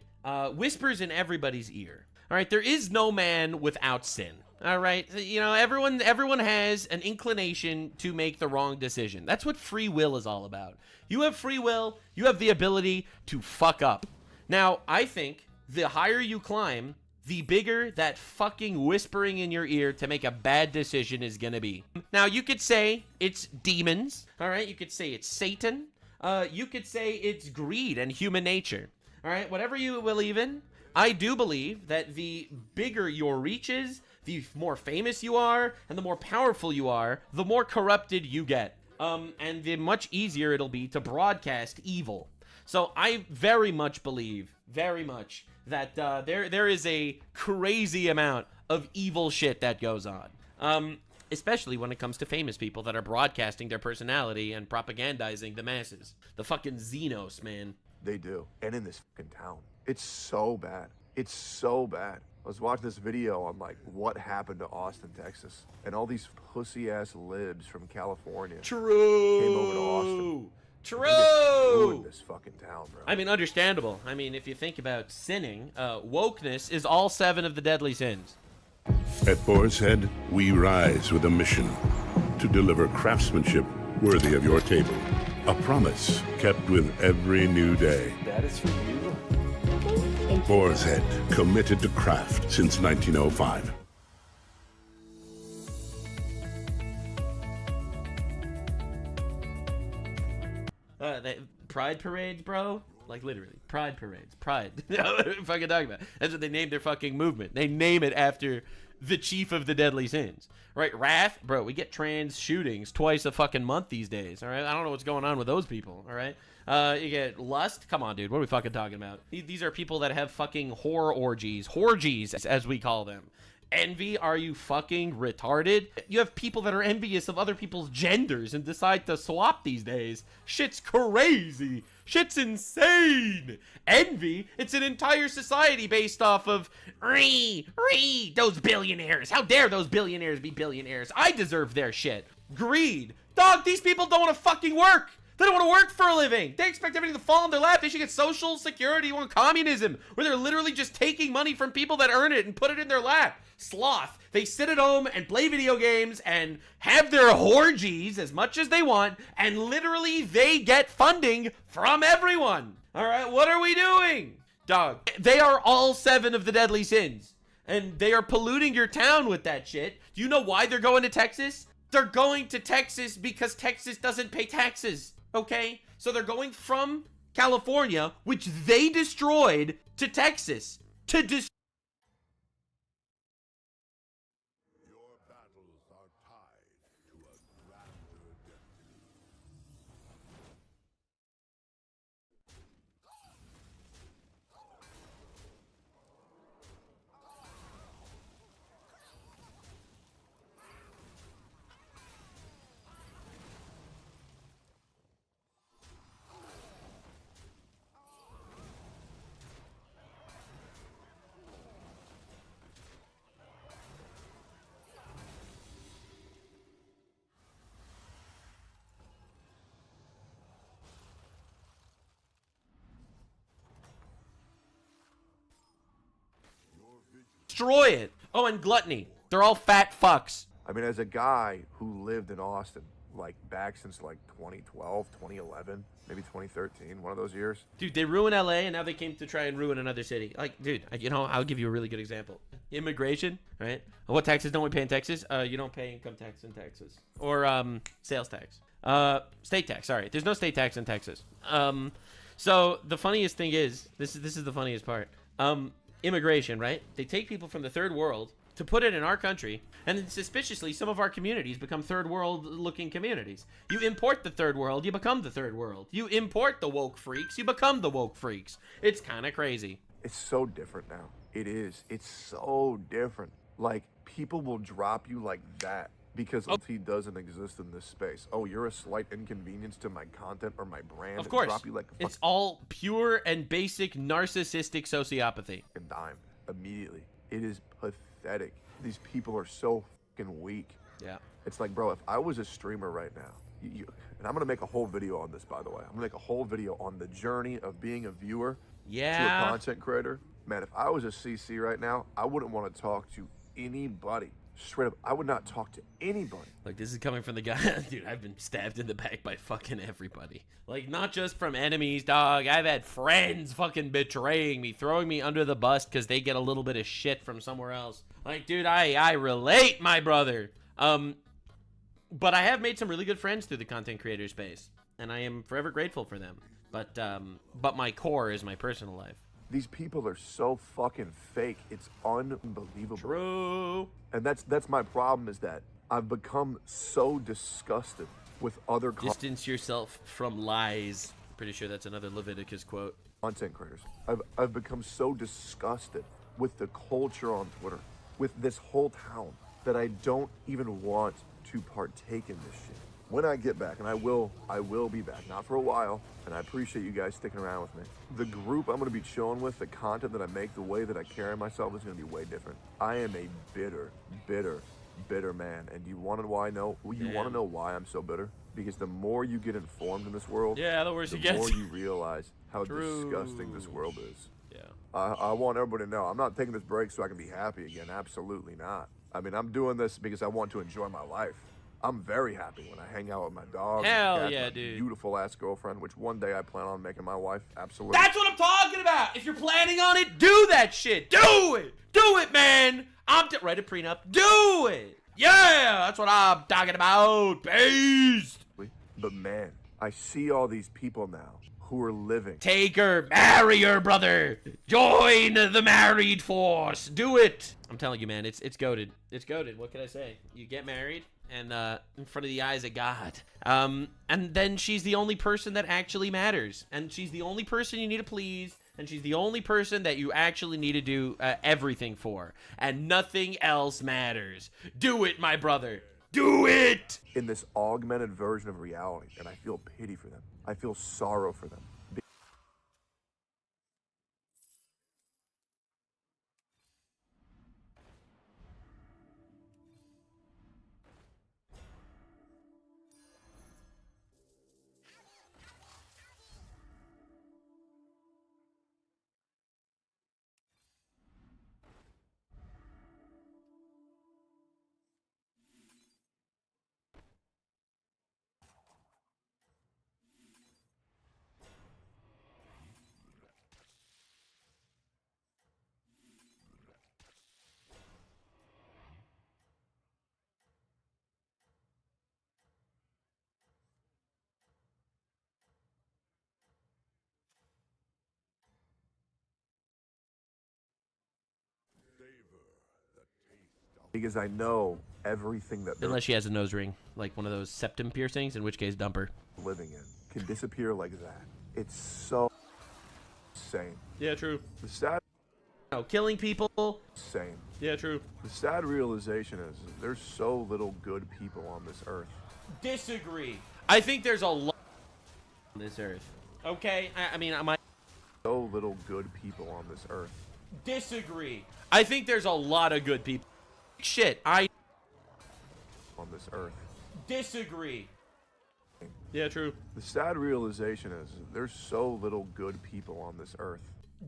whispers in everybody's ear. All right? There is no man without sin. All right, you know, everyone has an inclination to make the wrong decision. That's what free will is all about. You have free will, you have the ability to fuck up. Now, I think the higher you climb, the bigger that fucking whispering in your ear to make a bad decision is gonna be. Now, you could say it's demons, all right? You could say it's Satan. You could say it's greed and human nature, all right? Whatever you believe in, I do believe that the bigger your reach is, the more famous you are, and the more powerful you are, the more corrupted you get. And the much easier it'll be to broadcast evil. So I very much believe, that there is a crazy amount of evil shit that goes on. Especially when it comes to famous people that are broadcasting their personality and propagandizing the masses. The fucking Xenos, man. They do. And in this fucking town. It's so bad. It's so bad. I was watching this video on, like, what happened to Austin, Texas. And all these pussy-ass libs from California came over to Austin. True! Ruined this fucking town, bro. I mean, understandable. I mean, if you think about sinning, wokeness is all 7 of the deadly sins. At Boar's Head, we rise with a mission to deliver craftsmanship worthy of your table. A promise kept with every new day. That is for you. Boar's Head, committed to craft since 1905. Pride parades, bro? Like, literally. Pride parades. Pride. What are you fucking talking about? That's what they named their fucking movement. They name it after the chief of the deadly sins. Right? Wrath? Bro, we get trans shootings twice a fucking month these days. All right? I don't know what's going on with those people. All right? You get lust? Come on, dude. What are we fucking talking about? These are people that have fucking whore orgies. Horgies, as we call them. Envy? Are you fucking retarded? You have people that are envious of other people's genders and decide to swap these days. Shit's crazy. Shit's insane. Envy? It's an entire society based off of those billionaires. How dare those billionaires be billionaires? I deserve their shit. Greed. Dog, these people don't want to fucking work. They don't want to work for a living. They expect everything to fall in their lap. They should get social security. You want communism, where they're literally just taking money from people that earn it and put it in their lap. Sloth. They sit at home and play video games and have their orgies as much as they want, and literally they get funding from everyone. All right, what are we doing? Dog, they are all 7 of the deadly sins, and they are polluting your town with that shit. Do you know why they're going to Texas? They're going to Texas because Texas doesn't pay taxes. Okay, so they're going from California, which they destroyed, to Texas to destroy. destroy it. Oh, and gluttony. They're all fat fucks. I mean, as a guy who lived in Austin, like back since like 2012, 2011, maybe 2013, one of those years. Dude, they ruined LA and now they came to try and ruin another city. Like, dude, you know, I'll give you a really good example. Immigration, right? What taxes don't we pay in Texas? You don't pay income tax in Texas. Or sales tax. State tax, sorry. There's no state tax in Texas. So the funniest thing is, this is the funniest part. Immigration, right? They take people from the third world to put it in our country, and then suspiciously, some of our communities become third world looking communities. You import the third world, you become the third world. You import the woke freaks, you become the woke freaks. It's kind of crazy. It's so different now. It is. It's so different. Like, people will drop you like that because he doesn't exist in this space. Oh, you're a slight inconvenience to my content or my brand. Of course. Drop you like a it's all pure and basic narcissistic sociopathy. Dime immediately. It is pathetic. These people are so fucking weak. Yeah. It's like, bro, if I was a streamer right now, and I'm gonna make a whole video on this, by the way. I'm gonna make a whole video on the journey of being a viewer to a content creator. Man, if I was a CC right now, I wouldn't want to talk to anybody. Straight up, I would not talk to anybody. Like, this is coming from the guy, dude, I've been stabbed in the back by fucking everybody. Like, not just from enemies, dog. I've had friends fucking betraying me, throwing me under the bus because they get a little bit of shit from somewhere else. Like, dude, I relate, my brother. But I have made some really good friends through the content creator space, and I am forever grateful for them. But my core is my personal life. These people are so fucking fake. It's unbelievable. True. And that's my problem, is that I've become so disgusted with other Distance yourself from lies. Pretty sure that's another Leviticus quote. Content creators. I've become so disgusted with the culture on Twitter, with this whole town, that I don't even want to partake in this shit. When I get back, and I will be back, not for a while, and I appreciate you guys sticking around with me. The group I'm gonna be chilling with, the content that I make, the way that I carry myself is gonna be way different. I am a bitter man, and you wanna know why I know? You wanna know why I'm so bitter? Because the more you get informed in this world, the worse it gets. The more you realize how disgusting this world is. Yeah. I want everybody to know, I'm not taking this break so I can be happy again. Absolutely not. I mean, I'm doing this because I want to enjoy my life. I'm very happy when I hang out with my dog. Hell yeah, my dude. Beautiful ass girlfriend, which one day I plan on making my wife. Absolutely. That's what I'm talking about. If you're planning on it, do that shit. Do it. Do it, man. Write a prenup. Do it. Yeah, that's what I'm talking about. Beast. But man, I see all these people now who are living. Take her, marry her, brother. Join the married force. Do it. I'm telling you, man, it's goated. It's goated. What can I say? You get married, and in front of the eyes of God. And then she's the only person that actually matters. And she's the only person you need to please. And she's the only person that you actually need to do everything for. And nothing else matters. Do it, my brother. Do it! In this augmented version of reality, and I feel pity for them. I feel sorrow for them. Because I know everything that unless she has a nose ring, like one of those septum piercings, in which case dump her. Living in can disappear like that. It's so insane. Yeah, true. The sad killing people. Same. Yeah, true. The sad realization is there's so little good people on this earth. Disagree. I think there's a lot on this earth. Okay? I mean, I might. So little good people on this earth. Disagree. I think there's a lot of good people. Shit, on this earth. Disagree. Yeah, true. The sad realization is there's so little good people on this earth.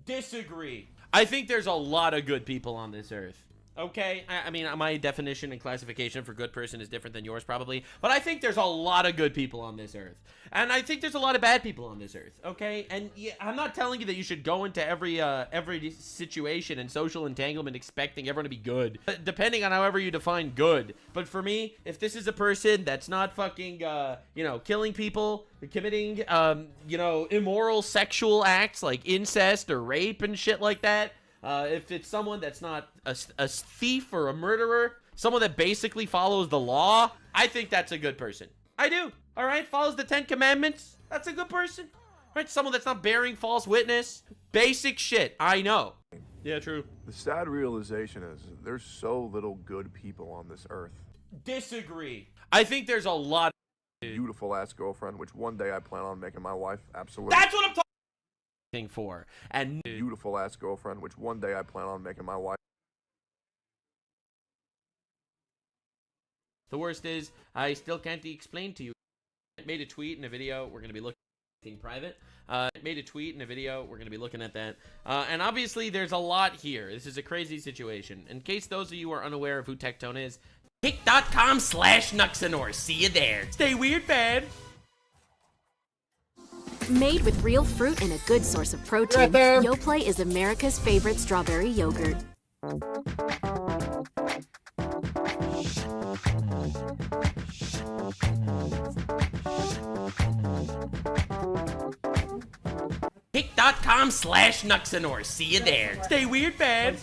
Disagree. I think there's a lot of good people on this earth. Okay, I mean, my definition and classification for good person is different than yours probably, but I think there's a lot of good people on this earth, and I think there's a lot of bad people on this earth. Okay, and yeah, I'm not telling you that you should go into every situation and social entanglement expecting everyone to be good, depending on however you define good. But for me, if this is a person that's not fucking you know, killing people, committing you know, immoral sexual acts like incest or rape and shit like that. If it's someone that's not a thief or a murderer, someone that basically follows the law, I think that's a good person. I do. All right, follows the 10 Commandments. That's a good person. All right, someone that's not bearing false witness. Basic shit. I know. Yeah, true. The sad realization is there's so little good people on this earth. Disagree. I think there's a lot of beautiful ass girlfriend, which one day I plan on making my wife. Absolutely. That's what I'm talking for. And beautiful ass girlfriend, which one day I plan on making my wife. The worst is, I still can't explain to you. I made a tweet and a video. We're going to be looking at private. Made a tweet and a video. We're going to be looking at that. And obviously, there's a lot here. This is a crazy situation. In case those of you are unaware of who Tectone is, kick.com/Nuxanor. See you there. Stay weird, fan. Made with real fruit and a good source of protein, Yoplait is America's favorite strawberry yogurt. Kick.com/Nuxanor. See you there. Stay weird, fans.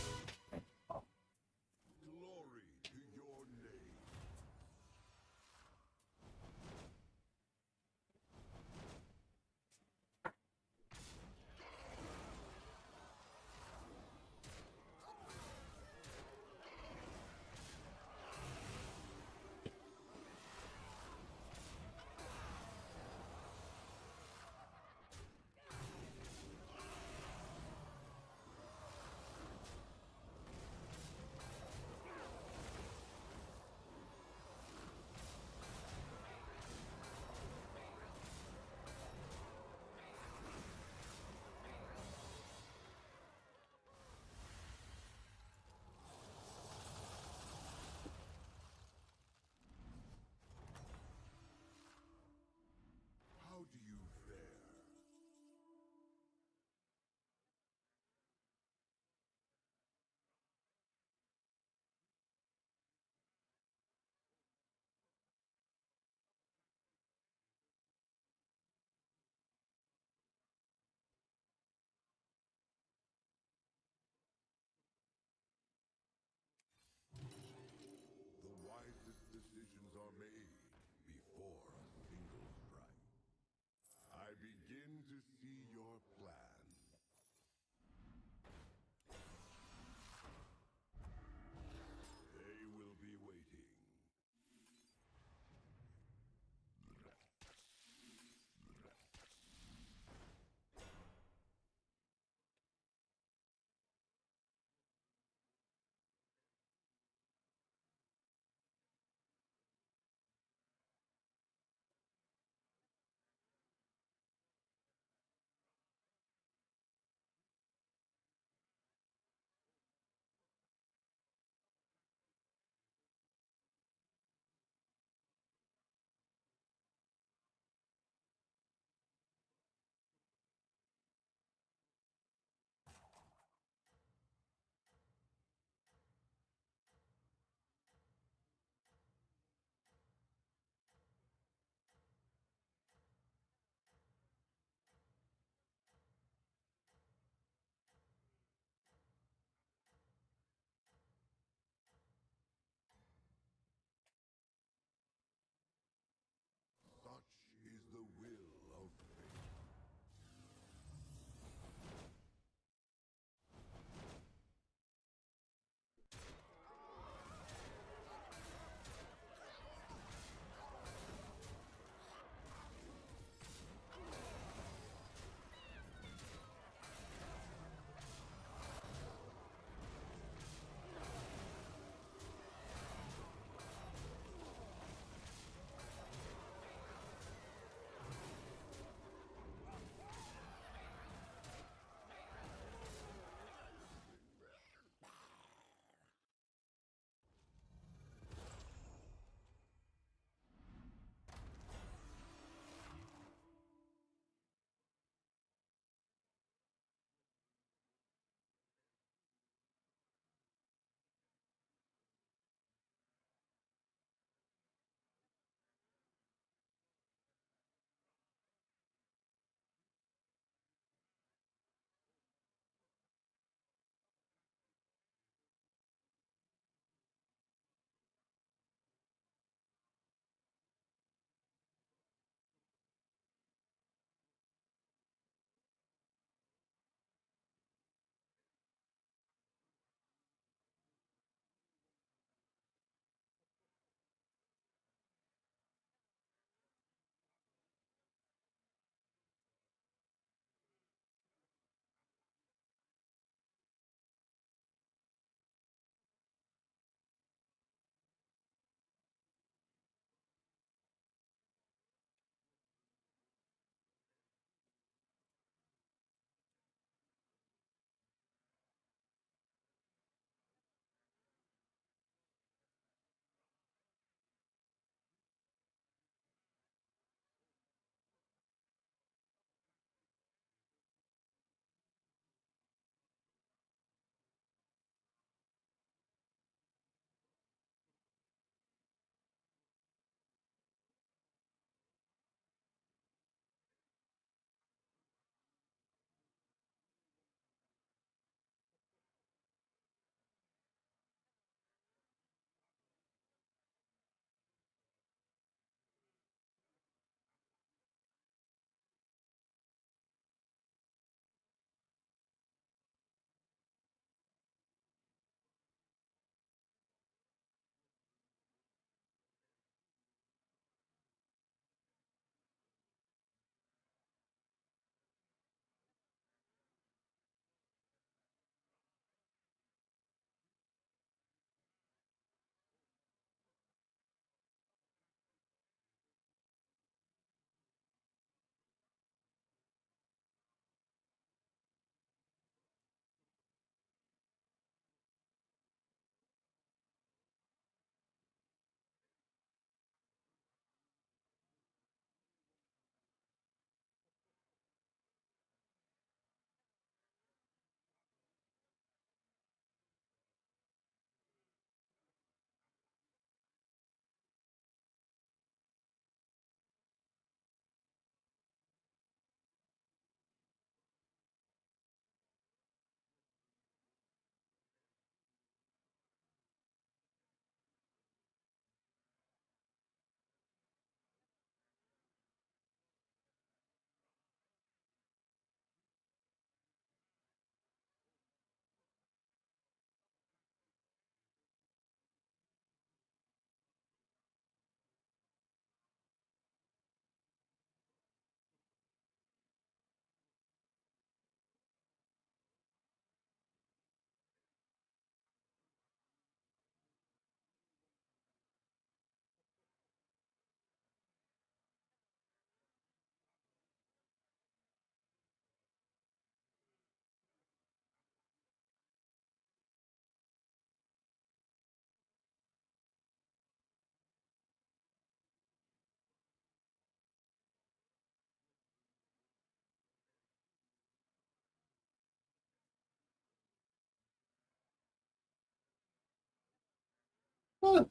Okay.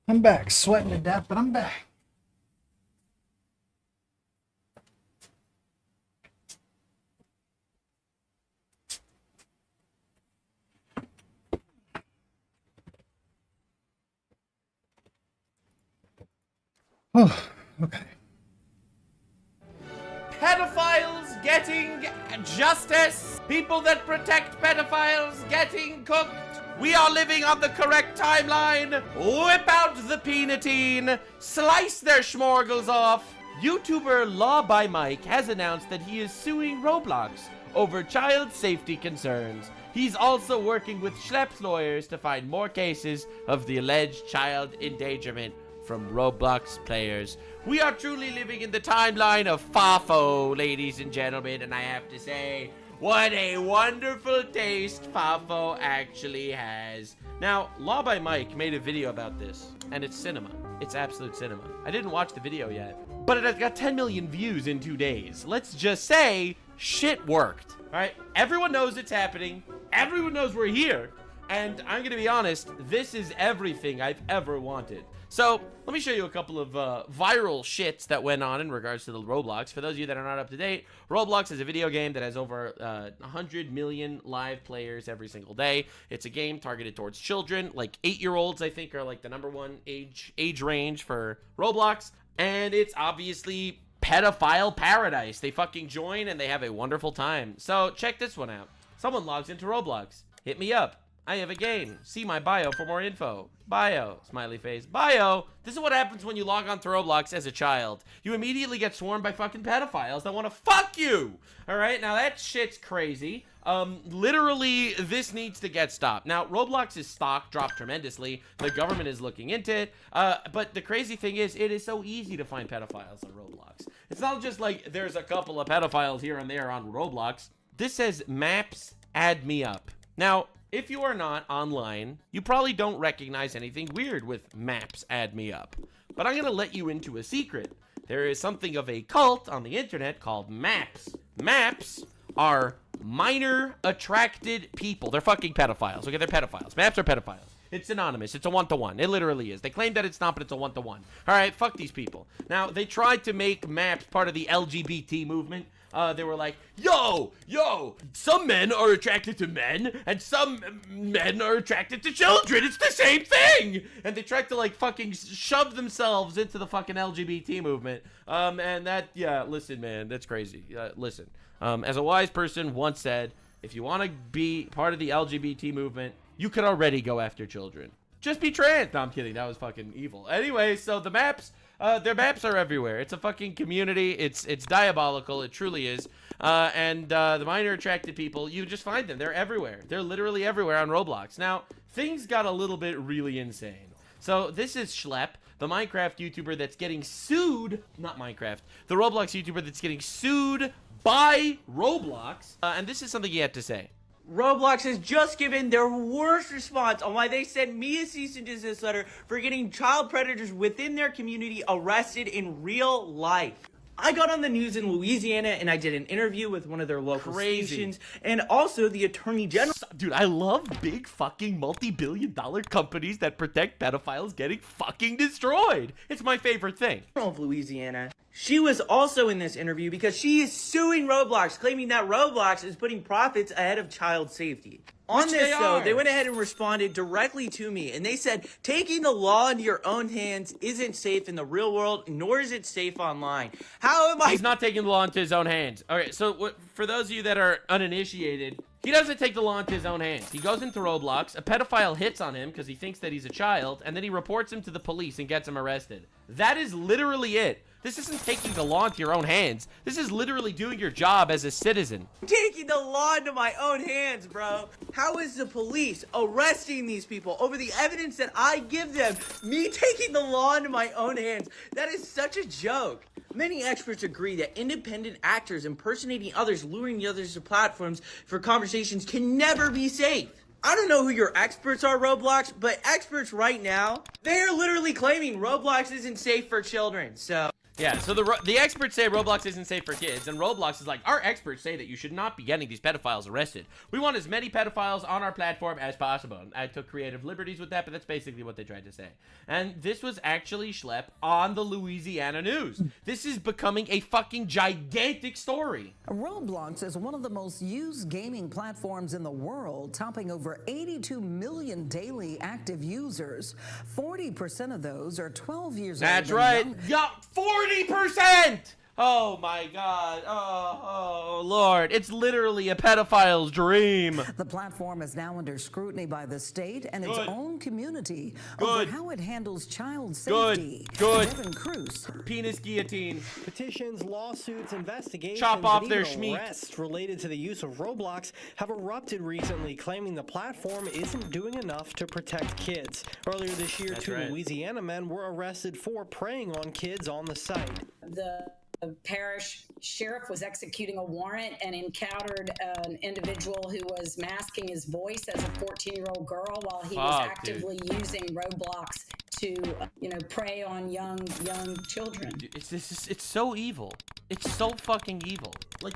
I'm back, sweating to death, but I'm back. Oh, okay. Pedophiles getting justice. People that protect pedophiles getting cooked. We are living on the correct timeline. Whip out the peanutine. Slice their schmorgels off. YouTuber Law by Mike has announced that he is suing Roblox over child safety concerns. He's also working with Schlepp's lawyers to find more cases of the alleged child endangerment from Roblox players. We are truly living in the timeline of Fafo, ladies and gentlemen, and I have to say, what a wonderful taste Fafo actually has. Now, Law by Mike made a video about this, and it's cinema. It's absolute cinema. I didn't watch the video yet, but it has got 10 million views in 2 days. Let's just say, shit worked. All right, everyone knows it's happening. Everyone knows we're here. And I'm gonna be honest, this is everything I've ever wanted. So, let me show you a couple of viral shits that went on in regards to the Roblox. For those of you that are not up to date, Roblox is a video game that has over 100 million live players every single day. It's a game targeted towards children, like 8-year-olds, I think, are like the #1 age range for Roblox. And it's obviously pedophile paradise. They fucking join and they have a wonderful time. So, check this one out. Someone logs into Roblox. Hit me up. I have a game. See my bio for more info. Bio. Smiley face. Bio. This is what happens when you log on to Roblox as a child. You immediately get swarmed by fucking pedophiles that want to fuck you. Alright, now that shit's crazy. Literally, this needs to get stopped. Now, Roblox's stock dropped tremendously. The government is looking into it. But the crazy thing is, it is so easy to find pedophiles on Roblox. It's not just like there's a couple of pedophiles here and there on Roblox. This says, Maps, add me up. Now, if you are not online, you probably don't recognize anything weird with Maps, add me up. But I'm going to let you into a secret. There is something of a cult on the internet called Maps. Maps are minor attracted people. They're fucking pedophiles. Okay, they're pedophiles. Maps are pedophiles. It's anonymous. It's a one-to-one. It literally is. They claim that it's not, but it's a one-to-one. All right, fuck these people. Now, they tried to make Maps part of the LGBT movement. They were like, yo, some men are attracted to men, and some men are attracted to children. It's the same thing. And they tried to, like, fucking shove themselves into the fucking LGBT movement. And that, yeah, listen, man, that's crazy. Listen, as a wise person once said, if you want to be part of the LGBT movement, you could already go after children. Just be trans. No, I'm kidding. That was fucking evil. Anyway, so the Maps... their maps are everywhere. It's a fucking community. It's diabolical. It truly is. And the minor attracted people, you just find them. They're everywhere. They're literally everywhere on Roblox. Now, things got a little bit really insane. So this is Schlepp, the Minecraft YouTuber that's getting sued. Not Minecraft. The Roblox YouTuber that's getting sued by Roblox. And this is something he had to say. Roblox has just given their worst response on why they sent me a cease and desist letter for getting child predators within their community arrested in real life. I got on the news in Louisiana and I did an interview with one of their local stations and also the Attorney General. Dude, I love big fucking multi-billion-dollar companies that protect pedophiles getting fucking destroyed. It's my favorite thing. Of Louisiana. She was also in this interview because she is suing Roblox, claiming that Roblox is putting profits ahead of child safety. On this, though, they went ahead and responded directly to me, and they said, taking the law into your own hands isn't safe in the real world, nor is it safe online. How am I... He's not taking the law into his own hands. All right, so for those of you that are uninitiated, he doesn't take the law into his own hands. He goes into Roblox, a pedophile hits on him because he thinks that he's a child, and then he reports him to the police and gets him arrested. That is literally it. This isn't taking the law into your own hands. This is literally doing your job as a citizen. Taking the law into my own hands, bro. How is the police arresting these people over the evidence that I give them? Me taking the law into my own hands. That is such a joke. Many experts agree that independent actors impersonating others, luring the others to platforms for conversations can never be safe. I don't know who your experts are, Roblox, but experts right now, they are literally claiming Roblox isn't safe for children, so... Yeah, so the experts say Roblox isn't safe for kids, and Roblox is like, our experts say that you should not be getting these pedophiles arrested. We want as many pedophiles on our platform as possible. And I took creative liberties with that, but that's basically what they tried to say. And this was actually Schlepp on the Louisiana news. This is becoming a fucking gigantic story. Roblox is one of the most used gaming platforms in the world, topping over 82 million daily active users. 40% of those are 12 years old. That's right. Yeah, 40%! Oh my God. Oh, Lord. It's literally a pedophile's dream. The platform is now under scrutiny by the state and its Good. own community Good. over how it handles child Good. safety. Good. Devin Cruz. Penis guillotine. Petitions, lawsuits, investigations, Chop off and their even schmeat. arrests related to the use of Roblox have erupted recently, claiming the platform isn't doing enough to protect kids. Earlier this year, That's 2 right. Louisiana men were arrested for preying on kids on the site. The parish sheriff was executing a warrant and encountered an individual who was masking his voice as a 14-year-old girl while he was Fuck, actively using Roblox to, prey on young children. It's so evil. It's so fucking evil. Like,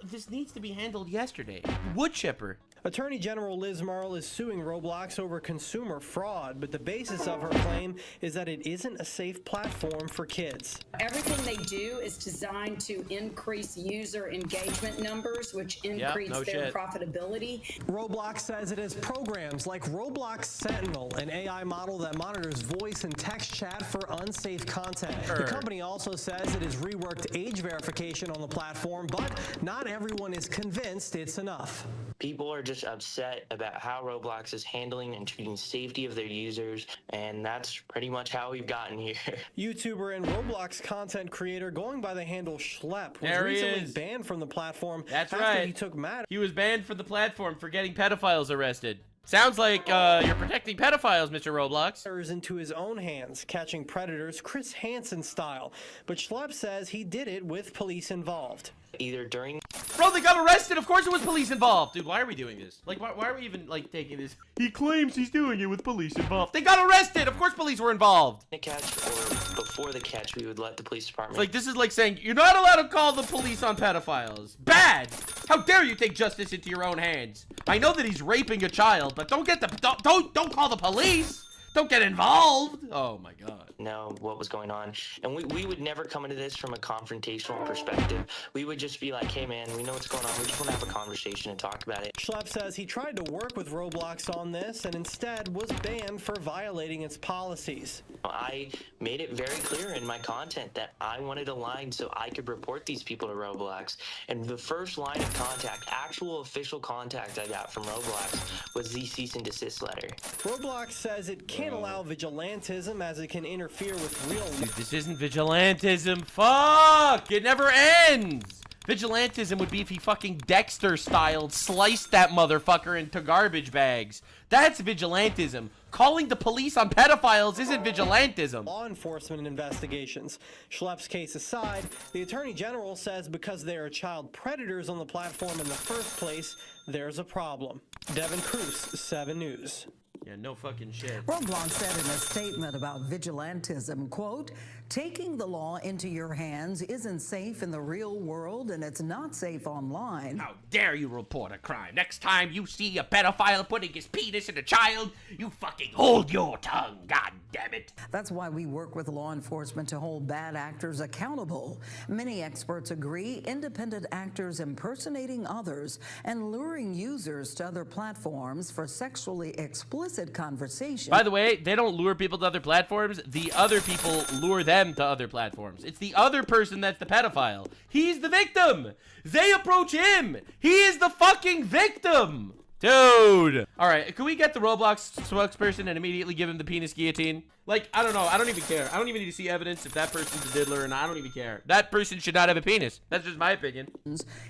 this needs to be handled yesterday. Wood chipper. Attorney General Liz Murrill is suing Roblox over consumer fraud, but the basis of her claim is that it isn't a safe platform for kids. Everything they do is designed to increase user engagement numbers, which increase no their shit. profitability. Roblox says it has programs like Roblox Sentinel, an AI model that monitors voice and text chat for unsafe content. The company also says it has reworked age verification on the platform, but not everyone is convinced it's enough. People are just upset about how Roblox is handling and treating safety of their users, and that's pretty much how we've gotten here. YouTuber and Roblox content creator going by the handle Schlepp was There he recently is. banned from the platform That's after right. he took matters He was banned from the platform for getting pedophiles arrested. Sounds like you're protecting pedophiles, Mr. Roblox. into his own hands, catching predators Chris Hansen style. But Schlepp says he did it with police involved. Either during Bro, they got arrested. Of course it was police involved. Dude, why are we doing this? Like, why are we even, like, taking this? He claims he's doing it with police involved. They got arrested. Of course police were involved. the catch or before the catch, we would let the police department. Like, this is like saying, you're not allowed to call the police on pedophiles. Bad. How dare you take justice into your own hands? I know that he's raping a child, but don't call the police. Don't get involved. Oh my God. Know what was going on, and we would never come into this from a confrontational perspective. We would just be like, hey man, we know what's going on, we just want to have a conversation and talk about it. Schlepp says he tried to work with Roblox on this and instead was banned for violating its policies. I made it very clear in my content that I wanted a line so I could report these people to Roblox, and the first line of contact, actual official contact I got from Roblox was the cease and desist letter. Roblox says it can't allow vigilantism as it can interfere with real Dude, this isn't vigilantism. Fuck! It never ends! Vigilantism would be if he fucking Dexter-styled sliced that motherfucker into garbage bags. That's vigilantism. Calling the police on pedophiles isn't vigilantism. law enforcement investigations. Schlepp's case aside, the Attorney General says because there are child predators on the platform in the first place, there's a problem. Devin Cruz, 7 News. Yeah, no fucking shit. Roblox said in a statement about vigilantism, quote, taking the law into your hands isn't safe in the real world and it's not safe online. How dare you report a crime? Next time you see a pedophile putting his penis in a child, you fucking hold your tongue, god damn it. That's why we work with law enforcement to hold bad actors accountable. Many experts agree independent actors impersonating others and luring users to other platforms for sexually explicit conversation. By the way, they don't lure people to other platforms. The other people lure them to other platforms. It's the other person that's the pedophile. He's the victim. They approach him. He is the fucking victim. Dude. All right, can we get the Roblox spokesperson and immediately give him the penis guillotine? Like, I don't know. I don't even care. I don't even need to see evidence if that person's a diddler or not. I don't even care. That person should not have a penis. That's just my opinion.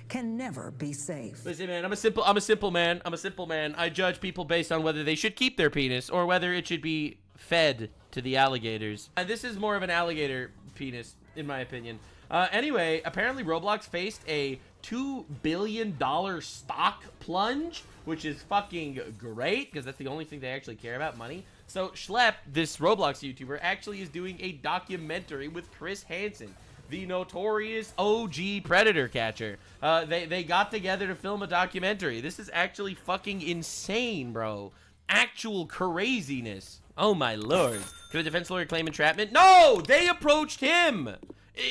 Can never be safe. Listen, man, I'm a simple man. I judge people based on whether they should keep their penis or whether it should be fed to the alligators. And this is more of an alligator penis, in my opinion. Anyway, apparently Roblox faced a $2 billion stock plunge, which is fucking great because that's the only thing they actually care about, money. So Schlepp, this Roblox YouTuber, actually is doing a documentary with Chris Hansen. the notorious OG predator catcher. They got together to film a documentary. This is actually fucking insane, bro. Actual craziness. Oh my lord. Could a defense lawyer claim entrapment? No! They approached him!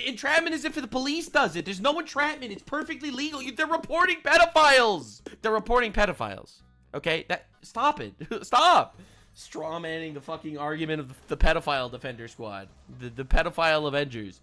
Entrapment is if the police does it. There's no entrapment. It's perfectly legal. They're reporting pedophiles. They're reporting pedophiles. Okay? Stop it. Stop! Strawmanning the fucking argument of the pedophile defender squad. The pedophile Avengers.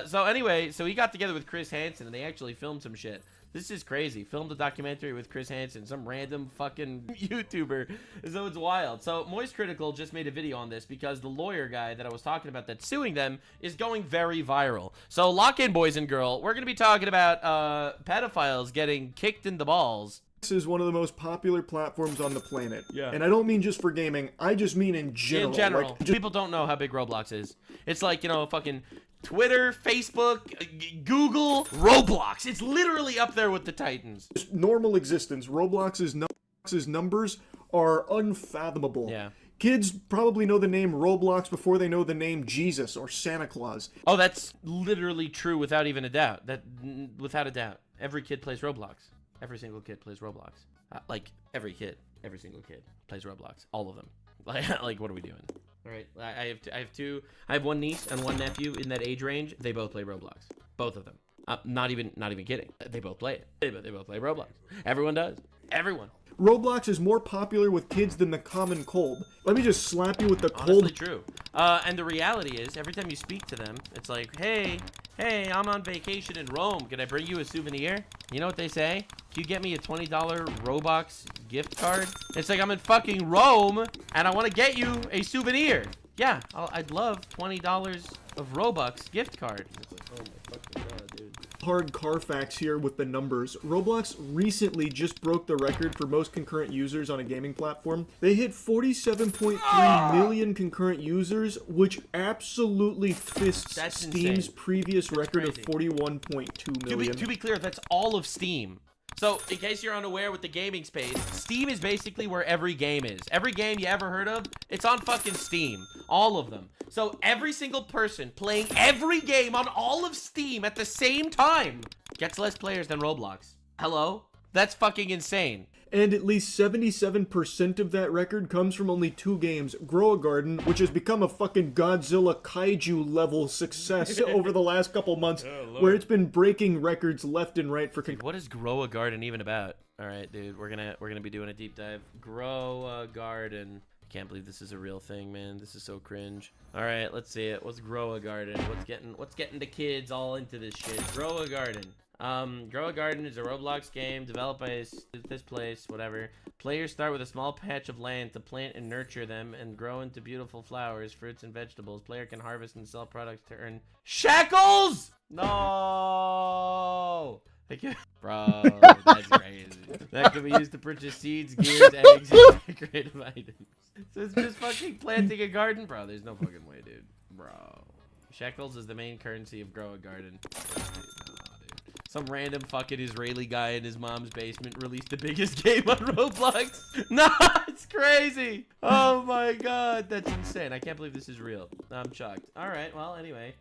So anyway, so he got together with Chris Hansen and they actually filmed some shit. This is crazy. Filmed a documentary with Chris Hansen, some random fucking YouTuber. So it's wild. So Moist Critical just made a video on this because the lawyer guy that I was talking about that's suing them is going very viral. So lock in, boys and girl. We're going to be talking about pedophiles getting kicked in the balls. This is one of the most popular platforms on the planet. Yeah. And I don't mean just for gaming. I just mean in general. In general. Like, People don't know how big Roblox is. It's like, you know, fucking Twitter, Facebook, Google, Roblox. It's literally up there with the Titans. Just normal existence. Roblox's numbers are unfathomable. Yeah. Kids probably know the name Roblox before they know the name Jesus or Santa Claus. Oh, that's literally true without even a doubt. Without a doubt. Every kid plays Roblox. Every single kid plays Roblox. Like, every single kid plays Roblox. All of them. Like, what are we doing? All right, I have one niece and one nephew in that age range. They both play Roblox. Both of them. Not even kidding. They both play it. They both play Roblox. Everyone does. Everyone. Roblox is more popular with kids than the common cold. Let me just slap you with the cold. Honestly true. And the reality is, every time you speak to them, it's like, hey, I'm on vacation in Rome. Can I bring you a souvenir? You know what they say? Can you get me a $20 Roblox gift card? It's like, I'm in fucking Rome, and I want to get you a souvenir. Yeah, I'd love $20 of Robux gift card. It's like, oh my fucking god, dude. Hard Carfax here with the numbers. Roblox recently just broke the record for most concurrent users on a gaming platform. They hit 47.3 million concurrent users, which absolutely fists Steam's previous record of 41.2 million. To be clear, that's all of Steam. So, in case you're unaware with the gaming space, Steam is basically where every game is. Every game you ever heard of, it's on fucking Steam. All of them. So, every single person playing every game on all of Steam at the same time gets less players than Roblox. Hello? That's fucking insane. And at least 77% of that record comes from only 2 games. Grow a Garden, which has become a fucking Godzilla kaiju level success over the last couple months, where it's been breaking records left and right for... What is Grow a Garden even about? All right, dude, we're gonna be doing a deep dive. Grow a Garden. I can't believe this is a real thing, man. This is so cringe. All right, let's see it. What's Grow a Garden? What's getting the kids all into this shit? Grow a Garden. Grow a Garden is a Roblox game developed by this place, whatever. Players start with a small patch of land to plant and nurture them and grow into beautiful flowers, fruits, and vegetables. Player can harvest and sell products to earn shekels! No! Bro, that's crazy. That can be used to purchase seeds, gears, eggs, and decorative items. So it's just fucking planting a garden? Bro, there's no fucking way, dude. Bro. Shekels is the main currency of Grow a Garden. Some random fucking Israeli guy in his mom's basement released the biggest game on Roblox. No, it's crazy. Oh my god, that's insane. I can't believe this is real. I'm shocked. All right, well, anyway.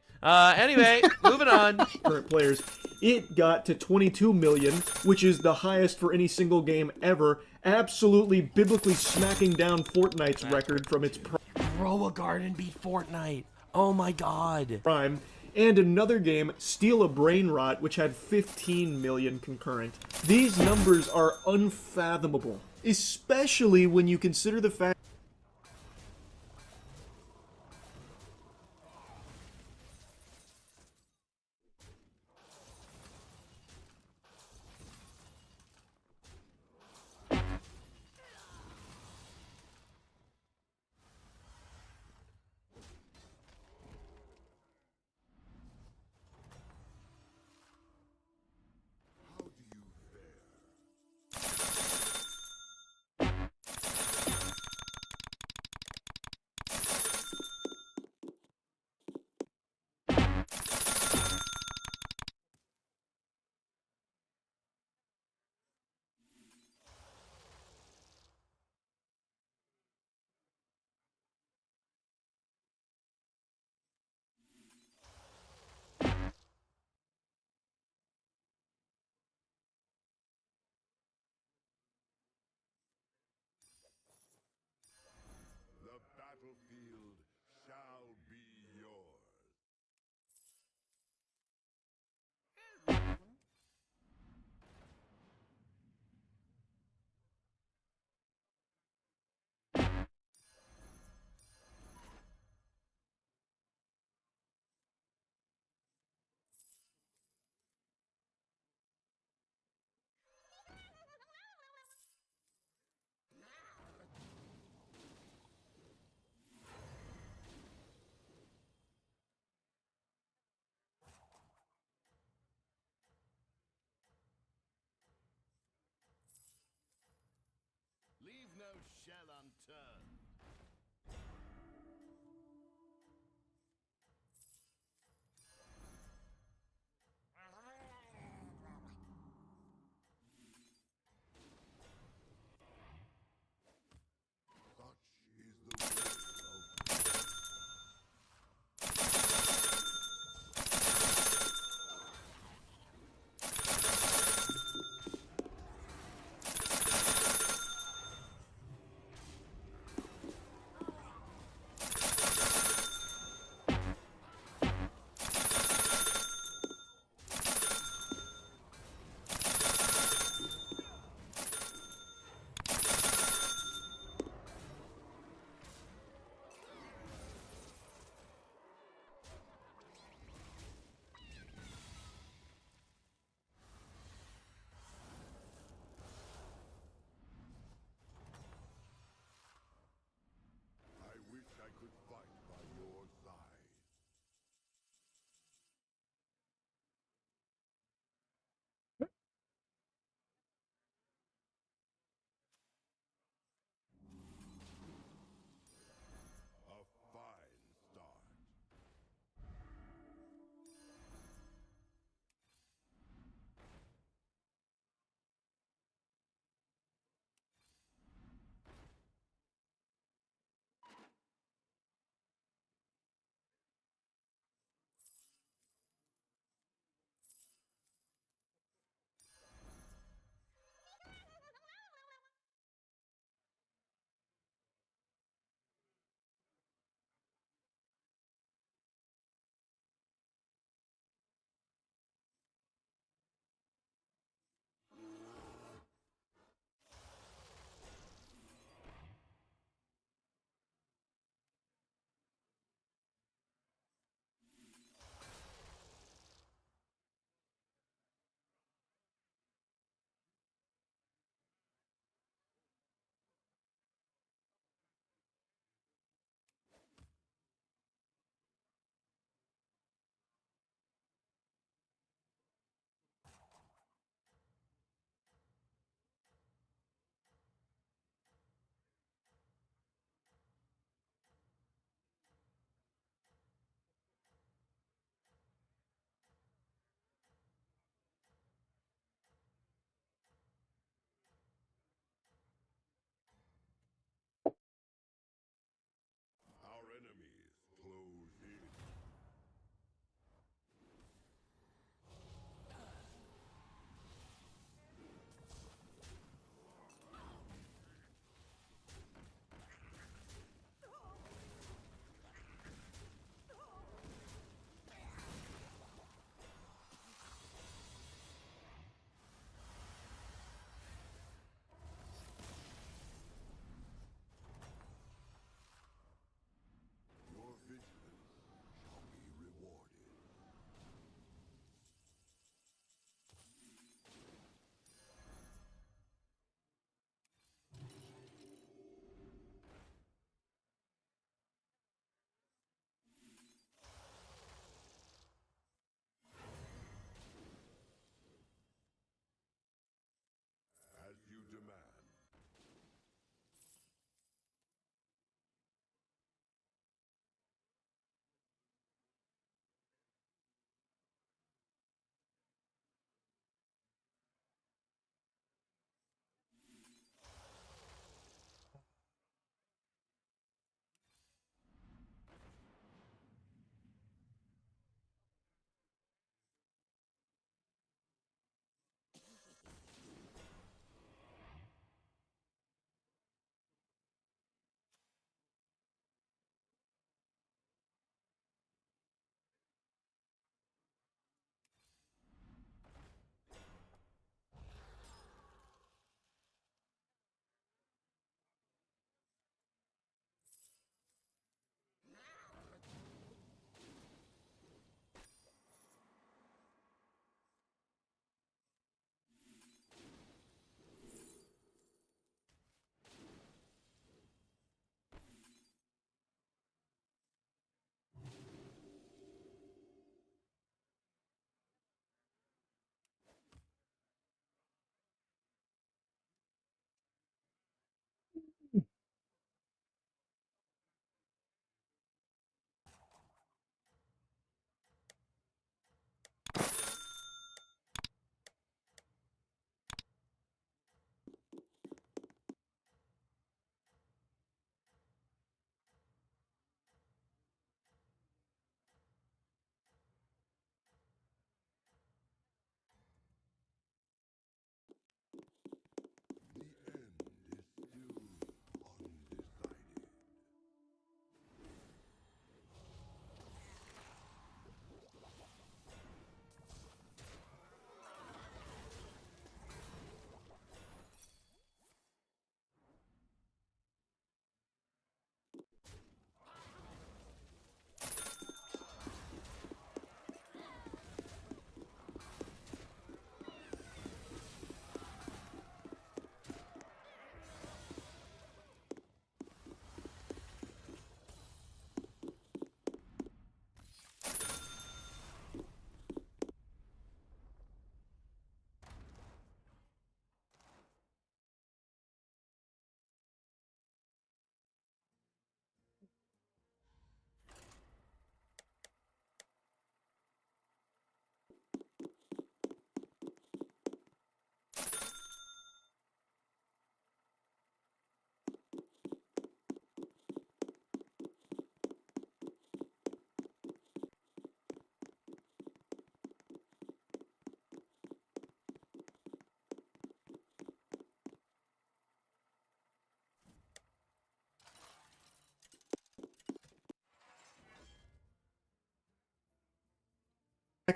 Moving on. Current players. It got to 22 million, which is the highest for any single game ever. Absolutely biblically smacking down Fortnite's record from its Grow a Garden beat Fortnite. Oh my god. Prime. And another game, Steal a Brain Rot, which had 15 million concurrent. These numbers are unfathomable, especially when you consider the fact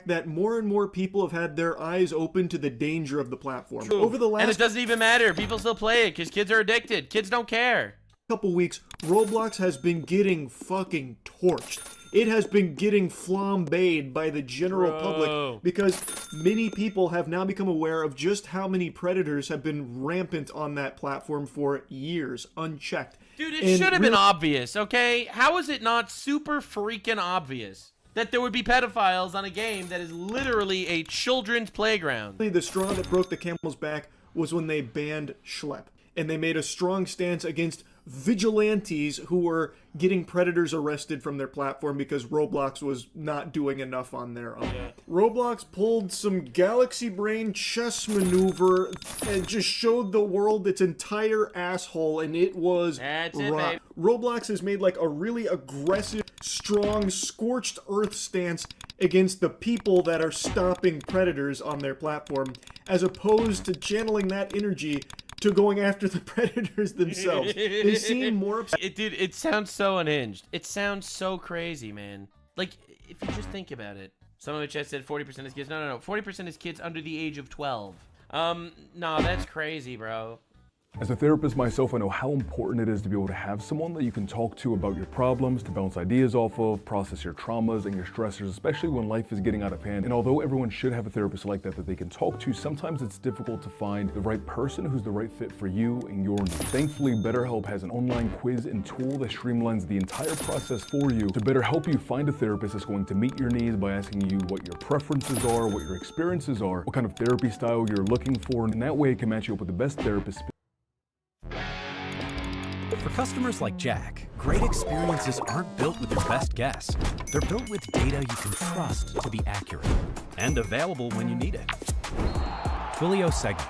that more and more people have had their eyes open to the danger of the platform. True. Over the last and it doesn't even matter. People still play it because kids are addicted. Kids don't care. couple weeks, Roblox has been getting fucking torched. It has been getting flambéed by the general public because many people have now become aware of just how many predators have been rampant on that platform for years, unchecked. Dude, it should have been obvious, okay? How is it not super freaking obvious that there would be pedophiles on a game that is literally a children's playground? The straw that broke the camel's back was when they banned Schlep, and they made a strong stance against vigilantes who were getting predators arrested from their platform because Roblox was not doing enough on their own. Roblox pulled some galaxy brain chess maneuver and just showed the world its entire asshole, and it was rough. Roblox has made like a really aggressive, strong, scorched earth stance against the people that are stopping predators on their platform, as opposed to channeling that energy to going after the predators themselves. They seem more upset. Dude, it sounds so unhinged. It sounds so crazy, man. Like, if you just think about it. Some of the chat said 40% is kids. No. 40% is kids under the age of 12. No, that's crazy, bro. As a therapist myself, I know how important it is to be able to have someone that you can talk to about your problems, to bounce ideas off of, process your traumas and your stressors, especially when life is getting out of hand. And although everyone should have a therapist like that they can talk to, sometimes it's difficult to find the right person who's the right fit for you and your needs. Thankfully, BetterHelp has an online quiz and tool that streamlines the entire process for you to better help you find a therapist that's going to meet your needs by asking you what your preferences are, what your experiences are, what kind of therapy style you're looking for, and that way it can match you up with the best therapist. For customers like Jack, great experiences aren't built with your best guess. They're built with data you can trust to be accurate and available when you need it. Twilio Segment,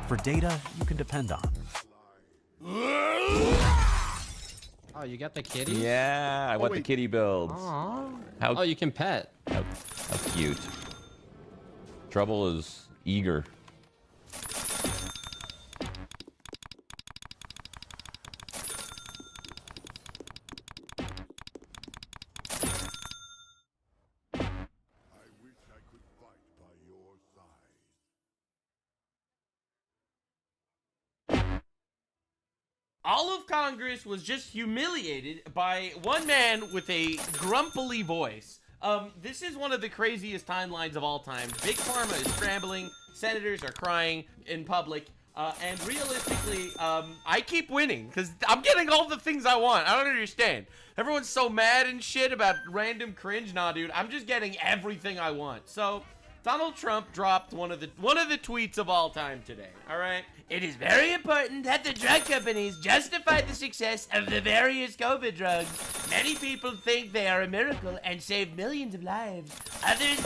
for data you can depend on. Oh, you got the kitty? Yeah, I want the kitty builds. Aww. You can pet. How cute. Trouble is eager. All of Congress was just humiliated by one man with a grumpily voice. This is one of the craziest timelines of all time. Big Pharma is scrambling, senators are crying in public, and realistically, I keep winning because I'm getting all the things I want. I don't understand. Everyone's so mad and shit about random cringe. Nah, dude, I'm just getting everything I want. So Donald Trump dropped one of the tweets of all time today, all right? It is very important that the drug companies justify the success of the various COVID drugs. Many people think they are a miracle and save millions of lives. Others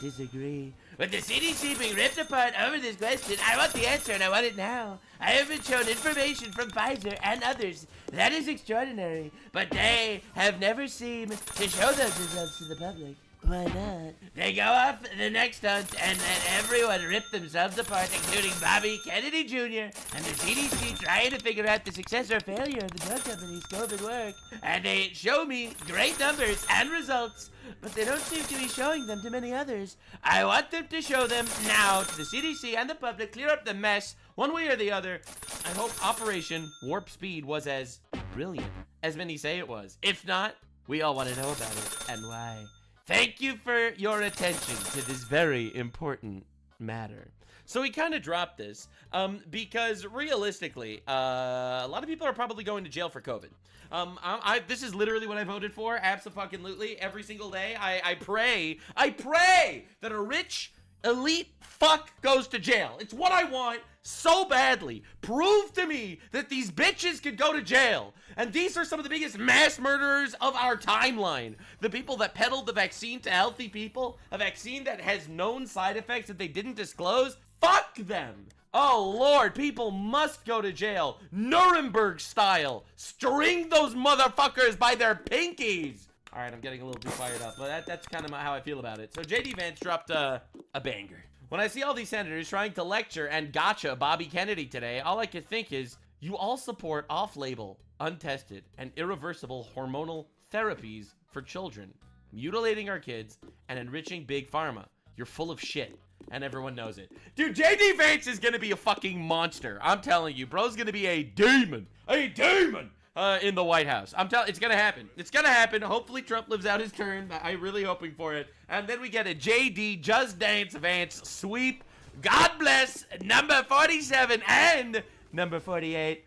disagree. With the CDC being ripped apart over this question, I want the answer and I want it now. I have been shown information from Pfizer and others that is extraordinary, but they have never seemed to show those results to the public. Why not? They go off the next stunt and then everyone rip themselves apart, including Bobby Kennedy Jr. and the CDC trying to figure out the success or failure of the drug company's COVID work. And they show me great numbers and results, but they don't seem to be showing them to many others. I want them to show them now to the CDC and the public, clear up the mess one way or the other. I hope Operation Warp Speed was as brilliant as many say it was. If not, we all want to know about it and why. Thank you for your attention to this very important matter. So we kind of dropped this because realistically, a lot of people are probably going to jail for COVID. This is literally what I voted for, abso-fucking-lutely, every single day. I pray that a rich, elite fuck goes to jail. It's what I want so badly. Prove to me that these bitches could go to jail. And these are some of the biggest mass murderers of our timeline. The people that peddled the vaccine to healthy people, a vaccine that has known side effects that they didn't disclose. Fuck them. Oh Lord, people must go to jail. Nuremberg style. String those motherfuckers by their pinkies. All right, I'm getting a little too fired up, but that's kind of how I feel about it. So JD Vance dropped a banger. When I see all these senators trying to lecture and gotcha Bobby Kennedy today, all I can think is, you all support off-label, untested, and irreversible hormonal therapies for children. mutilating our kids, and enriching Big Pharma. You're full of shit, and everyone knows it. Dude, JD Vance is gonna be a fucking monster. I'm telling you, bro's gonna be a demon. In the White House. It's gonna happen. It's gonna happen. Hopefully Trump lives out his turn. I'm really hoping for it. And then we get a JD Just Dance Vance sweep. God bless number 47 and number 48.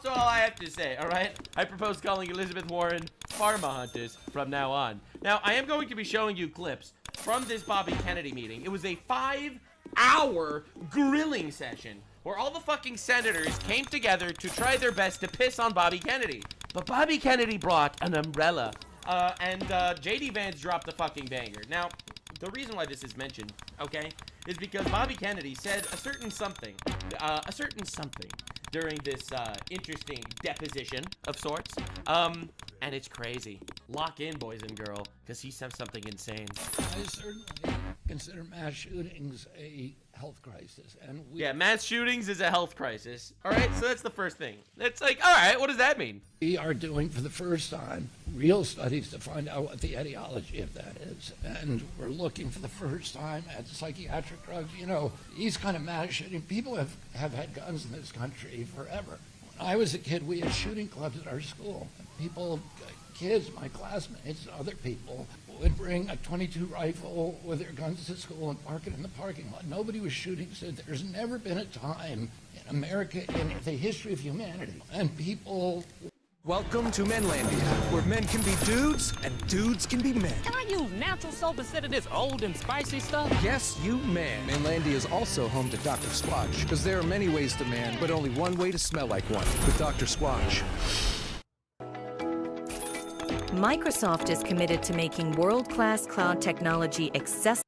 That's all I have to say, all right? I propose calling Elizabeth Warren Pharma Hunters from now on. Now, I am going to be showing you clips from this Bobby Kennedy meeting. It was a 5-hour grilling session where all the fucking senators came together to try their best to piss on Bobby Kennedy. But Bobby Kennedy brought an umbrella, and JD Vance dropped a fucking banger. Now, the reason why this is mentioned, okay, is because Bobby Kennedy said a certain something during this interesting deposition of sorts. And it's crazy. Lock in, boys and girls, because he said something insane. I certainly consider mass shootings a health crisis, and yeah, mass shootings is a health crisis. All right, so that's the first thing. It's like, all right, what does that mean? We are doing for the first time real studies to find out what the etiology of that is, and we're looking for the first time at psychiatric drugs. You know, these kind of mass shooting, people have had guns in this country forever. When I was a kid, we had shooting clubs at our school. People, kids, my classmates, other people would bring a .22 rifle with their guns to school and park it in the parking lot. Nobody was shooting. So there's never been a time in America in the history of humanity and people. Welcome to Menlandia, where men can be dudes and dudes can be men. Can I use natural soap instead of this old and spicy stuff? Yes, you man. Menlandia is also home to Dr. Squatch, because there are many ways to man, but only one way to smell like one, with Dr. Squatch. Microsoft is committed to making world-class cloud technology accessible.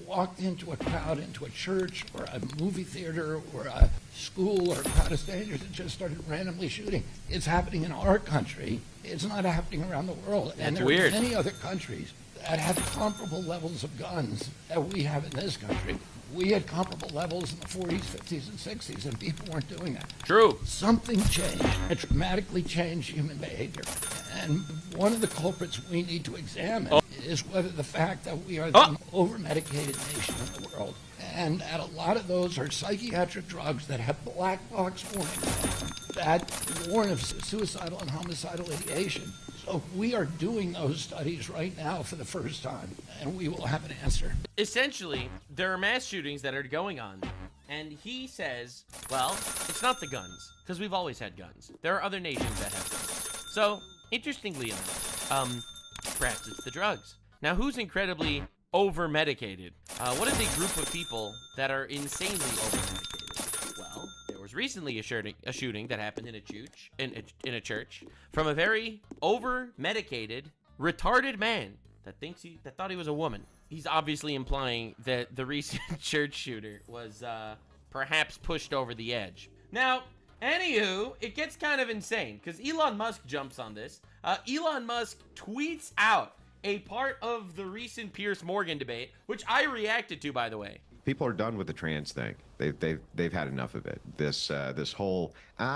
Walked into a crowd, into a church or a movie theater or a school or a crowd of strangers and just started randomly shooting. It's happening in our country. It's not happening around the world. And there are many other countries that have comparable levels of guns that we have in this country. We had comparable levels in the 40s, 50s, and 60s, and people weren't doing that. True. Something changed. It dramatically changed human behavior. And one of the culprits we need to examine is whether the fact that we are the over-medicated nation in the world, and that a lot of those are psychiatric drugs that have black box warnings that warn of suicidal and homicidal ideation. So we are doing those studies right now for the first time, and we will have an answer. Essentially, there are mass shootings that are going on, and he says, well, it's not the guns, because we've always had guns. There are other nations that have guns. So, interestingly enough, perhaps it's the drugs. Now, who's incredibly over-medicated? What is a group of people that are insanely over-medicated? Well, there was recently a shooting that happened in a church from a very over-medicated, retarded man that thought he was a woman. He's obviously implying that the recent church shooter was perhaps pushed over the edge. Now, anywho, it gets kind of insane because Elon Musk jumps on this. Elon Musk tweets out a part of the recent Piers Morgan debate, which I reacted to, by the way. People are done with the trans thing. They've had enough of it. This whole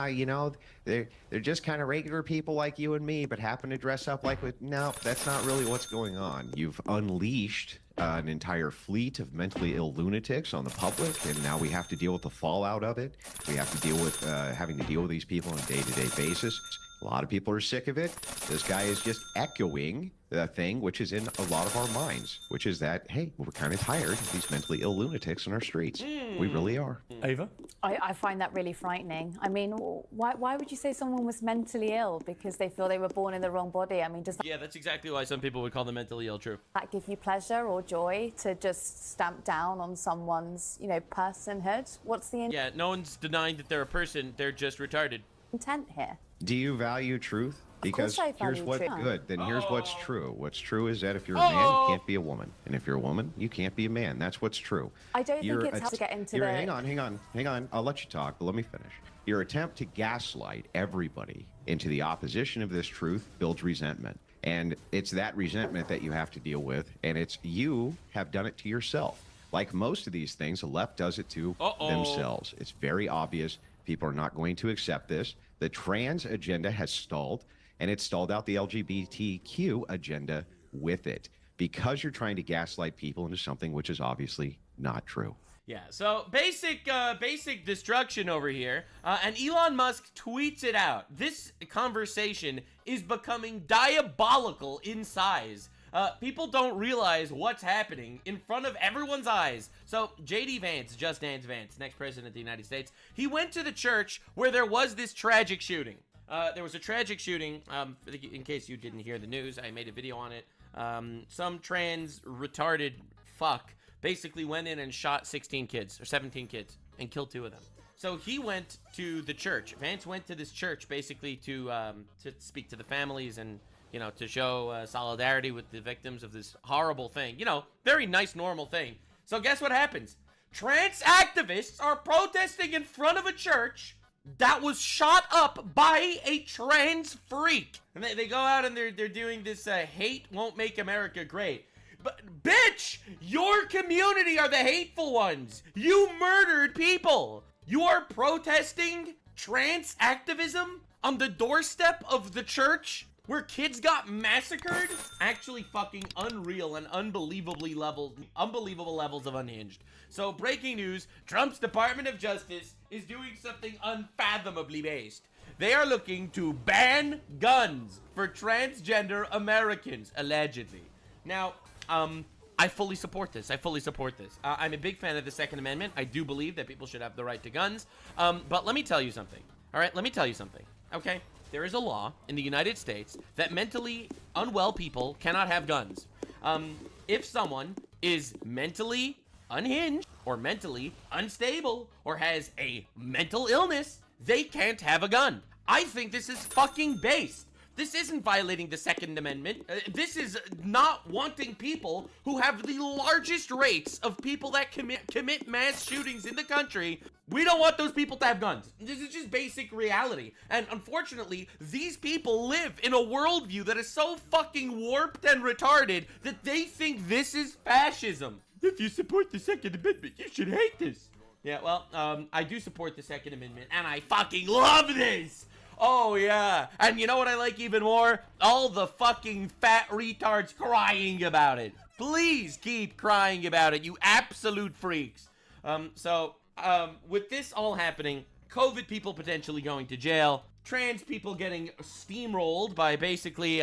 you know, they're just kind of regular people like you and me, but happen to dress up like with. No, that's not really what's going on. You've unleashed an entire fleet of mentally ill lunatics on the public, and now we have to deal with the fallout of it. We have to deal with having to deal with these people on a day-to-day basis. A lot of people are sick of it. This guy is just echoing the thing which is in a lot of our minds, which is that, hey, we're kind of tired of these mentally ill lunatics in our streets. We really are. Ava? I find that really frightening. I mean, why would you say someone was mentally ill because they feel they were born in the wrong body? I mean, does Yeah, that's exactly why some people would call them mentally ill, true. that give you pleasure or joy to just stamp down on someone's, you know, personhood? What's the Yeah, no one's denying that they're a person, they're just retarded. intent here? Do you value truth? Because course I here's value what truth. good. Then here's what's true. What's true is that if you're a man, you can't be a woman, and if you're a woman, you can't be a man. That's what's true. I don't think it's how to get into the... Hang on. I'll let you talk, but let me finish. Your attempt to gaslight everybody into the opposition of this truth builds resentment, and it's that resentment that you have to deal with, and it's you have done it to yourself. Like most of these things, the left does it to themselves. It's very obvious. People are not going to accept this. The trans agenda has stalled, and it stalled out the LGBTQ agenda with it because you're trying to gaslight people into something which is obviously not true. Yeah, so basic destruction over here, and Elon Musk tweets it out. This conversation is becoming diabolical in size. People don't realize what's happening in front of everyone's eyes. So JD Vance, Just Dance Vance, next president of the United States, he went to the church where there was this tragic shooting. There was a tragic shooting. In case you didn't hear the news, I made a video on it. Some trans retarded fuck basically went in and shot 16 kids or 17 kids and killed 2 of them. So he went to the church. Vance went to this church basically to speak to the families and, you know, to show solidarity with the victims of this horrible thing. You know, very nice, normal thing. So guess what happens? Trans activists are protesting in front of a church that was shot up by a trans freak. And they go out and they're doing this hate won't make America great. But bitch, your community are the hateful ones. You murdered people. You are protesting trans activism on the doorstep of the church where kids got massacred? Actually fucking unreal and unbelievable levels of unhinged. So breaking news, Trump's Department of Justice is doing something unfathomably based. They are looking to ban guns for transgender Americans, allegedly. Now, I fully support this. I'm a big fan of the Second Amendment. I do believe that people should have the right to guns. But let me tell you something. All right, let me tell you something. Okay? There is a law in the United States that mentally unwell people cannot have guns. If someone is mentally unhinged or mentally unstable or has a mental illness, they can't have a gun. I think this is fucking based. This isn't violating the Second Amendment. This is not wanting people who have the largest rates of people that commit mass shootings in the country. We don't want those people to have guns. This is just basic reality. And unfortunately, these people live in a worldview that is so fucking warped and retarded that they think this is fascism. If you support the Second Amendment, you should hate this. Yeah, well, I do support the Second Amendment, and I fucking love this. Oh, yeah. And you know what I like even more? All the fucking fat retards crying about it. Please keep crying about it, you absolute freaks. With this all happening, COVID people potentially going to jail, trans people getting steamrolled by basically,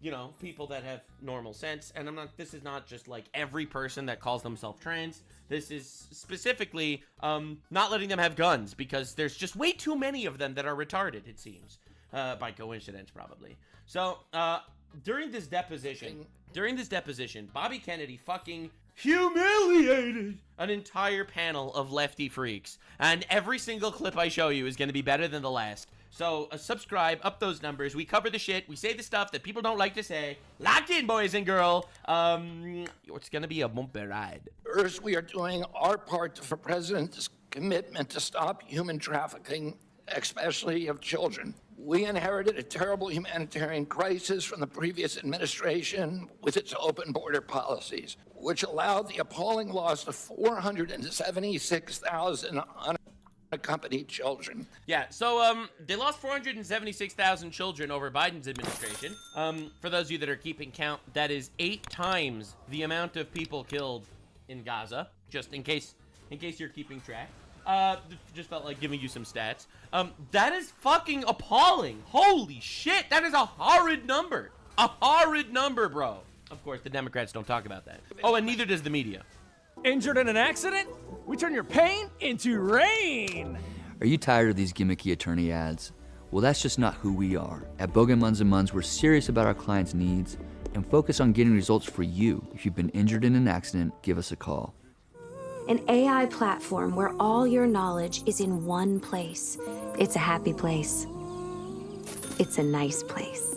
you know, people that have normal sense. And this is not just like every person that calls themselves trans. This is specifically not letting them have guns because there's just way too many of them that are retarded, it seems, by coincidence probably. So during this deposition, Bobby Kennedy fucking humiliated an entire panel of lefty freaks. And every single clip I show you is going to be better than the last. So subscribe, up those numbers. We cover the shit. We say the stuff that people don't like to say. Lock in, boys and girls. It's going to be a bumpy ride. First, we are doing our part for President commitment to stop human trafficking, especially of children. We inherited a terrible humanitarian crisis from the previous administration with its open border policies, which allowed the appalling loss of 476,000 unaccompanied children. Yeah, so they lost 476,000 children over Biden's administration. For those of you that are keeping count, that is 8 times the amount of people killed in Gaza, just in case you're keeping track. Just felt like giving you some stats. That is fucking appalling. Holy shit, that is a horrid number. A horrid number, bro. Of course, the Democrats don't talk about that. Oh, and neither does the media. Injured in an accident? We turn your pain into rain. Are you tired of these gimmicky attorney ads? Well, that's just not who we are. At Bogan Munz & Munz, we're serious about our clients' needs and focus on getting results for you. If you've been injured in an accident, give us a call. An AI platform where all your knowledge is in one place. It's a happy place. It's a nice place.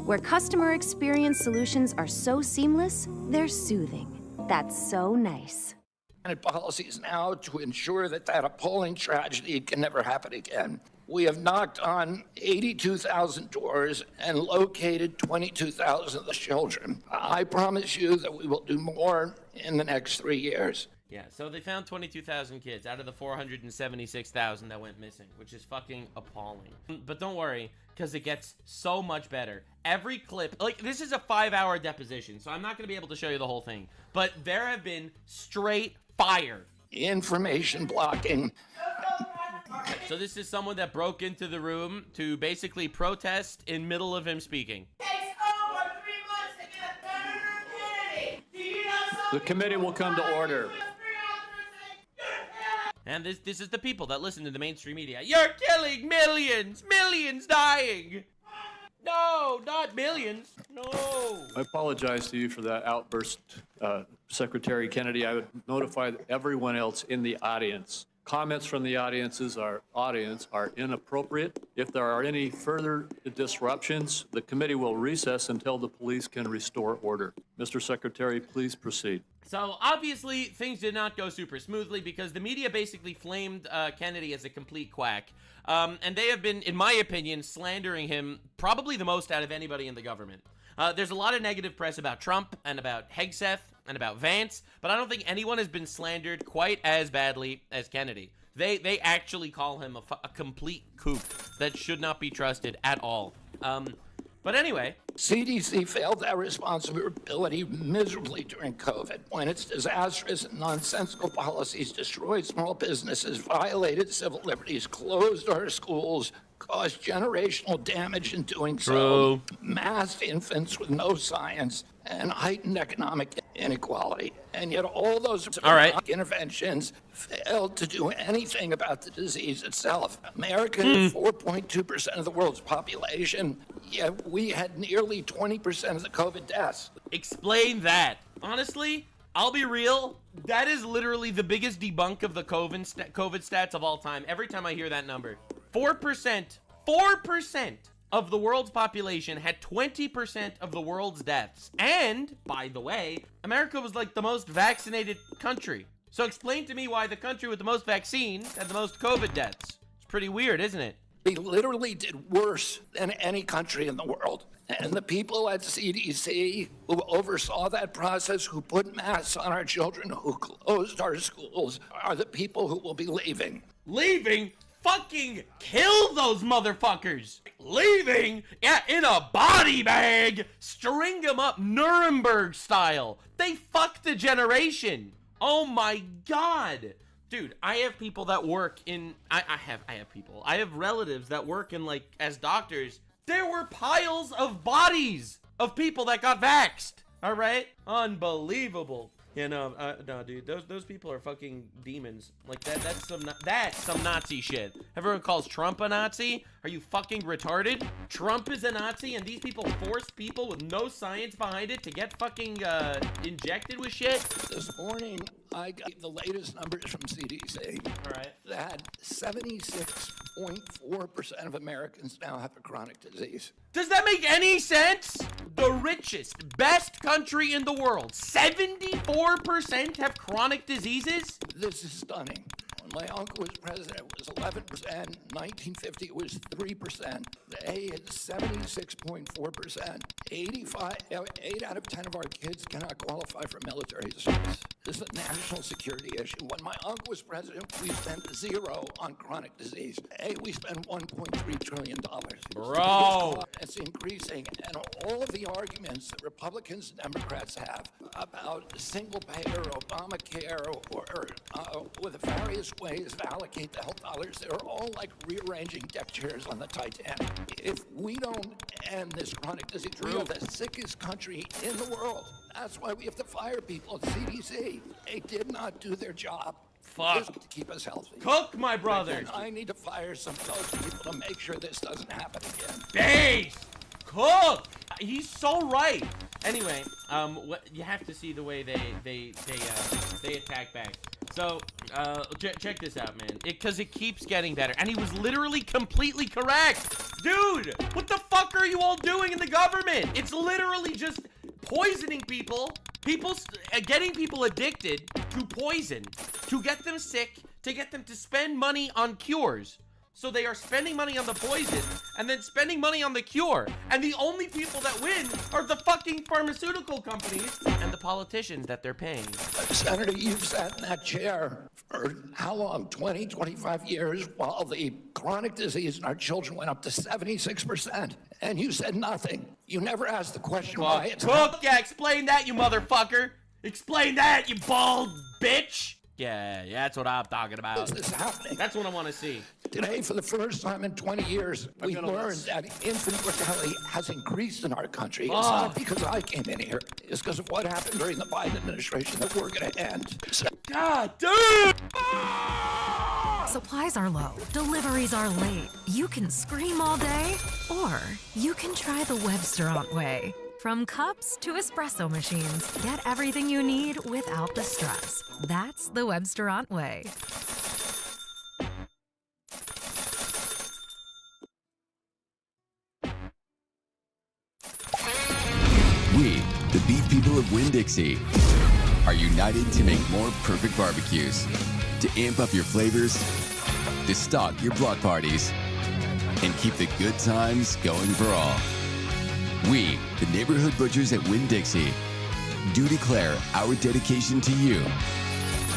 Where customer experience solutions are so seamless, they're soothing. That's so nice. And policies now to ensure that that appalling tragedy can never happen again. We have knocked on 82,000 doors and located 22,000 of the children. I promise you that we will do more in the next 3 years. Yeah, so they found 22,000 kids out of the 476,000 that went missing, which is fucking appalling. But don't worry, because it gets so much better. Every clip, like, this is a 5-hour deposition, so I'm not going to be able to show you the whole thing. But there have been straight fire. Information blocking. So this is someone that broke into the room to basically protest in middle of him speaking. The committee will come to order. And this is the people that listen to the mainstream media. You're killing millions! Millions dying! No, not millions. No. I apologize to you for that outburst, Secretary Kennedy. I would notify everyone else in the audience. Comments from the audience are inappropriate. If there are any further disruptions, the committee will recess until the police can restore order. Mr. Secretary, please proceed. So obviously things did not go super smoothly because the media basically flamed Kennedy as a complete quack. And they have been, in my opinion, slandering him probably the most out of anybody in the government. There's a lot of negative press about Trump and about Hegseth and about Vance, but I don't think anyone has been slandered quite as badly as Kennedy. They actually call him a complete kook that should not be trusted at all. But anyway. CDC failed that responsibility miserably during COVID when its disastrous and nonsensical policies destroyed small businesses, violated civil liberties, closed our schools, caused generational damage in doing so, masked infants with no science, and heightened economic inequality. And yet all those interventions failed to do anything about the disease itself. America is 4.2% of the world's population, yet we had nearly 20% of the COVID deaths. Explain that. Honestly, I'll be real. That is literally the biggest debunk of the COVID stats of all time. Every time I hear that number. 4% of the world's population had 20% of the world's deaths. And, by the way, America was like the most vaccinated country. So explain to me why the country with the most vaccines had the most COVID deaths. It's pretty weird, isn't it? We literally did worse than any country in the world. And the people at CDC who oversaw that process, who put masks on our children, who closed our schools, are the people who will be leaving. Leaving? Fucking kill those motherfuckers. Leaving? Yeah, in a body bag. String them up Nuremberg style. They fucked a generation. Oh my God. Dude, I have people that work in, I have relatives that work in, like, as doctors. There were piles of bodies of people that got vaxxed. All right? Unbelievable. Yeah, no, dude, those people are fucking demons. Like, that's some Nazi shit. Everyone calls Trump a Nazi? Are you fucking retarded? Trump is a Nazi, and these people force people with no science behind it to get fucking injected with shit? This morning, I got the latest numbers from CDC. All right. That 76.4% of Americans now have a chronic disease. Does that make any sense? The richest, best country in the world, 74% have chronic diseases? This is stunning. When my uncle was president, it was 11%. 1950, it was 3%. The A is 76.4%. 8 out of 10 of our kids cannot qualify for military service. This is a national security issue. When my uncle was president, we spent 0 on chronic disease. We spent $1.3 trillion. Bro! It's increasing, and all of the arguments that Republicans and Democrats have about single-payer Obamacare or with the various ways to allocate the health dollars, they're all like rearranging deck chairs on the Titanic. If we don't end this chronic disease, we are the sickest country in the world. That's why we have to fire people at CDC. They did not do their job. Fuck. To keep us healthy. Cook, my brother. And I need to fire some of those people to make sure this doesn't happen again. Base! Cook! He's so right. Anyway, what you have to see the way they attack back. So, check this out, man. Because it keeps getting better. And he was literally completely correct. Dude, what the fuck are you all doing in the government? It's literally just poisoning people. Getting people addicted to poison. To get them sick. To get them to spend money on cures. So they are spending money on the poison and then spending money on the cure. And the only people that win are the fucking pharmaceutical companies and the politicians that they're paying. Senator, you've sat in that chair for how long? 20, 25 years, while the chronic disease in our children went up to 76%. And you said nothing. You never asked the question why it's Cook, yeah, explain that, you motherfucker. Explain that, you bald bitch. Yeah, that's what I'm talking about. This is happening. That's what I want to see. Today, for the first time in 20 years, we learned that infant mortality has increased in our country. It's not because I came in here. It's because of what happened during the Biden administration that we're going to end. God, dude! Supplies are low, deliveries are late. You can scream all day, or you can try the Webstaurant way. From cups to espresso machines, get everything you need without the stress. That's the Webstaurant way. We, the beef people of Winn-Dixie, are united to make more perfect barbecues, to amp up your flavors, to stock your block parties, and keep the good times going for all. We, the neighborhood butchers at Winn-Dixie, do declare our dedication to you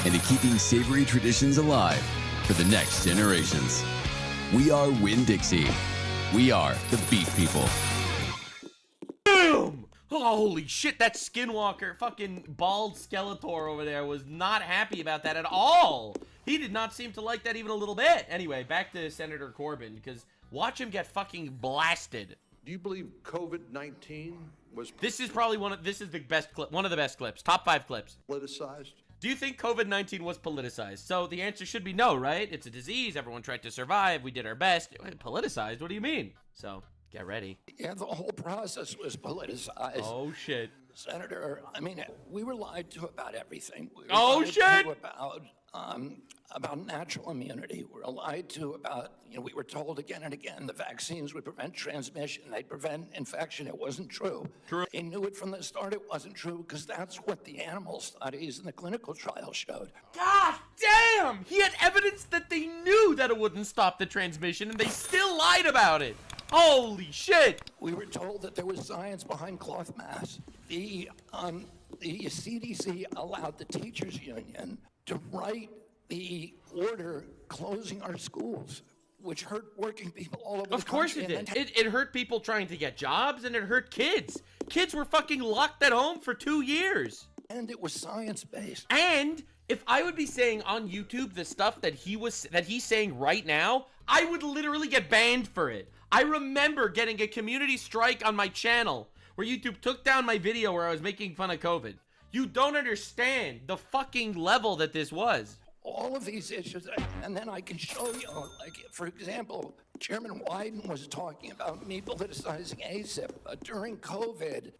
and to keeping savory traditions alive for the next generations. We are Winn-Dixie. We are the beef people. Boom! Oh, holy shit, that Skinwalker, fucking bald Skeletor over there was not happy about that at all. He did not seem to like that even a little bit. Anyway, back to Senator Corbyn, because watch him get fucking blasted. Do you believe COVID-19 was This is probably this is the best clip, one of the best clips, top 5 clips. Politicized? Do you think COVID-19 was politicized? So the answer should be no, right? It's a disease. Everyone tried to survive. We did our best. Politicized? What do you mean? So get ready. Yeah, the whole process was politicized. Oh, shit. Senator, I mean, we were lied to about everything. We were lied to about natural immunity. We were lied to about, we were told again and again the vaccines would prevent transmission, they'd prevent infection. It wasn't true. They knew it from the start it wasn't true because that's what the animal studies and the clinical trials showed. God damn! He had evidence that they knew that it wouldn't stop the transmission and they still lied about it. Holy shit! We were told that there was science behind cloth masks. The CDC allowed the teachers union to write the order closing our schools, which hurt working people all over the country. Of course it did. It hurt people trying to get jobs, and it hurt kids. Kids were fucking locked at home for 2 years. And it was science-based. And if I would be saying on YouTube the stuff that he's saying right now, I would literally get banned for it. I remember getting a community strike on my channel where YouTube took down my video where I was making fun of COVID. You don't understand the fucking level that this was. All of these issues, and then I can show you, like, for example, Chairman Wyden was talking about me politicizing ACIP. During COVID,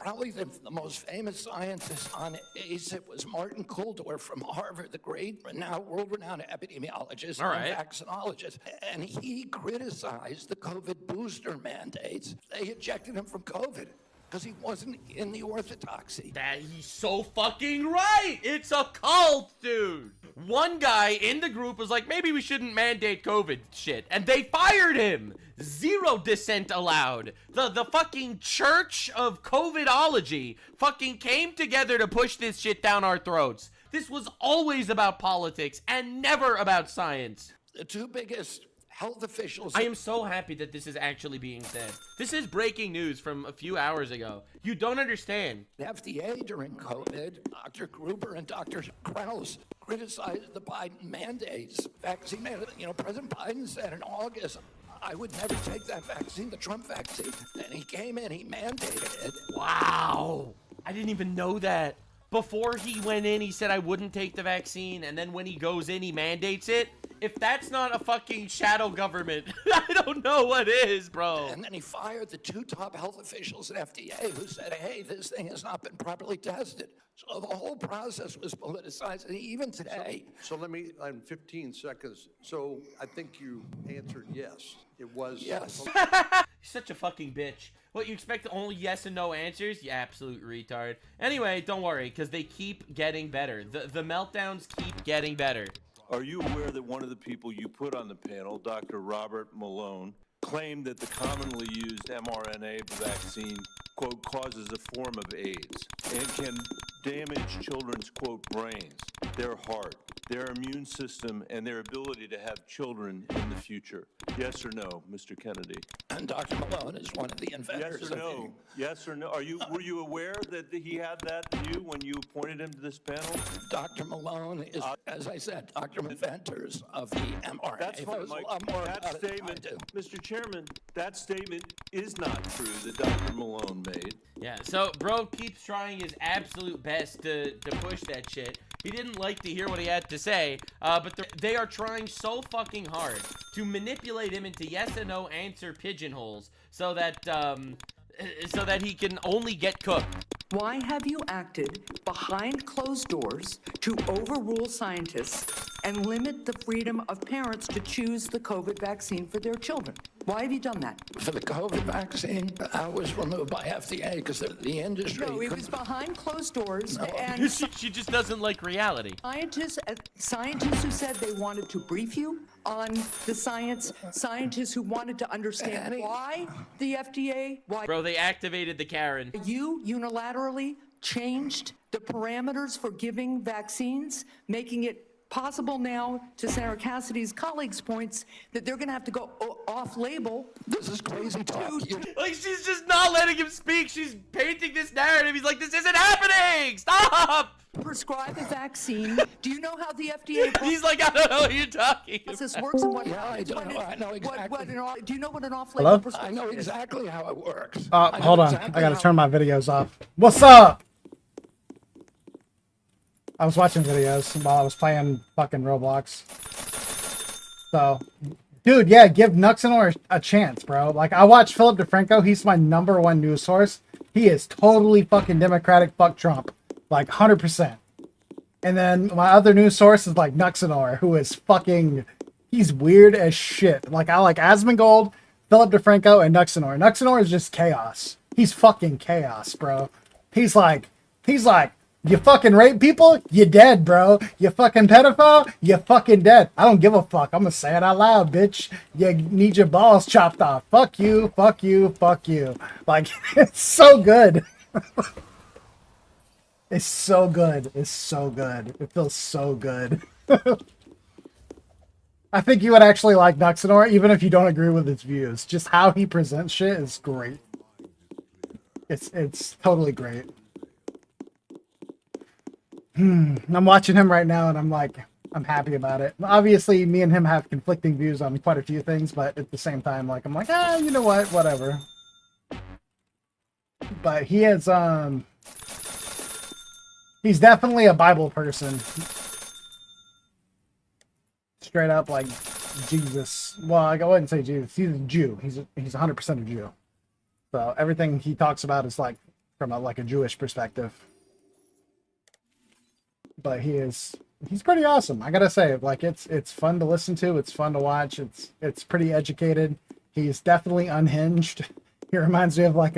probably the most famous scientist on ACIP was Martin Kulldorff from Harvard, the great, world-renowned epidemiologist and vaccinologist. And he criticized the COVID booster mandates. They ejected him from COVID because he wasn't in the orthodoxy. He's so fucking right. It's a cult, dude. One guy in the group was like, maybe we shouldn't mandate COVID shit, and they fired him. Zero dissent allowed. The fucking church of COVIDology fucking came together to push this shit down our throats. This was always about politics and never about science. The two biggest health officials. I am so happy that this is actually being said. This is breaking news from a few hours ago. You don't understand. The FDA during COVID, Dr. Gruber and Dr. Krause criticized the Biden mandates. Vaccine mandate. You know, President Biden said in August, I would never take that vaccine, the Trump vaccine. And he came in, he mandated it. Wow. I didn't even know that. Before he went in, he said I wouldn't take the vaccine, and then when he goes in, he mandates it. If that's not a fucking shadow government, I don't know what is, bro. And then he fired the two top health officials at FDA who said, hey, this thing has not been properly tested. So the whole process was politicized, and even today. So let me, in 15 seconds, so I think you answered yes. It was. Yes. He's such a fucking bitch. What, you expect only yes and no answers? You absolute retard. Anyway, don't worry, because they keep getting better. The meltdowns keep getting better. Are you aware that one of the people you put on the panel, Dr. Robert Malone, claimed that the commonly used mRNA vaccine, quote, causes a form of AIDS and can damage children's, quote, brains, their heart, their immune system, and their ability to have children in the future? Yes or no, Mr. Kennedy? And Dr. Malone is one of the inventors. Yes or no? Yes or no? Were you aware that he had that view when you appointed him to this panel? Dr. Malone is, as I said, Dr. inventors of the mRNA. That's fine, Mike. That statement, Mr. Chairman, that statement is not true that Dr. Malone made. Yeah, so bro keeps trying his absolute best to push that shit. He didn't like to hear what he had to say, but they are trying so fucking hard to manipulate him into yes and no answer pigeonholes so that he can only get cooked. Why have you acted behind closed doors to overrule scientists and limit the freedom of parents to choose the COVID vaccine for their children? Why have you done that? For the COVID vaccine, I was removed by FDA because the industry. No, it was behind closed doors, No. and she just doesn't like reality. scientists who said they wanted to brief you on the science, scientists who wanted to understand why the FDA, why Bro, they activated the Karen. you unilaterally changed the parameters for giving vaccines, making it possible now, to Senator Cassidy's colleagues' points, that they're going to have to go off-label. This is crazy talk. Like, she's just not letting him speak. She's painting this narrative. He's like, this isn't happening. Stop. Prescribe a vaccine. Do you know how the FDA He's like, I don't know what you're talking about. process works and what Yeah, I do. I know exactly. do you know what an off-label Hello? prescription I know is? exactly how it works. Hold on. exactly I gotta how- turn my videos off. What's up? I was watching videos while I was playing fucking Roblox. So, dude, yeah, give Nuxenor a chance, bro. Like, I watch Philip DeFranco. He's my #1 news source. He is totally fucking Democratic. Fuck Trump. Like, 100%. And then my other news source is like Nuxenor, who is fucking... He's weird as shit. Like, I like Asmongold, Philip DeFranco, and Nuxenor. Nuxenor is just chaos. He's fucking chaos, bro. He's like, you fucking rape people? You dead, bro. You fucking pedophile? You fucking dead. I don't give a fuck. I'm gonna say it out loud, bitch. You need your balls chopped off. Fuck you, fuck you, fuck you. Like, it's so good. It's so good. It's so good. It feels so good. I think you would actually like Nuxenor, even if you don't agree with his views. Just how he presents shit is great. It's totally great. I'm watching him right now, and I'm like, I'm happy about it. Obviously, me and him have conflicting views on quite a few things, but at the same time, like, I'm like, you know what, whatever. But he is, he's definitely a Bible person. Straight up, like, Jesus. Well, I wouldn't say Jesus. He's a Jew. He's 100% a Jew. So everything he talks about is like from a Jewish perspective. But he's pretty awesome. I gotta say, like, it's fun to listen to. It's fun to watch. It's pretty educated. He's definitely unhinged. He reminds me of like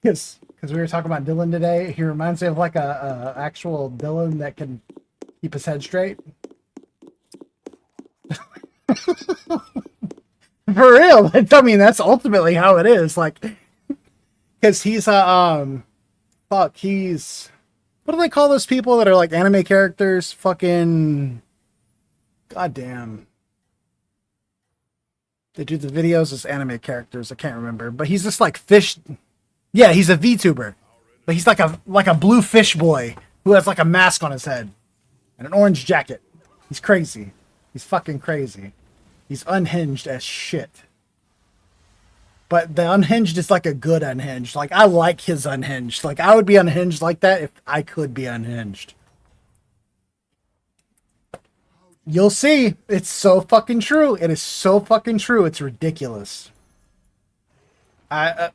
because we were talking about Dylan today. He reminds me of like a actual Dylan that can keep his head straight. For real. I mean, that's ultimately how it is. Like, because he's he's, what do they call those people that are like anime characters? Fucking, goddamn. They do the videos as anime characters. I can't remember, but he's just like fish. Yeah, he's a VTuber, but he's like a blue fish boy who has like a mask on his head and an orange jacket. He's crazy. He's fucking crazy. He's unhinged as shit. But the unhinged is like a good unhinged. Like, I like his unhinged. Like, I would be unhinged like that if I could be unhinged. You'll see. It's so fucking true. It is so fucking true. It's ridiculous. Nah,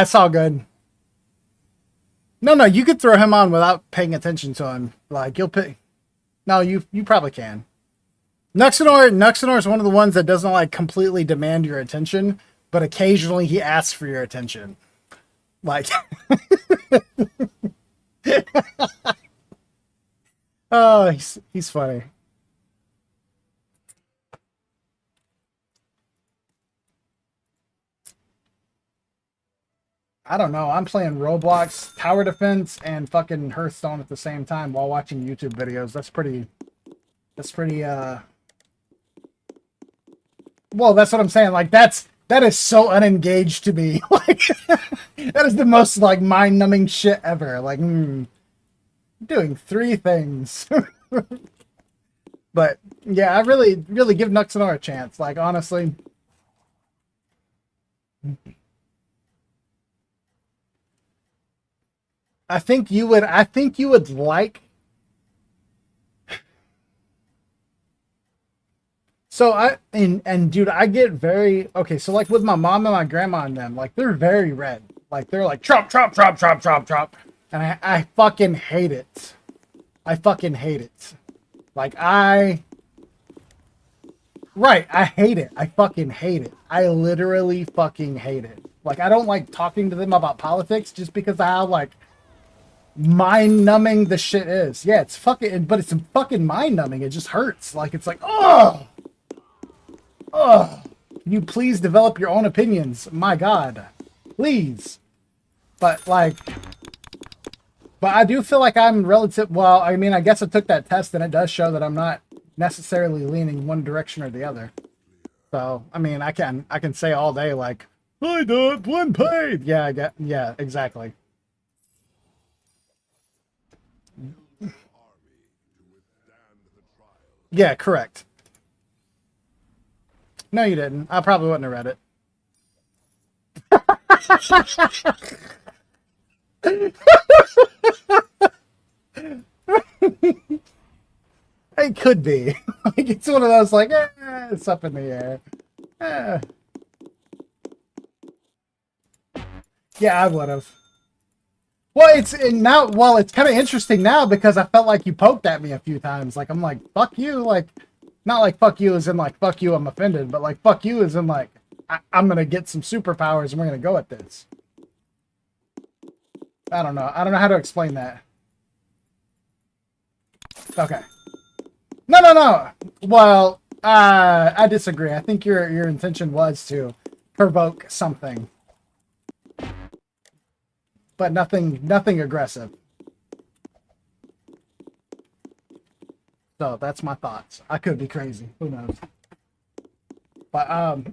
it's all good. No, you could throw him on without paying attention to him. Like, you'll pick. No, you probably can. Nuxanor is one of the ones that doesn't like completely demand your attention, but occasionally he asks for your attention. Like, oh, he's funny. I don't know. I'm playing Roblox, Tower Defense, and fucking Hearthstone at the same time while watching YouTube videos. That's pretty, well, that's what I'm saying. Like, that is so unengaged to me. Like, that is the most, like, mind-numbing shit ever. Like, doing 3 things. But, yeah, I really give Nuxanor a chance. Like, honestly. I think you would like. So dude, I get very okay. So like with my mom and my grandma and them, like they're very red. Like they're like chop, chop, chop, chop, chop, chop, and I fucking hate it. I fucking hate it. Like I hate it. I fucking hate it. I literally fucking hate it. Like I don't like talking to them about politics just because of how like mind-numbing the shit is. Yeah, it's fucking, but it's fucking mind-numbing. It just hurts. Like it's like, oh, can you please develop your own opinions? My God, please. But I do feel like I'm well, I mean, I guess I took that test and it does show that I'm not necessarily leaning one direction or the other. So, I mean, I can say all day like, I don't one paid. Yeah, exactly. Yeah, correct. No, you didn't. I probably wouldn't have read it. It could be. Like it's one of those like, it's up in the air. Yeah, I would have. Well, it's kind of interesting now because I felt like you poked at me a few times. Like, I'm like, fuck you. Like, not like fuck you as in like, fuck you, I'm offended. But like, fuck you as in like, I'm going to get some superpowers and we're going to go at this. I don't know. I don't know how to explain that. Okay. No. Well, I disagree. I think your intention was to provoke something. But nothing aggressive. So that's my thoughts. I could be crazy. Who knows? But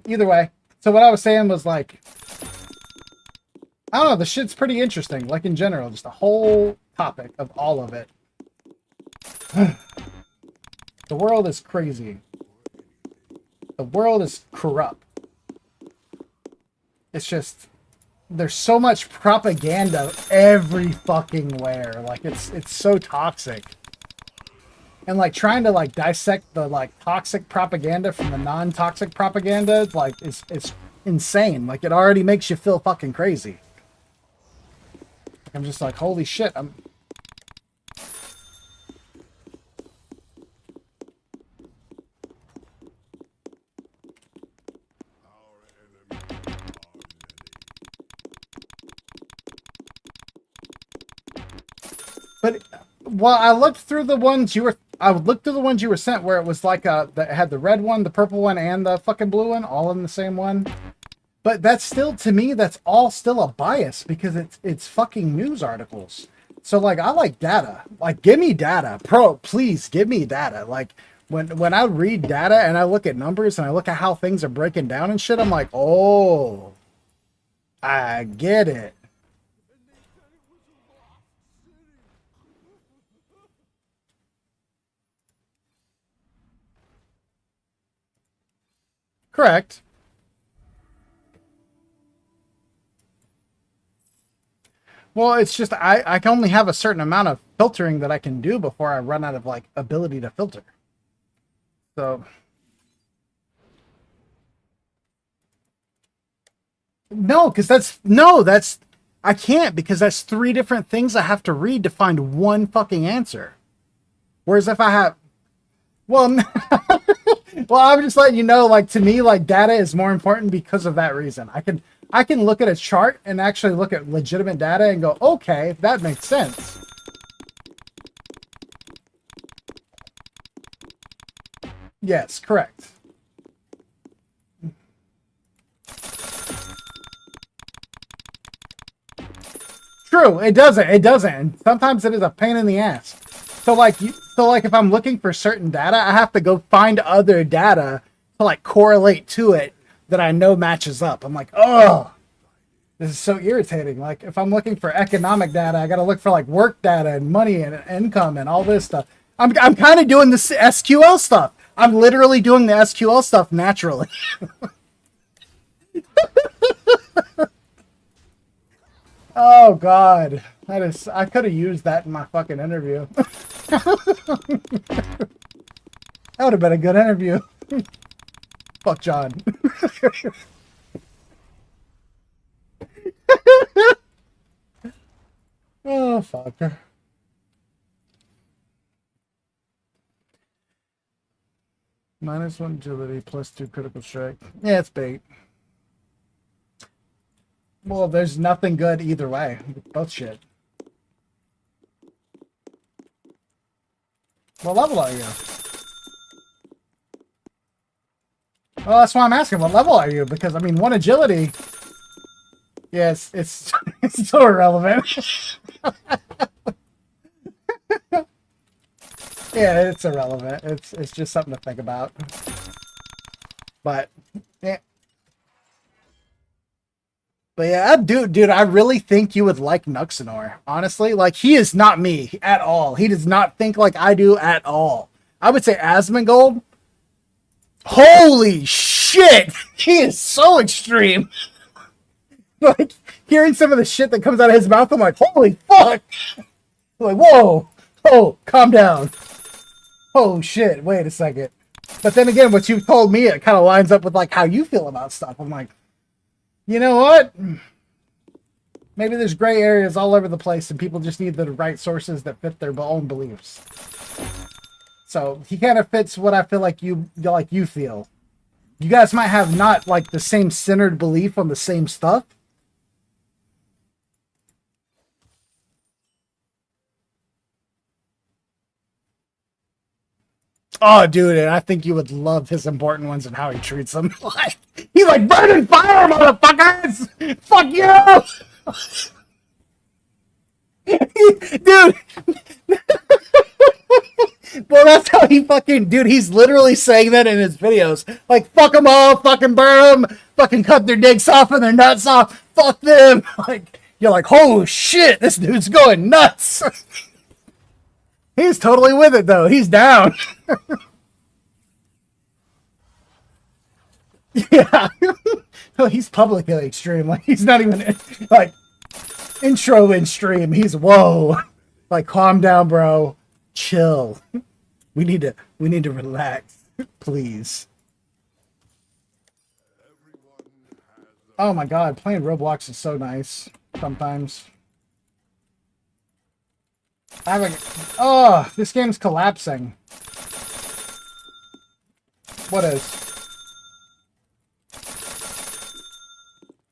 either way. So what I was saying was like, I don't know. The shit's pretty interesting. Like in general, just the whole topic of all of it. The world is crazy. The world is corrupt. It's just. There's so much propaganda every fucking where. Like it's so toxic. And like trying to like dissect the like toxic propaganda from the non-toxic propaganda, like it's insane. Like it already makes you feel fucking crazy. I'm just like, holy shit, Well, I looked through the ones you were. I would look through the ones you were sent where it was like that had the red one, the purple one, and the fucking blue one, all in the same one. But that's still, to me, that's all still a bias because it's fucking news articles. So like, I like data. Like, give me data, please give me data. Like, when I read data and I look at numbers and I look at how things are breaking down and shit, I'm like, oh, I get it. Correct. Well, it's just I can only have a certain amount of filtering that I can do before I run out of like ability to filter. So no, because that's I can't, because that's 3 different things I have to read to find one fucking answer. Whereas if I have, well, well, I'm just letting you know, like, to me, like, data is more important because of that reason. I can look at a chart and actually look at legitimate data and go, okay, that makes sense. Yes, correct. True, it doesn't. It doesn't. And sometimes it is a pain in the ass. So like if I'm looking for certain data, I have to go find other data to like correlate to it that I know matches up. I'm like, oh, this is so irritating. Like if I'm looking for economic data, I got to look for like work data and money and income and all this stuff. I'm kind of doing this SQL stuff. I'm literally doing the SQL stuff naturally. Oh God, I could have used that in my fucking interview. That would have been a good interview. Fuck John. Oh fucker. -1 agility, +2 critical strike. Yeah, it's bait. Well, there's nothing good either way. Both shit. What level are you? Well, that's why I'm asking. What level are you? Because I mean, 1 agility. Yes, it's it's so irrelevant. Yeah, it's irrelevant. It's just something to think about. But yeah. But yeah, dude, I really think you would like Nuxanor. Honestly, like, he is not me at all. He does not think like I do at all. I would say Asmongold. Holy shit! He is so extreme. Like, hearing some of the shit that comes out of his mouth, I'm like, holy fuck! I'm like, whoa! Oh, calm down. Oh shit, wait a second. But then again, what you've told me, it kind of lines up with like how you feel about stuff. I'm like, you know what? Maybe there's gray areas all over the place and people just need the right sources that fit their own beliefs. So he kind of fits what I feel like you feel. You guys might have not like the same centered belief on the same stuff. Oh, dude, and I think you would love his important ones and how he treats them. He's like, burn and fire, motherfuckers! Fuck you! Dude! Well, that's how he fucking... Dude, he's literally saying that in his videos. Like, fuck them all, fucking burn them, fucking cut their dicks off and their nuts off, fuck them! Like, you're like, holy shit, this dude's going nuts! He's totally with it, though. He's down. Yeah. No, he's publicly extreme. Like, he's not even, like, intro in stream. He's, whoa. Like, calm down, bro. Chill. We need to relax. Please. Oh, my God. Playing Roblox is so nice sometimes. Oh, this game's collapsing. What is?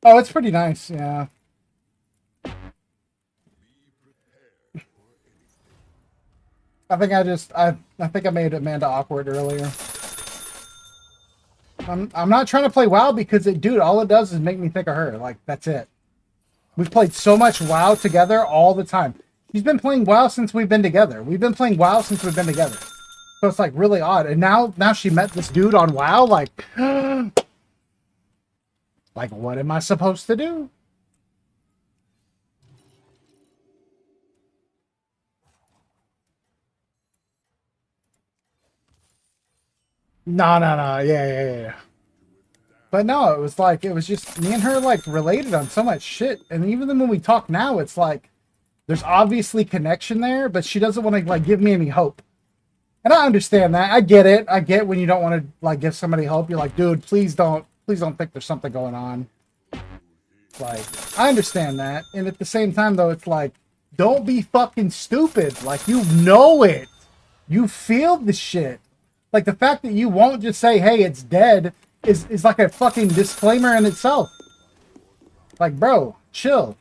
Oh, it's pretty nice, yeah. I think I think I made Amanda awkward earlier. I'm not trying to play WoW because dude, all it does is make me think of her. Like, that's it. We've played so much WoW together all the time. She's been playing WoW since we've been together. We've been playing WoW since we've been together. So it's like really odd. And now she met this dude on WoW, like, like, what am I supposed to do? No. Yeah. But no, it was just me and her, like, related on so much shit. And even then when we talk now, it's like, there's obviously connection there, but she doesn't want to, like, give me any hope. And I understand that. I get it. I get when you don't want to, like, give somebody hope. You're like, dude, please don't think there's something going on. Like, I understand that. And at the same time, though, it's like, don't be fucking stupid. Like, you know it. You feel the shit. Like, the fact that you won't just say, hey, it's dead, is like a fucking disclaimer in itself. Like, bro, chill.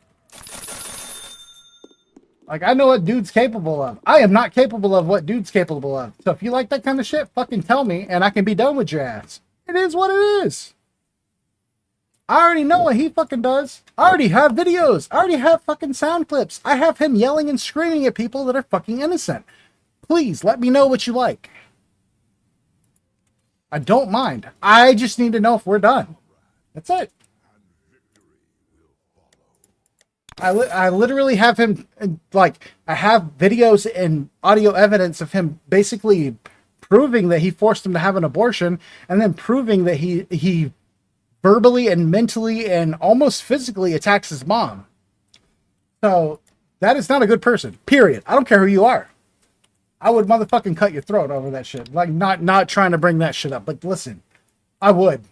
Like, I know what dude's capable of. I am not capable of what dude's capable of. So if you like that kind of shit, fucking tell me, and I can be done with your ass. It is what it is. I already know what he fucking does. I already have videos. I already have fucking sound clips. I have him yelling and screaming at people that are fucking innocent. Please, let me know what you like. I don't mind. I just need to know if we're done. That's it. I literally have him, like, I have videos and audio evidence of him basically proving that he forced him to have an abortion, and then proving that he verbally and mentally and almost physically attacks his mom. So that is not a good person, period. I don't care who you are. I would motherfucking cut your throat over that shit. Like, not trying to bring that shit up, but listen, I would.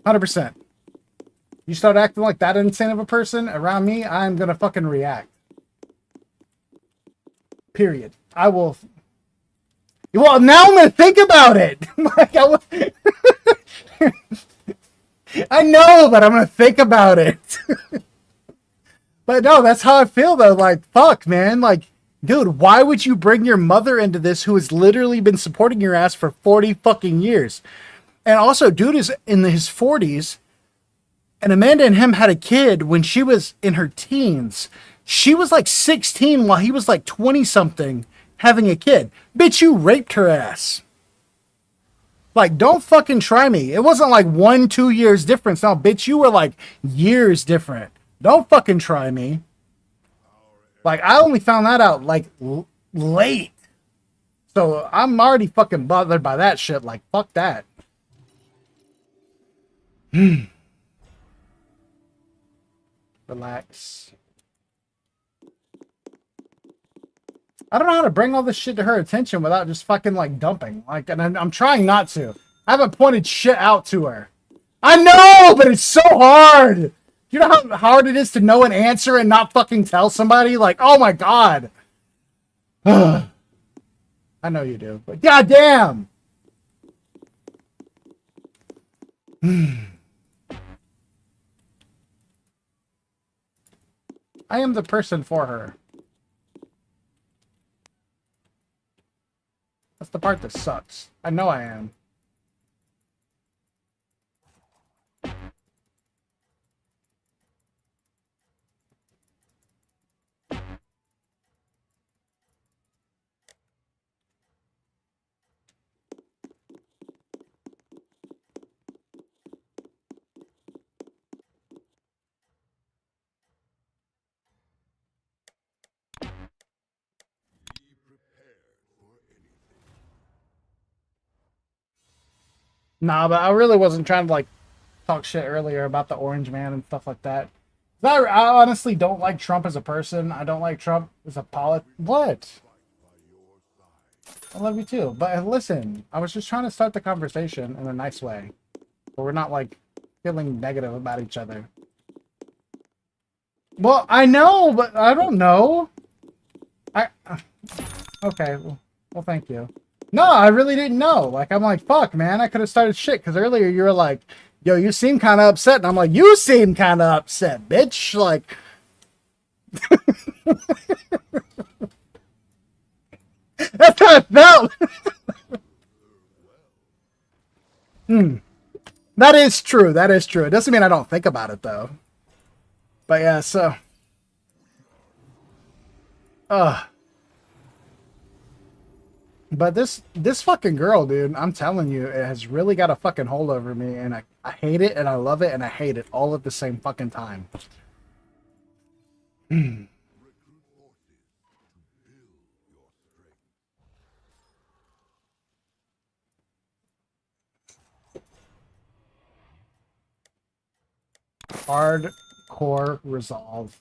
100%. You start acting like that insane of a person around me, I'm gonna fucking react. Period. I will. Well, now I'm gonna think about it. Like, I know, but I'm gonna think about it. But no, that's how I feel though. Like, fuck, man. Like, dude, why would you bring your mother into this, who has literally been supporting your ass for 40 fucking years? And also, dude is in his 40s, and Amanda and him had a kid when she was in her teens. She was like 16 while he was like 20-something having a kid. Bitch, you raped her ass. Like, don't fucking try me. It wasn't like 1-2 years difference. No, bitch, you were like years different. Don't fucking try me. Like, I only found that out, like, late. So, I'm already fucking bothered by that shit. Like, fuck that. Relax. I don't know how to bring all this shit to her attention without just fucking, like, dumping. Like, and I'm trying not to. I haven't pointed shit out to her. I know, but it's so hard. You know how hard it is to know an answer and not fucking tell somebody? Like, oh my god. I know you do, but goddamn. I am the person for her. That's the part that sucks. I know I am. Nah, but I really wasn't trying to, like, talk shit earlier about the Orange Man and stuff like that. I honestly don't like Trump as a person. I don't like Trump as a What? I love you too. But listen, I was just trying to start the conversation in a nice way. But we're not, like, feeling negative about each other. Well, I know, but I don't know. Okay, well, thank you. No, I really didn't know. Like, I'm like, fuck, man, I could have started shit. Because earlier you were like, yo, you seem kind of upset. And I'm like, you seem kind of upset, bitch. Like, That's how it felt. That is true. That is true. It doesn't mean I don't think about it though. But yeah, so. But this fucking girl, dude, I'm telling you, it has really got a fucking hold over me, and I hate it, and I love it, and I hate it all at the same fucking time. Hardcore resolve.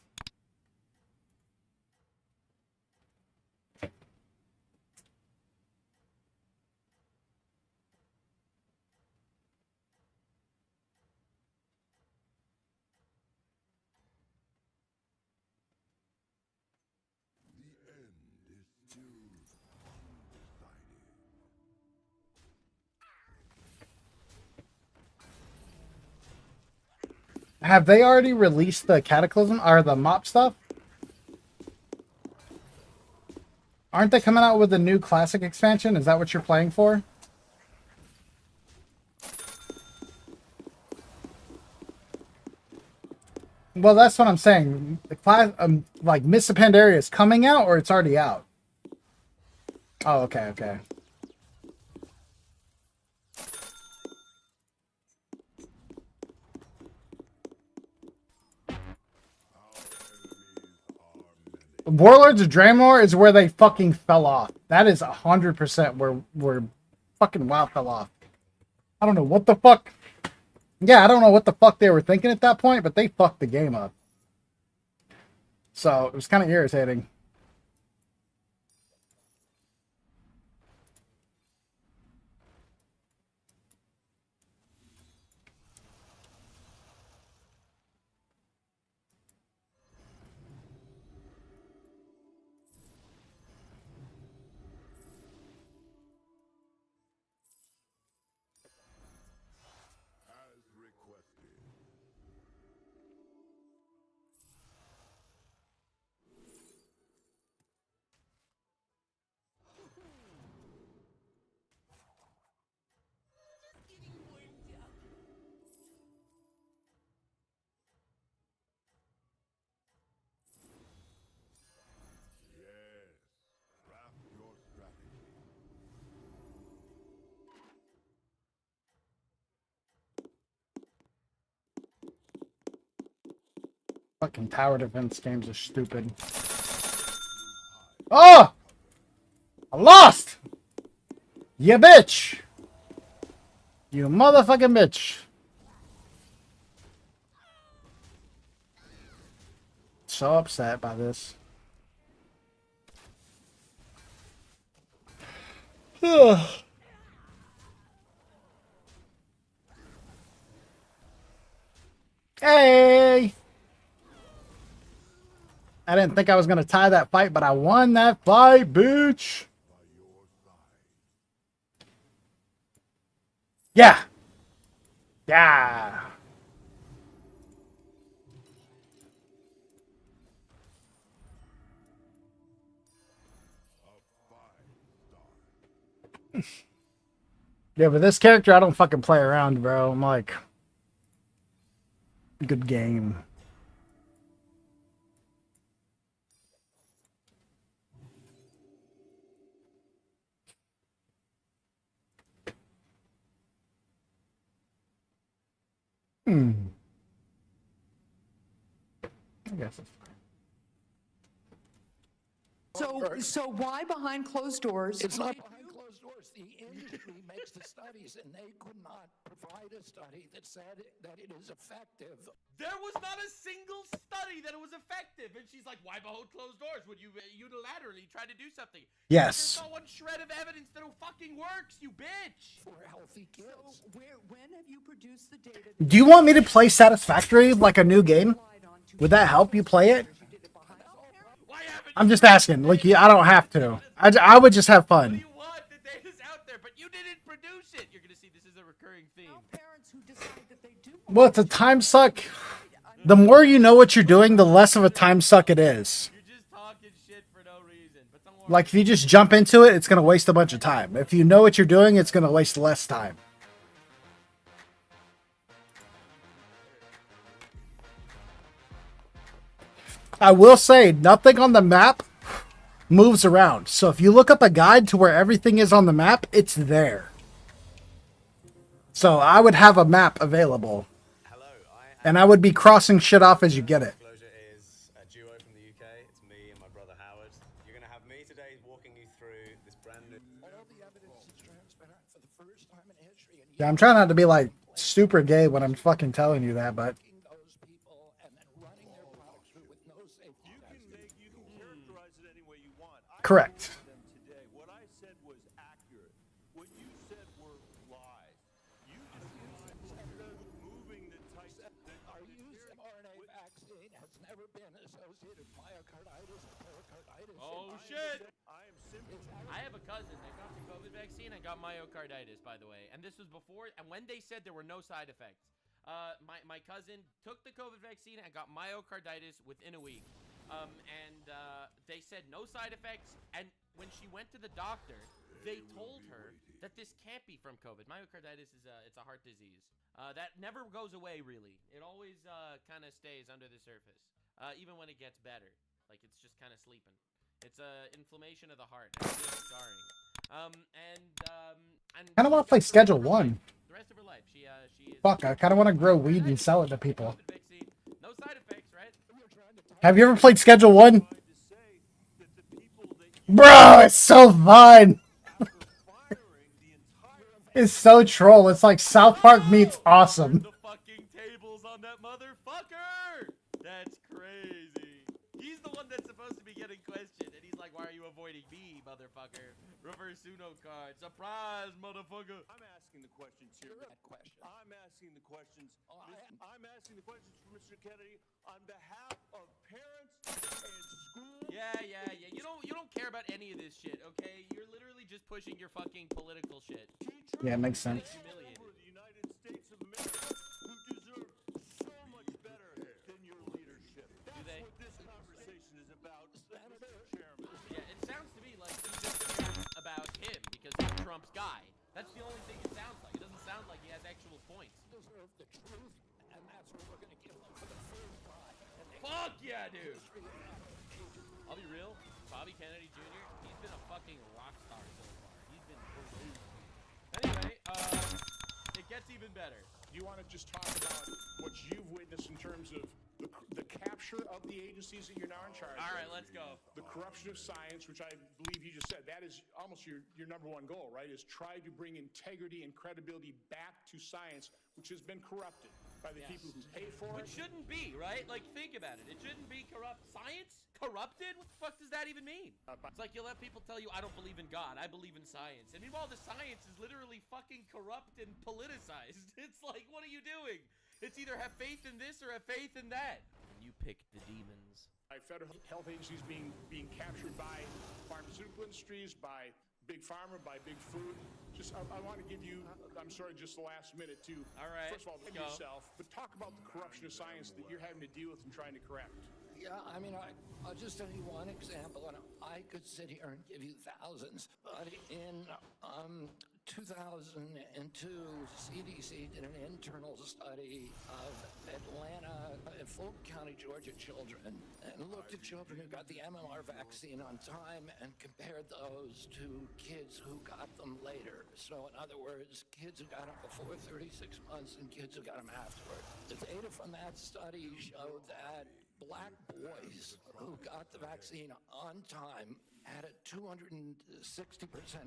Have they already released the Cataclysm or the mop stuff? Aren't they coming out with a new classic expansion? Is that what you're playing for? Well, that's what I'm saying. The class, like Mists of Pandaria is coming out, or it's already out. Oh, okay, okay. Warlords of Draenor is where they fucking fell off. That is 100% where fucking WoW fell off. I don't know what the fuck. Yeah, I don't know what the fuck they were thinking at that point, but they fucked the game up. So it was kind of irritating. Fucking tower defense games are stupid. Oh! I lost! You bitch! You motherfucking bitch. So upset by this. Hey! I didn't think I was going to tie that fight, but I won that fight, bitch. Yeah. Yeah. Yeah, but this character, I don't fucking play around, bro. I'm like, good game. I guess it's fine. So why behind closed doors? It's not behind closed doors. The industry makes the studies, and they could not provide a study that said that it is effective. There was not a single study that it was effective, and she's like, "Why behind closed doors would you unilaterally try to do something?" Yes. There's not one shred of evidence that it fucking works, you bitch. For healthy kids. So when have you produced the data? Do you want me to play Satisfactory like a new game? Would that help you play it? I'm just asking. Like, I don't have to. I would just have fun. The data's out there, but you didn't produce it. You're gonna see this is a recurring theme. Well, it's a time suck. The more you know what you're doing, the less of a time suck it is. You're just talking shit for no reason. But don't worry. Like, if you just jump into it, it's going to waste a bunch of time. If you know what you're doing, it's going to waste less time. I will say, nothing on the map moves around. So if you look up a guide to where everything is on the map, it's there. So I would have a map available. And I would be crossing shit off as you get it. Yeah, I'm trying not to be like super gay when I'm fucking telling you that, but correct. Oh shit! I have a cousin that got the COVID vaccine and got myocarditis, by the way. And this was before, and when they said there were no side effects. My cousin took the COVID vaccine and got myocarditis within a week. They said no side effects, and when she went to the doctor, they told her that this can't be from COVID. Myocarditis is it's a heart disease. That never goes away, really. It always kind of stays under the surface, even when it gets better. Like, it's just kind of sleeping. It's inflammation of the heart. Scarring. I kind of want to play Schedule 1. The rest of her life, she is. Fuck, I kind of want to grow weed and sell it to people. No side effects, right? Have you ever played Schedule 1? Bro, it's so fun. It's so troll. It's like South Park meets Awesome. The fucking tables on that motherfucker. That's crazy. He's the one that's supposed to be getting questioned, and he's like, "Why are you avoiding me, motherfucker? Reverse Uno card, surprise, motherfucker." I'm asking the questions here. I'm asking the questions. I'm asking the questions for Mr. Kennedy on behalf of parents and schools. Yeah. You don't care about any of this shit, okay? You're literally just pushing your fucking political shit. Yeah, it makes sense. Humiliated. The United States of America who deserve so much better than your leadership. That's what this conversation is about, Mr. Chairman. Yeah, it sounds to me like he just cares about him because he's Trump's guy. That's the only thing it sounds like. It doesn't sound like he has actual points. Deserve the truth, and that's what we're going to give them for the first time. Fuck yeah, dude! I'll be real. Bobby Kennedy Jr., he's been a fucking rock star so far. He's been crazy. Anyway, it gets even better. Do you want to just talk about what you've witnessed in terms of the capture of the agencies that you're now in charge of? All right, let's go. The corruption of science, which I believe you just said, that is almost your number one goal, right? Is try to bring integrity and credibility back to science, which has been corrupted by the people who pay for it. Which shouldn't be, right? Like, think about it. It shouldn't be corrupt. Science? Corrupted? What the fuck does that even mean? It's like you let people tell you, I don't believe in God, I believe in science. And meanwhile, the science is literally fucking corrupt and politicized. It's like, what are you doing? It's either have faith in this or have faith in that. And you pick the demons. By federal health agencies being captured by pharmaceutical industries, by Big Pharma, by Big Food. Just, I want to give you, I'm sorry, just the last minute to, first of all, name yourself, but talk about the corruption of science that you're having to deal with and trying to correct. Yeah, I mean, I'll just tell you one example, and I could sit here and give you thousands. But in 2002, CDC did an internal study of Atlanta and Fulton County, Georgia children, and looked at children who got the MMR vaccine on time and compared those to kids who got them later. So in other words, kids who got them before 36 months and kids who got them afterward. The data from that study showed that Black boys who got the vaccine on time had a 260%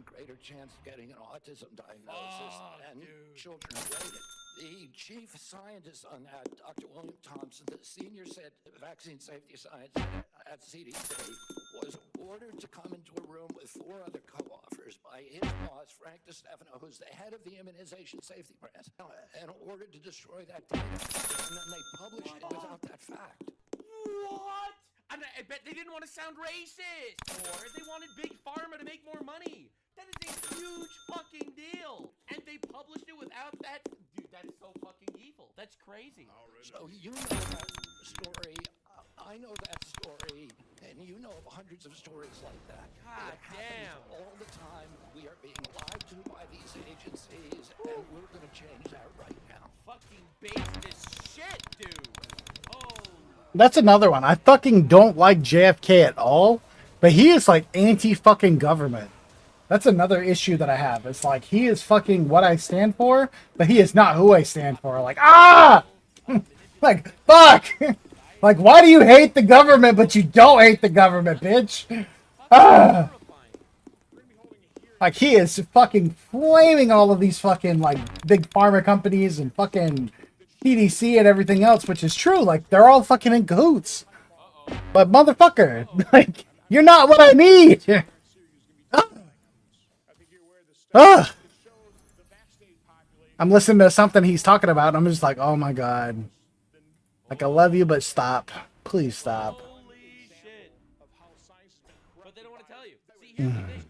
greater chance of getting an autism diagnosis than children who waited. The chief scientist on that, Dr. William Thompson, the senior vaccine safety science at CDC, was ordered to come into a room with 4 other co-authors by his boss, Frank DiStefano, who's the head of the immunization safety branch, and ordered to destroy that data. And then they published it without that fact. What? I bet they didn't want to sound racist, or they wanted Big Pharma to make more money. That is a huge fucking deal. And they published it without that. Dude, that's so fucking evil. That's crazy. So you know that story I know that story, and you know of hundreds of stories like that. God it happens all the time. We are being lied to by these agencies, and we're going to change that right now. Fucking base this shit, dude. Oh. That's another one. I fucking don't like JFK at all, but he is like anti-fucking government. That's another issue that I have. It's like he is fucking what I stand for, but he is not who I stand for. Like, ah! Like, fuck! Like, why do you hate the government, but you don't hate the government, bitch? Ah! Like, he is fucking flaming all of these fucking, like, big pharma companies and fucking CDC and everything else, which is true. Like, they're all fucking in cahoots. But, motherfucker, like, you're not what I need! Ah! I'm listening to something he's talking about, and I'm just like, oh my god. Like, I love you, but stop. Please stop. But they don't want to tell you. See, here's the thing.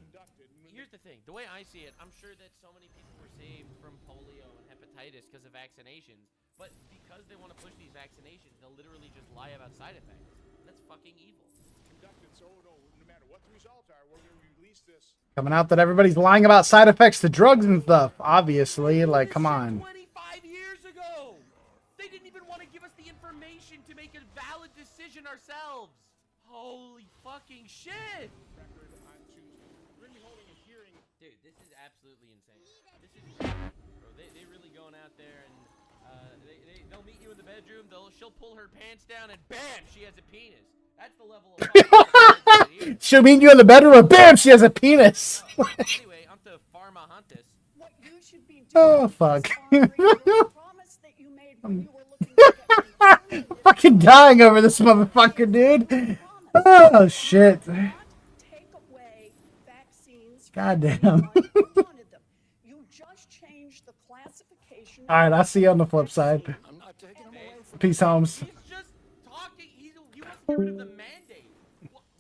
Here's the thing. The way I see it, I'm sure that so many people were saved from polio and hepatitis because of vaccinations. But because they want to push these vaccinations, they'll literally just lie about side effects. And that's fucking evil. So no matter what the results are, we're going to release this. Coming out that everybody's lying about side effects to drugs and stuff. Obviously, like, come on. 25 years ago! They didn't even want to give us the information to make a valid decision ourselves. Holy fucking shit! Dude, this is absolutely insane. This is bro, they really going out there and they'll meet you in the bedroom. She'll pull her pants down and bam, she has a penis. That's the level of She'll meet you in the bedroom and bam, she has a penis. Anyway, on to Pharmahuntus. Oh, fuck. I'm fucking dying over this motherfucker, dude. Oh, shit. God damn. Alright, I'll see you on the flip side. Peace, Holmes. He's just talking. He wants to get rid of the mandate.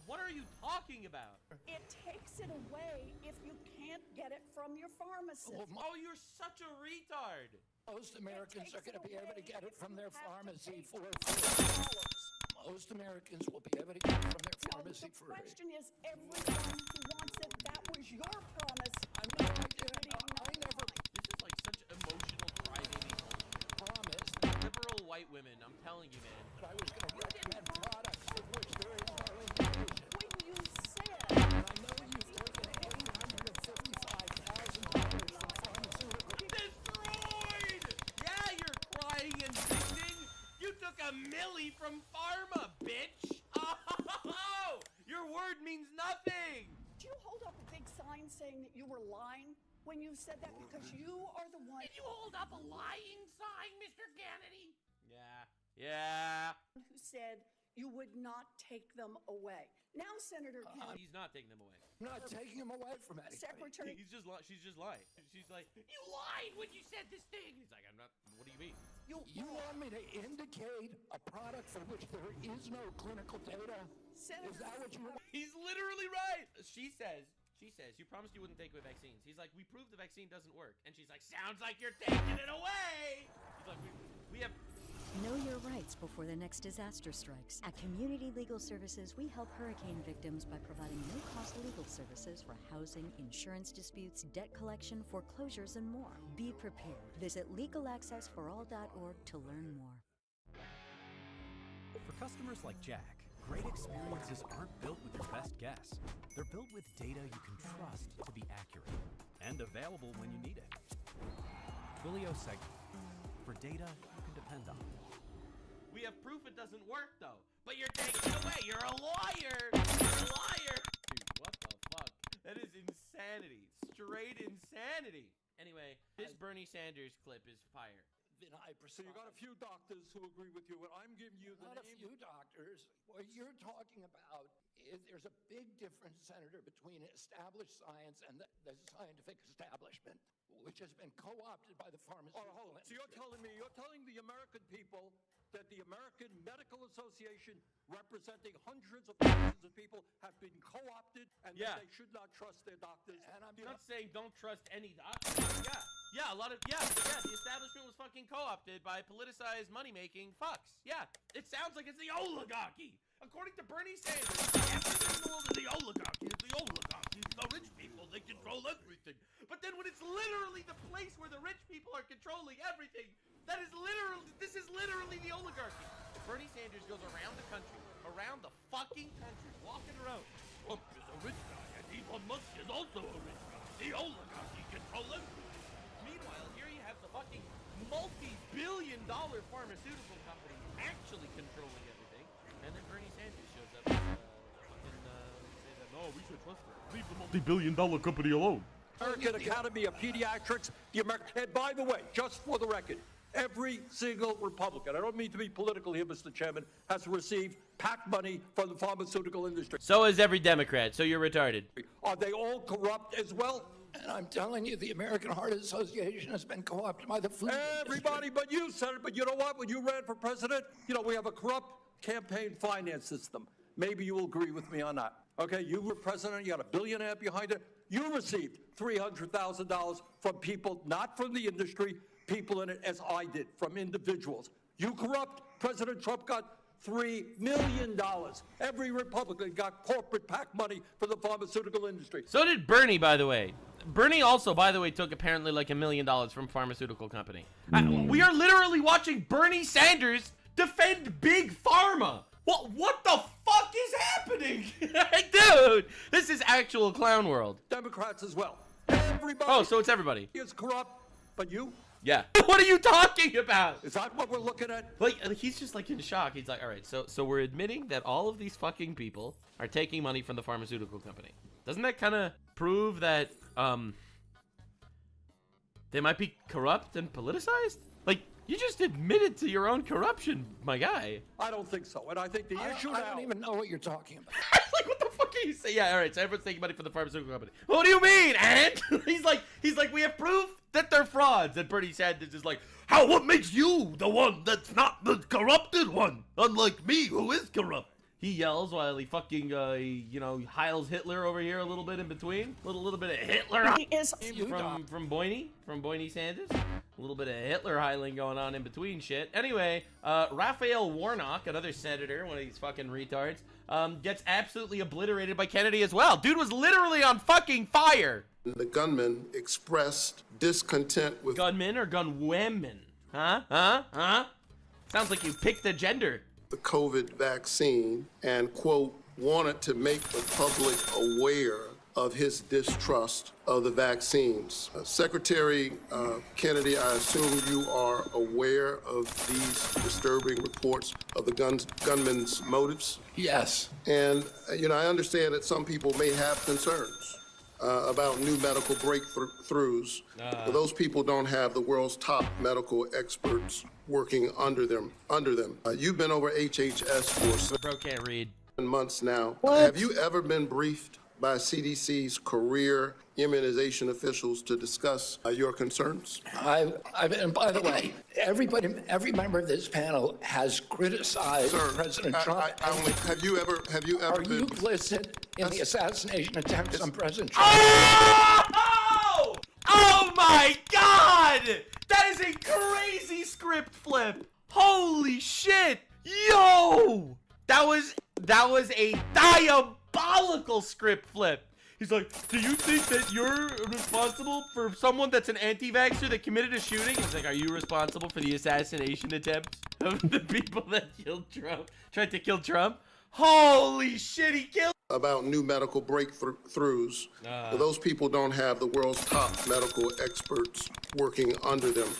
What are you talking about? It takes it away if you can't get it from your pharmacist. Oh, you're such a retard. Most Americans are going to be able to get it from their pharmacy for $4. Most Americans will be able to get it from their pharmacy for The question is, everyone who wants it, that was your promise. I never. This is like such emotional crybaby promise. Liberal white women, I'm telling you, man. That I was going to recommend products for which there is no information. When you said, and I know you've taken $855,000 from pharmaceuticals. Destroyed! Yeah, you're crying and bitching. You took a milli from pharma, bitch. Oh, your word means nothing. did you hold up a big sign saying that you were lying when you said that? Because you are the one. Did you hold up a lying sign, Mr. Kennedy? Yeah. Who said you would not take them away. Now, Senator Kennedy. He's not taking them away. I'm not taking them away from anybody. Secretary. She's just lying. She's like, you lied when you said this thing. He's like, I'm not. What do you mean? You want me to indicate a product for which there is no clinical data? Senator, is that what you want? He's literally right. She says, you promised you wouldn't take away vaccines. He's like, we proved the vaccine doesn't work. And she's like, sounds like you're taking it away. He's like, we have. Know your rights before the next disaster strikes. At Community Legal Services, we help hurricane victims by providing no-cost legal services for housing, insurance disputes, debt collection, foreclosures, and more. Be prepared. Visit legalaccessforall.org to learn more. For customers like Jack, great experiences aren't built with your best guess. They're built with data you can trust to be accurate and available when you need it. Twilio Segment. For data you can depend on. We have proof it doesn't work, though. But you're taking it away. You're a liar. You're a liar. Dude, what the fuck? That is insanity. Straight insanity. Anyway, this Bernie Sanders clip is fire. So you got a few doctors who agree with you, and I'm giving you the Not a name. few doctors. What you're talking about is there's a big difference, Senator, between established science and the scientific establishment, which has been co-opted by the pharmaceutical Hold on. So you're telling the American people that the American Medical Association, representing hundreds of thousands of people, have been co-opted, and that they should not trust their doctors. And I'm not saying don't trust any doctor. Yeah. Yeah, the establishment was fucking co-opted by politicized money-making fucks. Yeah, it sounds like it's the oligarchy. According to Bernie Sanders, everything in the world is the oligarchy. It's the oligarchy. It's the rich people. They control everything. But then when it's literally the place where the rich people are controlling everything, this is literally the oligarchy. Bernie Sanders goes around the country, walking around. Trump is a rich guy, and Elon Musk is also a rich guy. The oligarchy control everything. Meanwhile, here you have the fucking multi-billion-dollar pharmaceutical company actually controlling everything, and then Bernie Sanders shows up and say that, no, we should trust them. Leave the multi-billion-dollar company alone. American Academy of Pediatrics, and by the way, just for the record, every single Republican, I don't mean to be political here, Mr. Chairman, has received PAC money from the pharmaceutical industry. So is every Democrat, so you're retarded. Are they all corrupt as well? And I'm telling you, the American Heart Association has been co-opted by the food Everybody but you, Senator. But you know what? When you ran for president, we have a corrupt campaign finance system. Maybe you will agree with me on that. Okay, you were president, you had a billionaire behind it. You received $300,000 from people, not from the industry, people in it, as I did, from individuals. You corrupt. President Trump got $3 million. Every Republican got corporate PAC money for the pharmaceutical industry. So did Bernie, by the way. Bernie also, by the way, took apparently like $1 million from pharmaceutical company. We are literally watching Bernie Sanders defend Big Pharma. What the fuck is happening? Dude, this is actual clown world. Democrats as well. Everybody. Oh, so it's everybody. Is corrupt, but you? Yeah. What are you talking about? Is that what we're looking at? Like, he's just like in shock. He's like, all right, so we're admitting that all of these fucking people are taking money from the pharmaceutical company. Doesn't that kind of prove that they might be corrupt and politicized? Like, you just admitted to your own corruption, my guy. I don't think so. And I think the issue now... I don't even know what you're talking about. Like, what the fuck are you saying? Yeah, all right, so everyone's taking money from the pharmaceutical company. What do you mean, and? He's like, we have proof that they're frauds. And Bernie Sanders is like, what makes you the one that's not the corrupted one? Unlike me, who is corrupt. He yells while he fucking, Heils Hitler over here a little bit in between. A little bit of Hitler from Boynie Sanders. A little bit of Hitler heiling going on in between shit. Anyway, Raphael Warnock, another senator, one of these fucking retards, gets absolutely obliterated by Kennedy as well. Dude was literally on fucking fire. The gunman expressed discontent with... Gunmen or gunwomen? Huh? Sounds like you picked a gender. The COVID vaccine and, quote, wanted to make the public aware of his distrust of the vaccines. Secretary Kennedy, I assume you are aware of these disturbing reports of the gunman's motives? Yes. And, I understand that some people may have concerns about new medical breakthroughs. But those people don't have the world's top medical experts working under them. You've been over HHS for Bro can't read. 7 months now. What? Have you ever been briefed by CDC's career immunization officials to discuss your concerns? And by the way, every member of this panel has criticized President Trump. Have you ever Are been... you complicit in the assassination attempts on President Trump? Oh my God! That is a crazy script flip. Holy shit! Yo! That was a diabolical script flip. He's like, do you think that you're responsible for someone that's an anti-vaxxer that committed a shooting? He's like, are you responsible for the assassination attempts of the people that tried to kill Trump? Holy shit, he killed about new medical breakthroughs. Those people don't have the world's top medical experts working under them.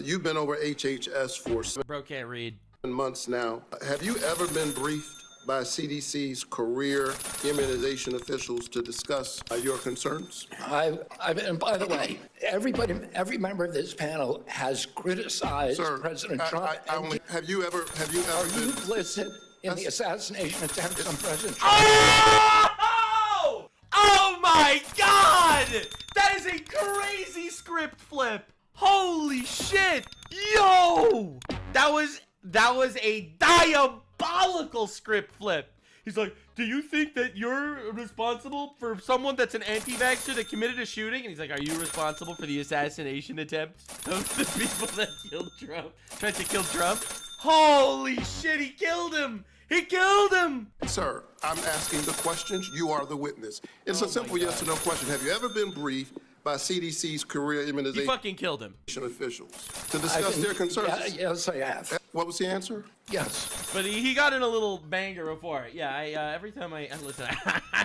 You've been over HHS for Bro can't read. 7 months now. Have you ever been briefed by CDC's career immunization officials to discuss your concerns? And by the way, every member of this panel has criticized President Trump. Have you ever Are you complicit in the assassination attempts on President Trump? Oh my God! That is a crazy script flip. Holy shit! Yo! That was a diabolical script flip. He's like, do you think that you're responsible for someone that's an anti-vaxxer that committed a shooting? And he's like, are you responsible for the assassination attempt of the people that killed Trump, tried to kill Trump? Holy shit, he killed him! He killed him! Sir, I'm asking the questions. You are the witness. It's a simple yes or no question. Have you ever been briefed by CDC's career immunization He fucking killed him. officials to discuss their concerns? Yes, I have. What was the answer? Yes. But he got in a little banger before. Yeah, every time I listen,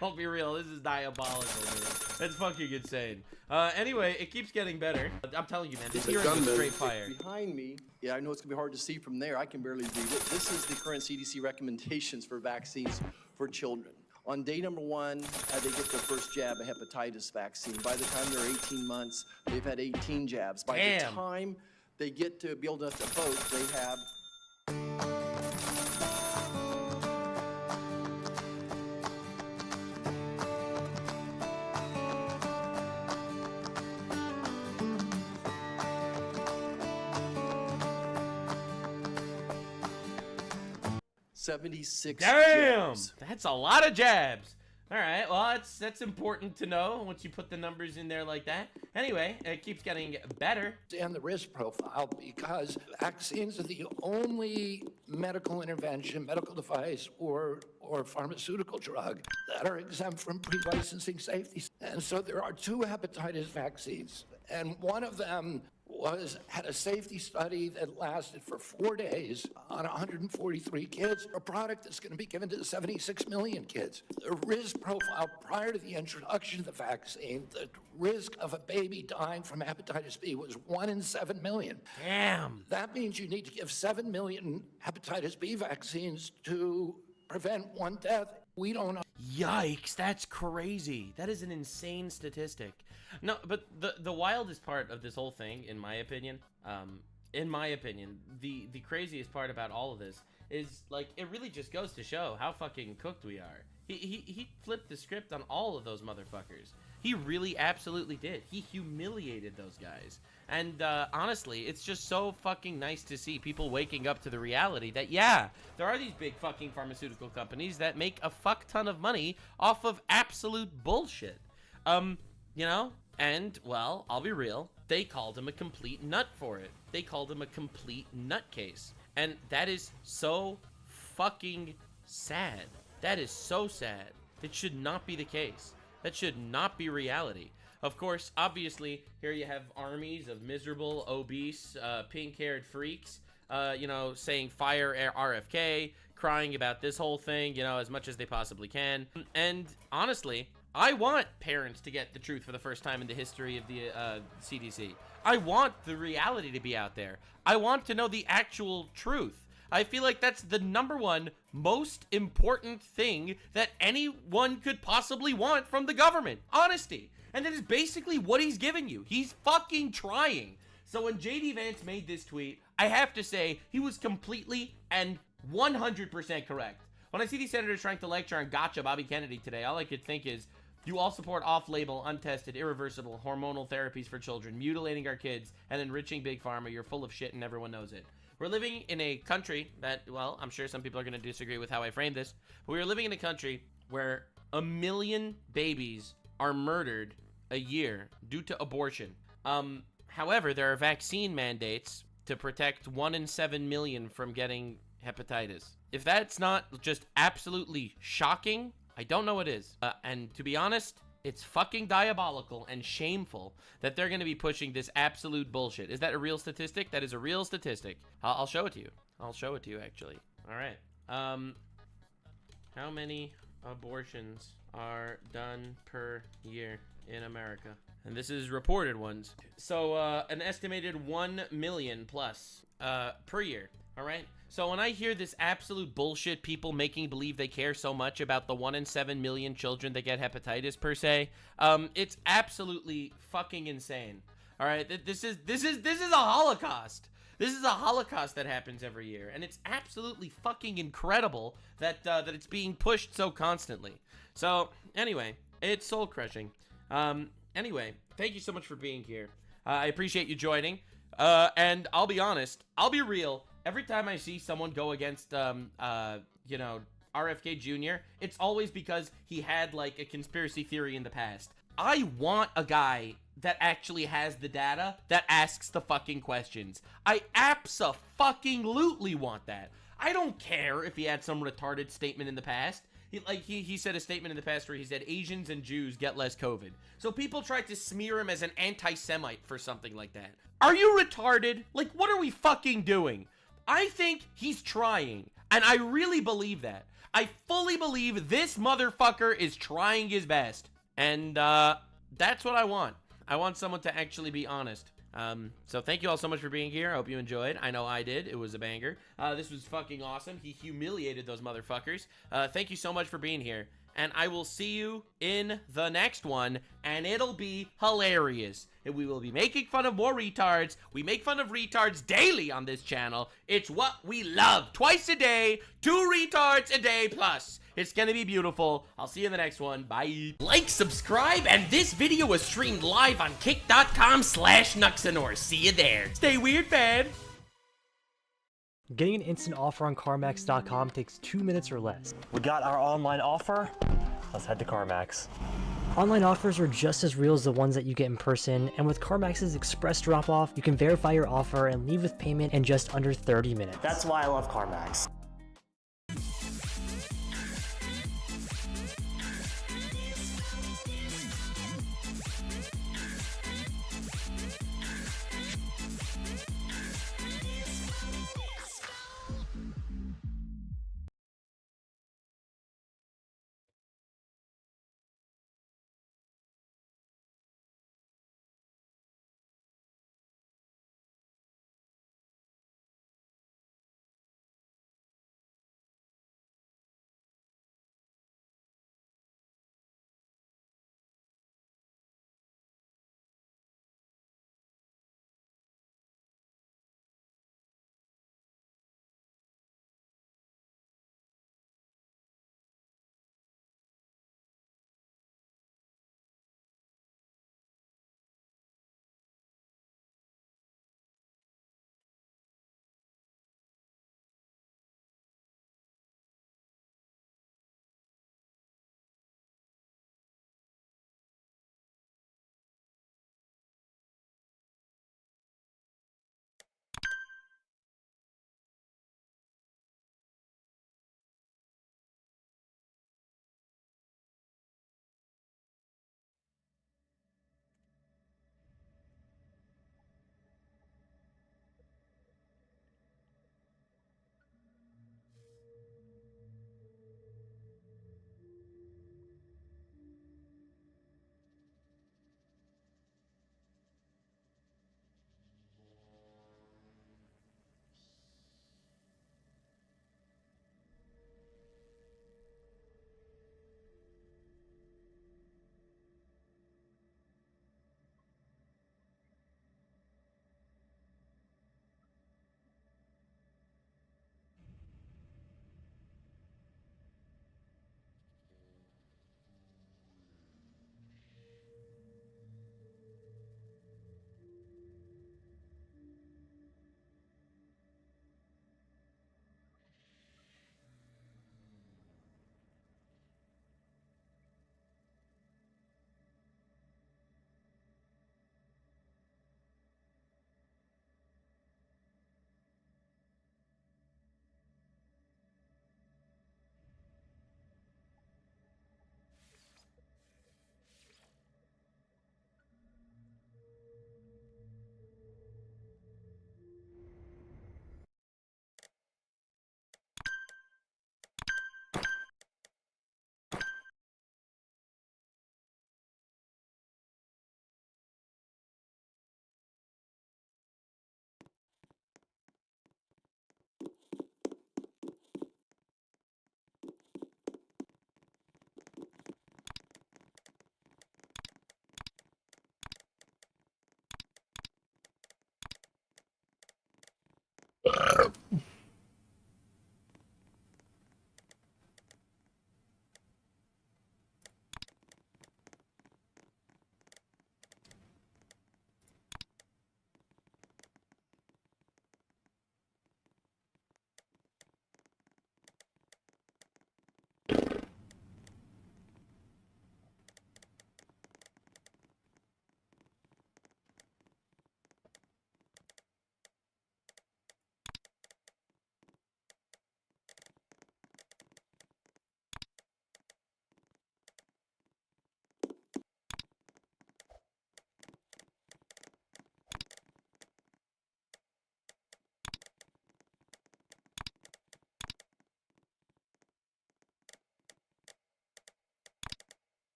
I'll be real, this is diabolical, dude. That's fucking insane. Anyway, it keeps getting better. I'm telling you, man, this hearing was straight fire. Behind me, yeah, I know it's gonna be hard to see from there. I can barely read it. This is the current CDC recommendations for vaccines for children. On day number 1, they get their first jab of hepatitis vaccine. By the time they're 18 months, they've had 18 jabs. By the time they get to be old enough to vote, they have $76 Damn! jabs. That's a lot of jabs. All right, well, that's important to know once you put the numbers in there like that. Anyway, it keeps getting better. And the risk profile, because vaccines are the only medical intervention, medical device, or pharmaceutical drug that are exempt from pre-licensing safety. And so there are 2 hepatitis vaccines, and one of them had a safety study that lasted for 4 days on 143 kids, a product that's going to be given to 76 million kids. The risk profile prior to the introduction of the vaccine, the risk of a baby dying from hepatitis B was 1 in 7 million. Damn. That means you need to give 7 million hepatitis B vaccines to prevent 1 death. We don't know. Yikes, that's crazy. That is an insane statistic. No, but the wildest part of this whole thing, in my opinion, the craziest part about all of this is, like, it really just goes to show how fucking cooked we are. He flipped the script on all of those motherfuckers. He really absolutely did. He humiliated those guys. And honestly, it's just so fucking nice to see people waking up to the reality that, yeah, there are these big fucking pharmaceutical companies that make a fuck ton of money off of absolute bullshit. You know? And, well, I'll be real, they called him a complete nut for it. They called him a complete nutcase. And that is so fucking sad. That is so sad. It should not be the case. That should not be reality. Of course, obviously, here you have armies of miserable, obese, pink-haired freaks, you know, saying fire RFK, crying about this whole thing, you know, as much as they possibly can. And honestly, I want parents to get the truth for the first time in the history of the CDC. I want the reality to be out there. I want to know the actual truth. I feel like that's the #1 most important thing that anyone could possibly want from the government. Honesty. And that is basically what he's giving you. He's fucking trying. So when JD Vance made this tweet, I have to say he was completely and 100% correct. When I see these senators trying to lecture on gotcha Bobby Kennedy today, all I could think is, you all support off-label, untested, irreversible hormonal therapies for children, mutilating our kids, and enriching Big Pharma. You're full of shit and everyone knows it. We're living in a country that, well, I'm sure some people are going to disagree with how I frame this, but we're living in a country where 1 million babies are murdered a year due to abortion. However, there are vaccine mandates to protect 1 in 7 million from getting hepatitis. If that's not just absolutely shocking, I don't know what is. And to be honest, it's fucking diabolical and shameful that they're going to be pushing this absolute bullshit. Is that a real statistic? That is a real statistic. I'll show it to you. I'll show it to you, actually. All right. How many abortions are done per year in America? And this is reported ones. So an estimated 1 million plus per year. All right. So when I hear this absolute bullshit, people making believe they care so much about the 1 in 7 million children that get hepatitis per se, it's absolutely fucking insane. All right, this is a Holocaust. This is a Holocaust that happens every year, and it's absolutely fucking incredible that that it's being pushed so constantly. So anyway, it's soul crushing. Anyway, thank you so much for being here. I appreciate you joining. And I'll be honest, I'll be real. Every time I see someone go against, you know, RFK Jr., it's always because he had like a conspiracy theory in the past. I want a guy that actually has the data that asks the fucking questions. I abso-fucking-lutely want that. I don't care if he had some retarded statement in the past. He said a statement in the past where he said Asians and Jews get less COVID. So people tried to smear him as an anti-Semite for something like that. Are you retarded? Like, what are we fucking doing? I think he's trying, and I really believe that. I fully believe this motherfucker is trying his best. And that's what I want. I want someone to actually be honest. So thank you all so much for being here. I hope you enjoyed. I know I did. It was a banger. This was fucking awesome. He humiliated those motherfuckers. Thank you so much for being here. And I will see you in the next one, and it'll be hilarious. And we will be making fun of more retards. We make fun of retards daily on this channel. It's what we love. Twice a day, 2 retards a day plus. It's gonna be beautiful. I'll see you in the next one. Bye. Like, subscribe, and this video was streamed live on kick.com/Nuxanor. See you there. Stay weird, fam. Getting an instant offer on CarMax.com takes 2 minutes or less. We got our online offer. Let's head to CarMax. Online offers are just as real as the ones that you get in person, and with CarMax's express drop-off, you can verify your offer and leave with payment in just under 30 minutes. That's why I love CarMax.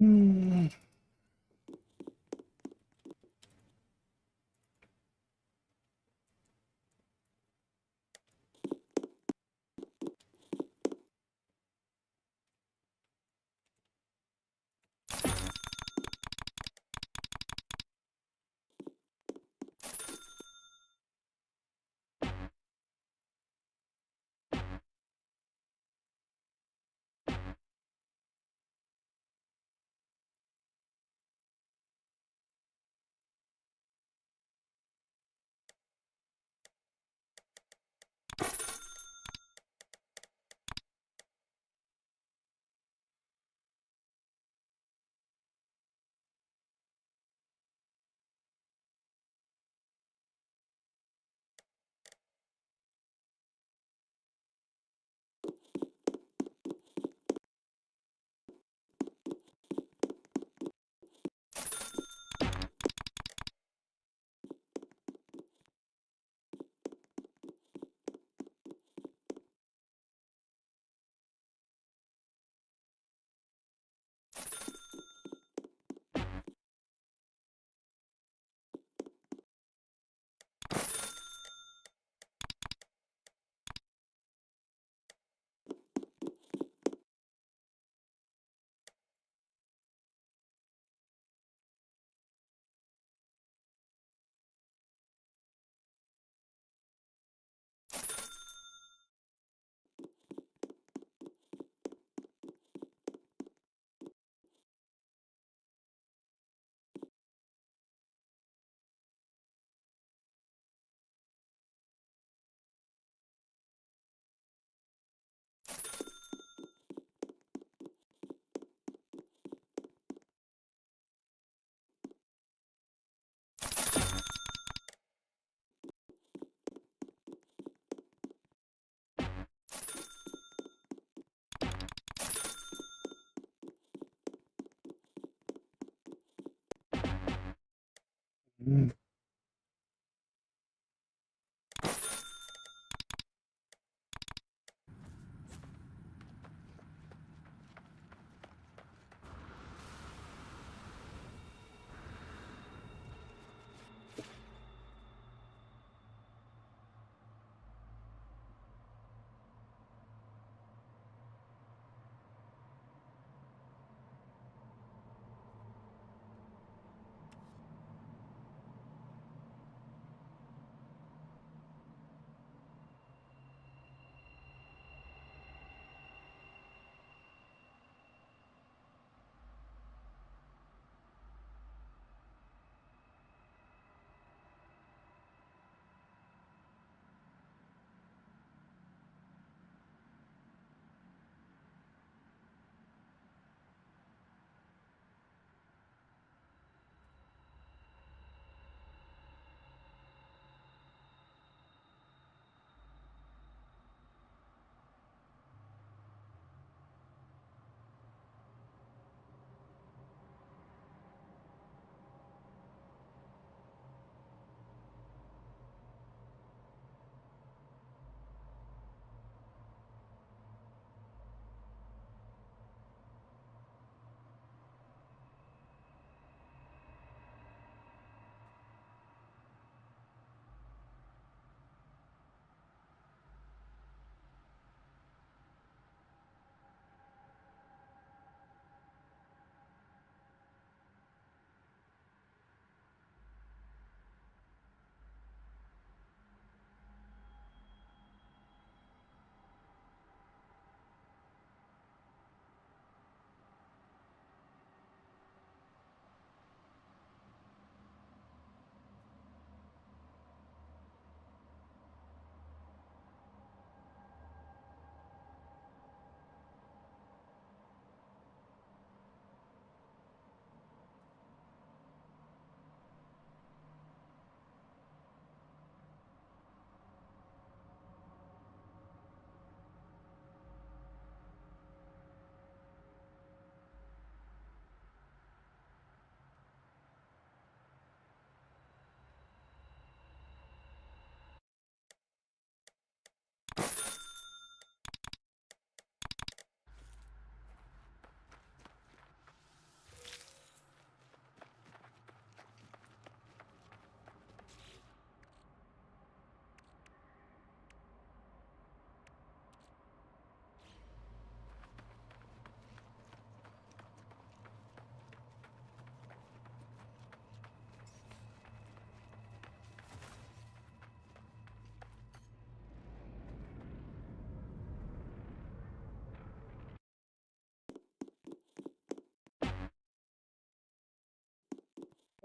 Hmm. Mm.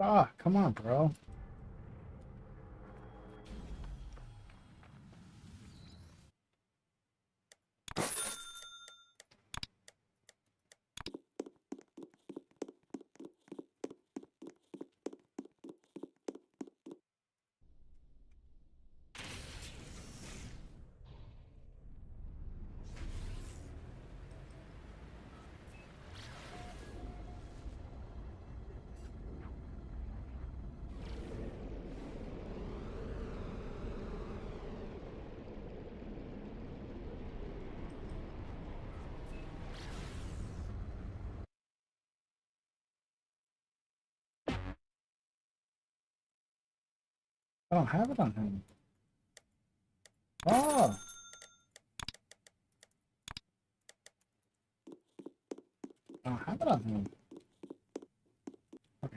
Ah, come on, bro. I don't have it on him. Oh. I don't have it on him. Okay.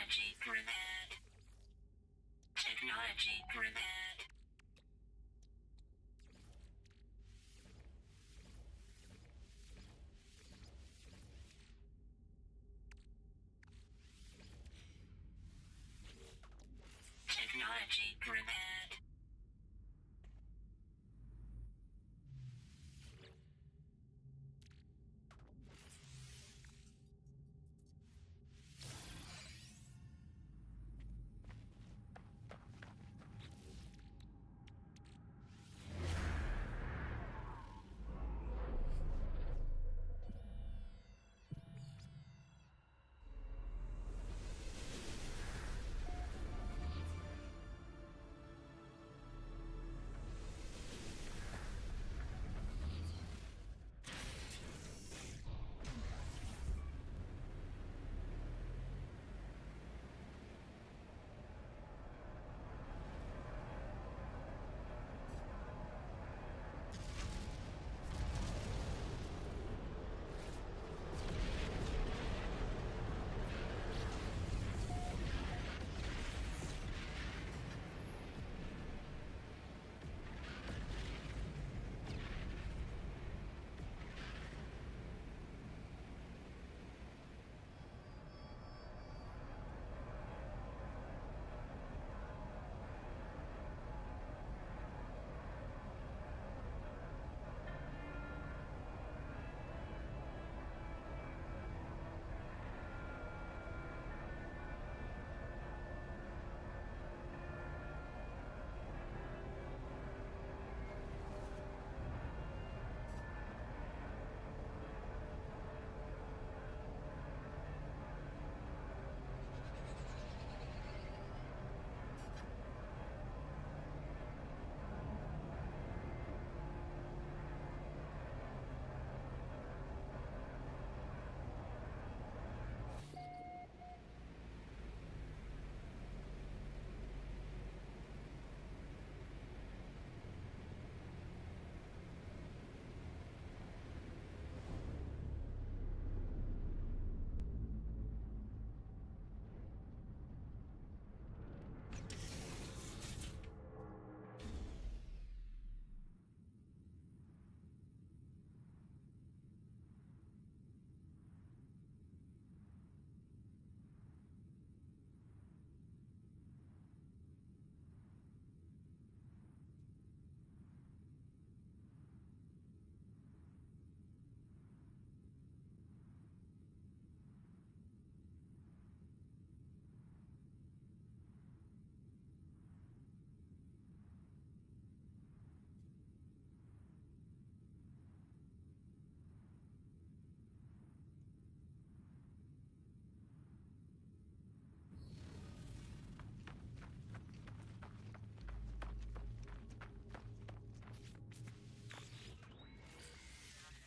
Technology driven. Technology driven. Technology driven.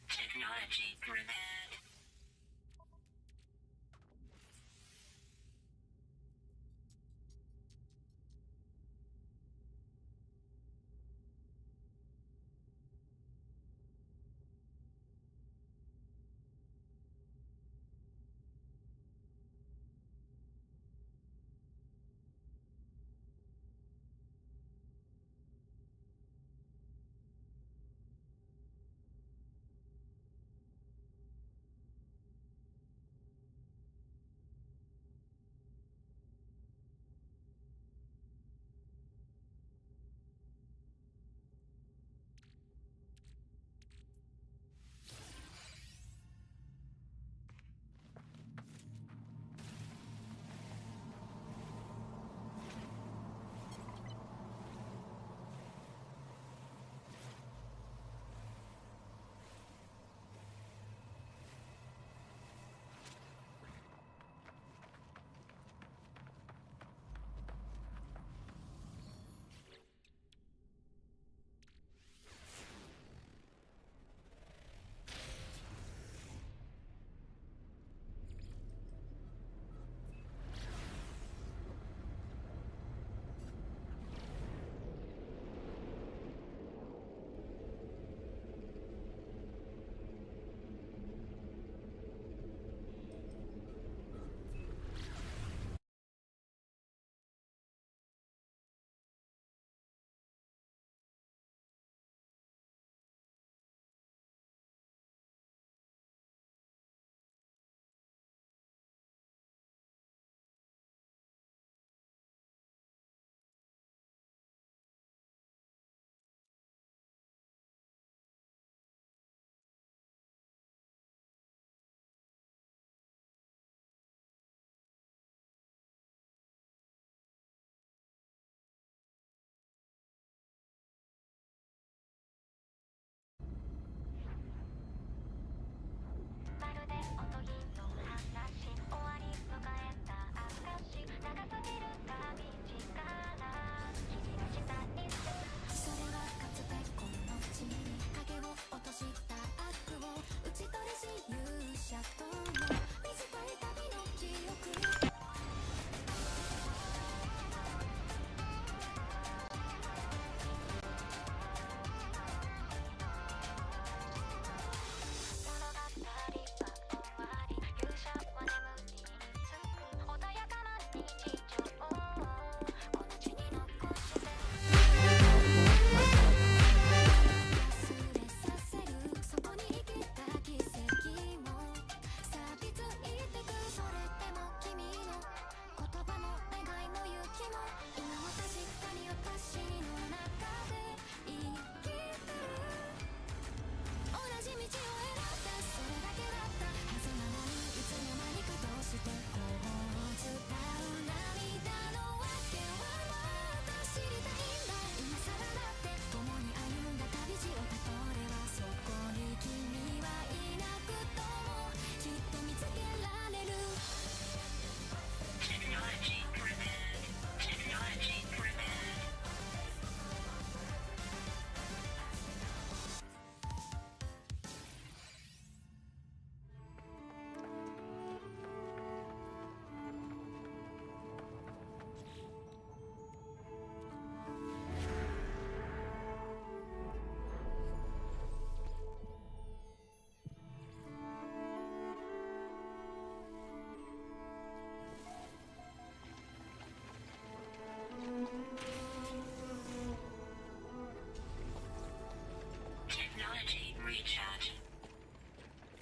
Technology driven.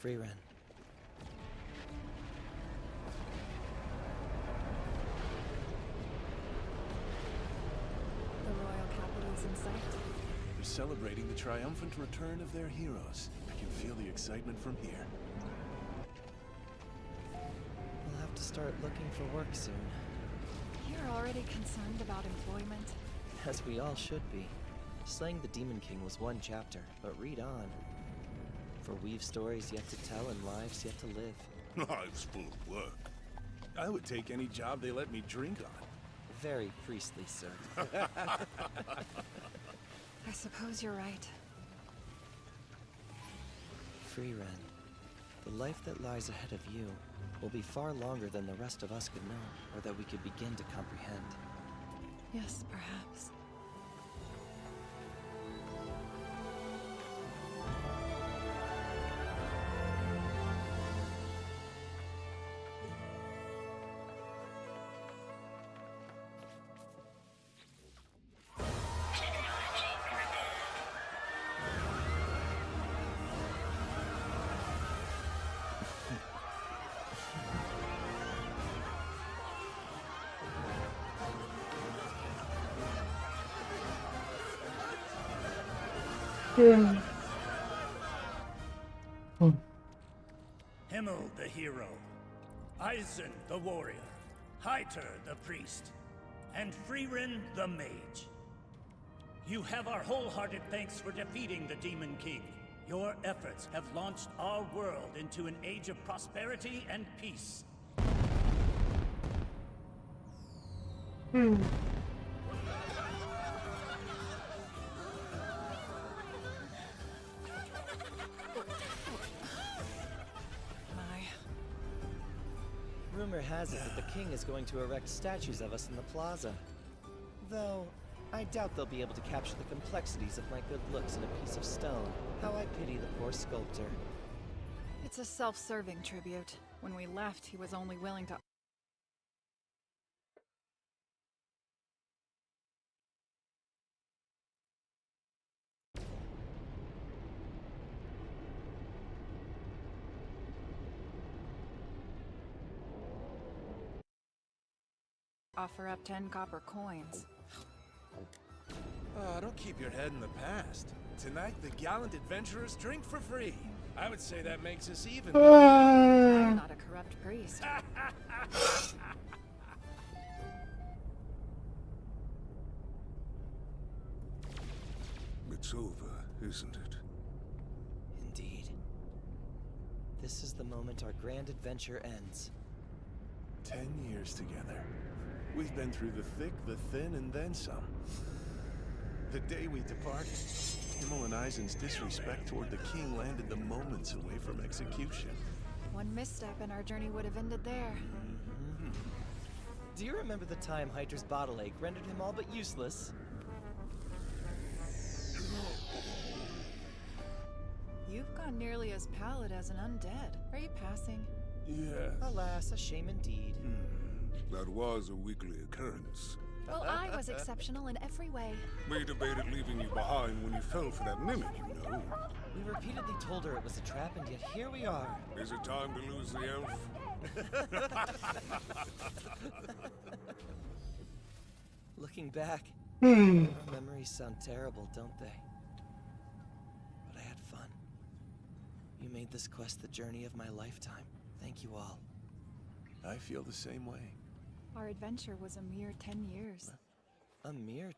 Frieren. The royal capital is in sight. They're celebrating the triumphant return of their heroes. I can feel the excitement from here. We'll have to start looking for work soon. You're already concerned about employment. As we all should be. Slaying the Demon King was one chapter, but read on. For we've stories yet to tell and lives yet to live. Lives full of work. I would take any job they let me drink on. Very priestly, sir. I suppose you're right. Frieren, the life that lies ahead of you will be far longer than the rest of us could know, or that we could begin to comprehend. Yes, perhaps. Himmel the hero, Eisen the warrior, Heiter the priest, and Frieren the mage. You have our wholehearted thanks for defeating the Demon King. Your efforts have launched our world into an age of prosperity and peace. Rumor has it that the king is going to erect statues of us in the plaza. Though, I doubt they'll be able to capture the complexities of my good looks in a piece of stone. How I pity the poor sculptor. It's a self-serving tribute. When we left, he was only willing to... offer up 10 copper coins. Don't keep your head in the past. Tonight, the gallant adventurers drink for free. I would say that makes us even. I'm not a corrupt priest. It's over, isn't it? Indeed. This is the moment our grand adventure ends. 10 years together. We've been through the thick, the thin, and then some. The day we departed, Himmel and Eisen's disrespect toward the king landed the moments away from execution. One misstep and our journey would have ended there. Do you remember the time Heiter's bottle ache rendered him all but useless? You've gone nearly as pallid as an undead. Are you passing? Yes. Alas, a shame indeed. That was a weekly occurrence. Well, I was exceptional in every way. We debated leaving you behind when you fell for that mimic, you know. We repeatedly told her it was a trap, and yet here we are. Is it time to lose the elf? Looking back, our memories sound terrible, don't they? But I had fun. You made this quest the journey of my lifetime. Thank you all. I feel the same way. Our adventure was a mere 10 years. A mere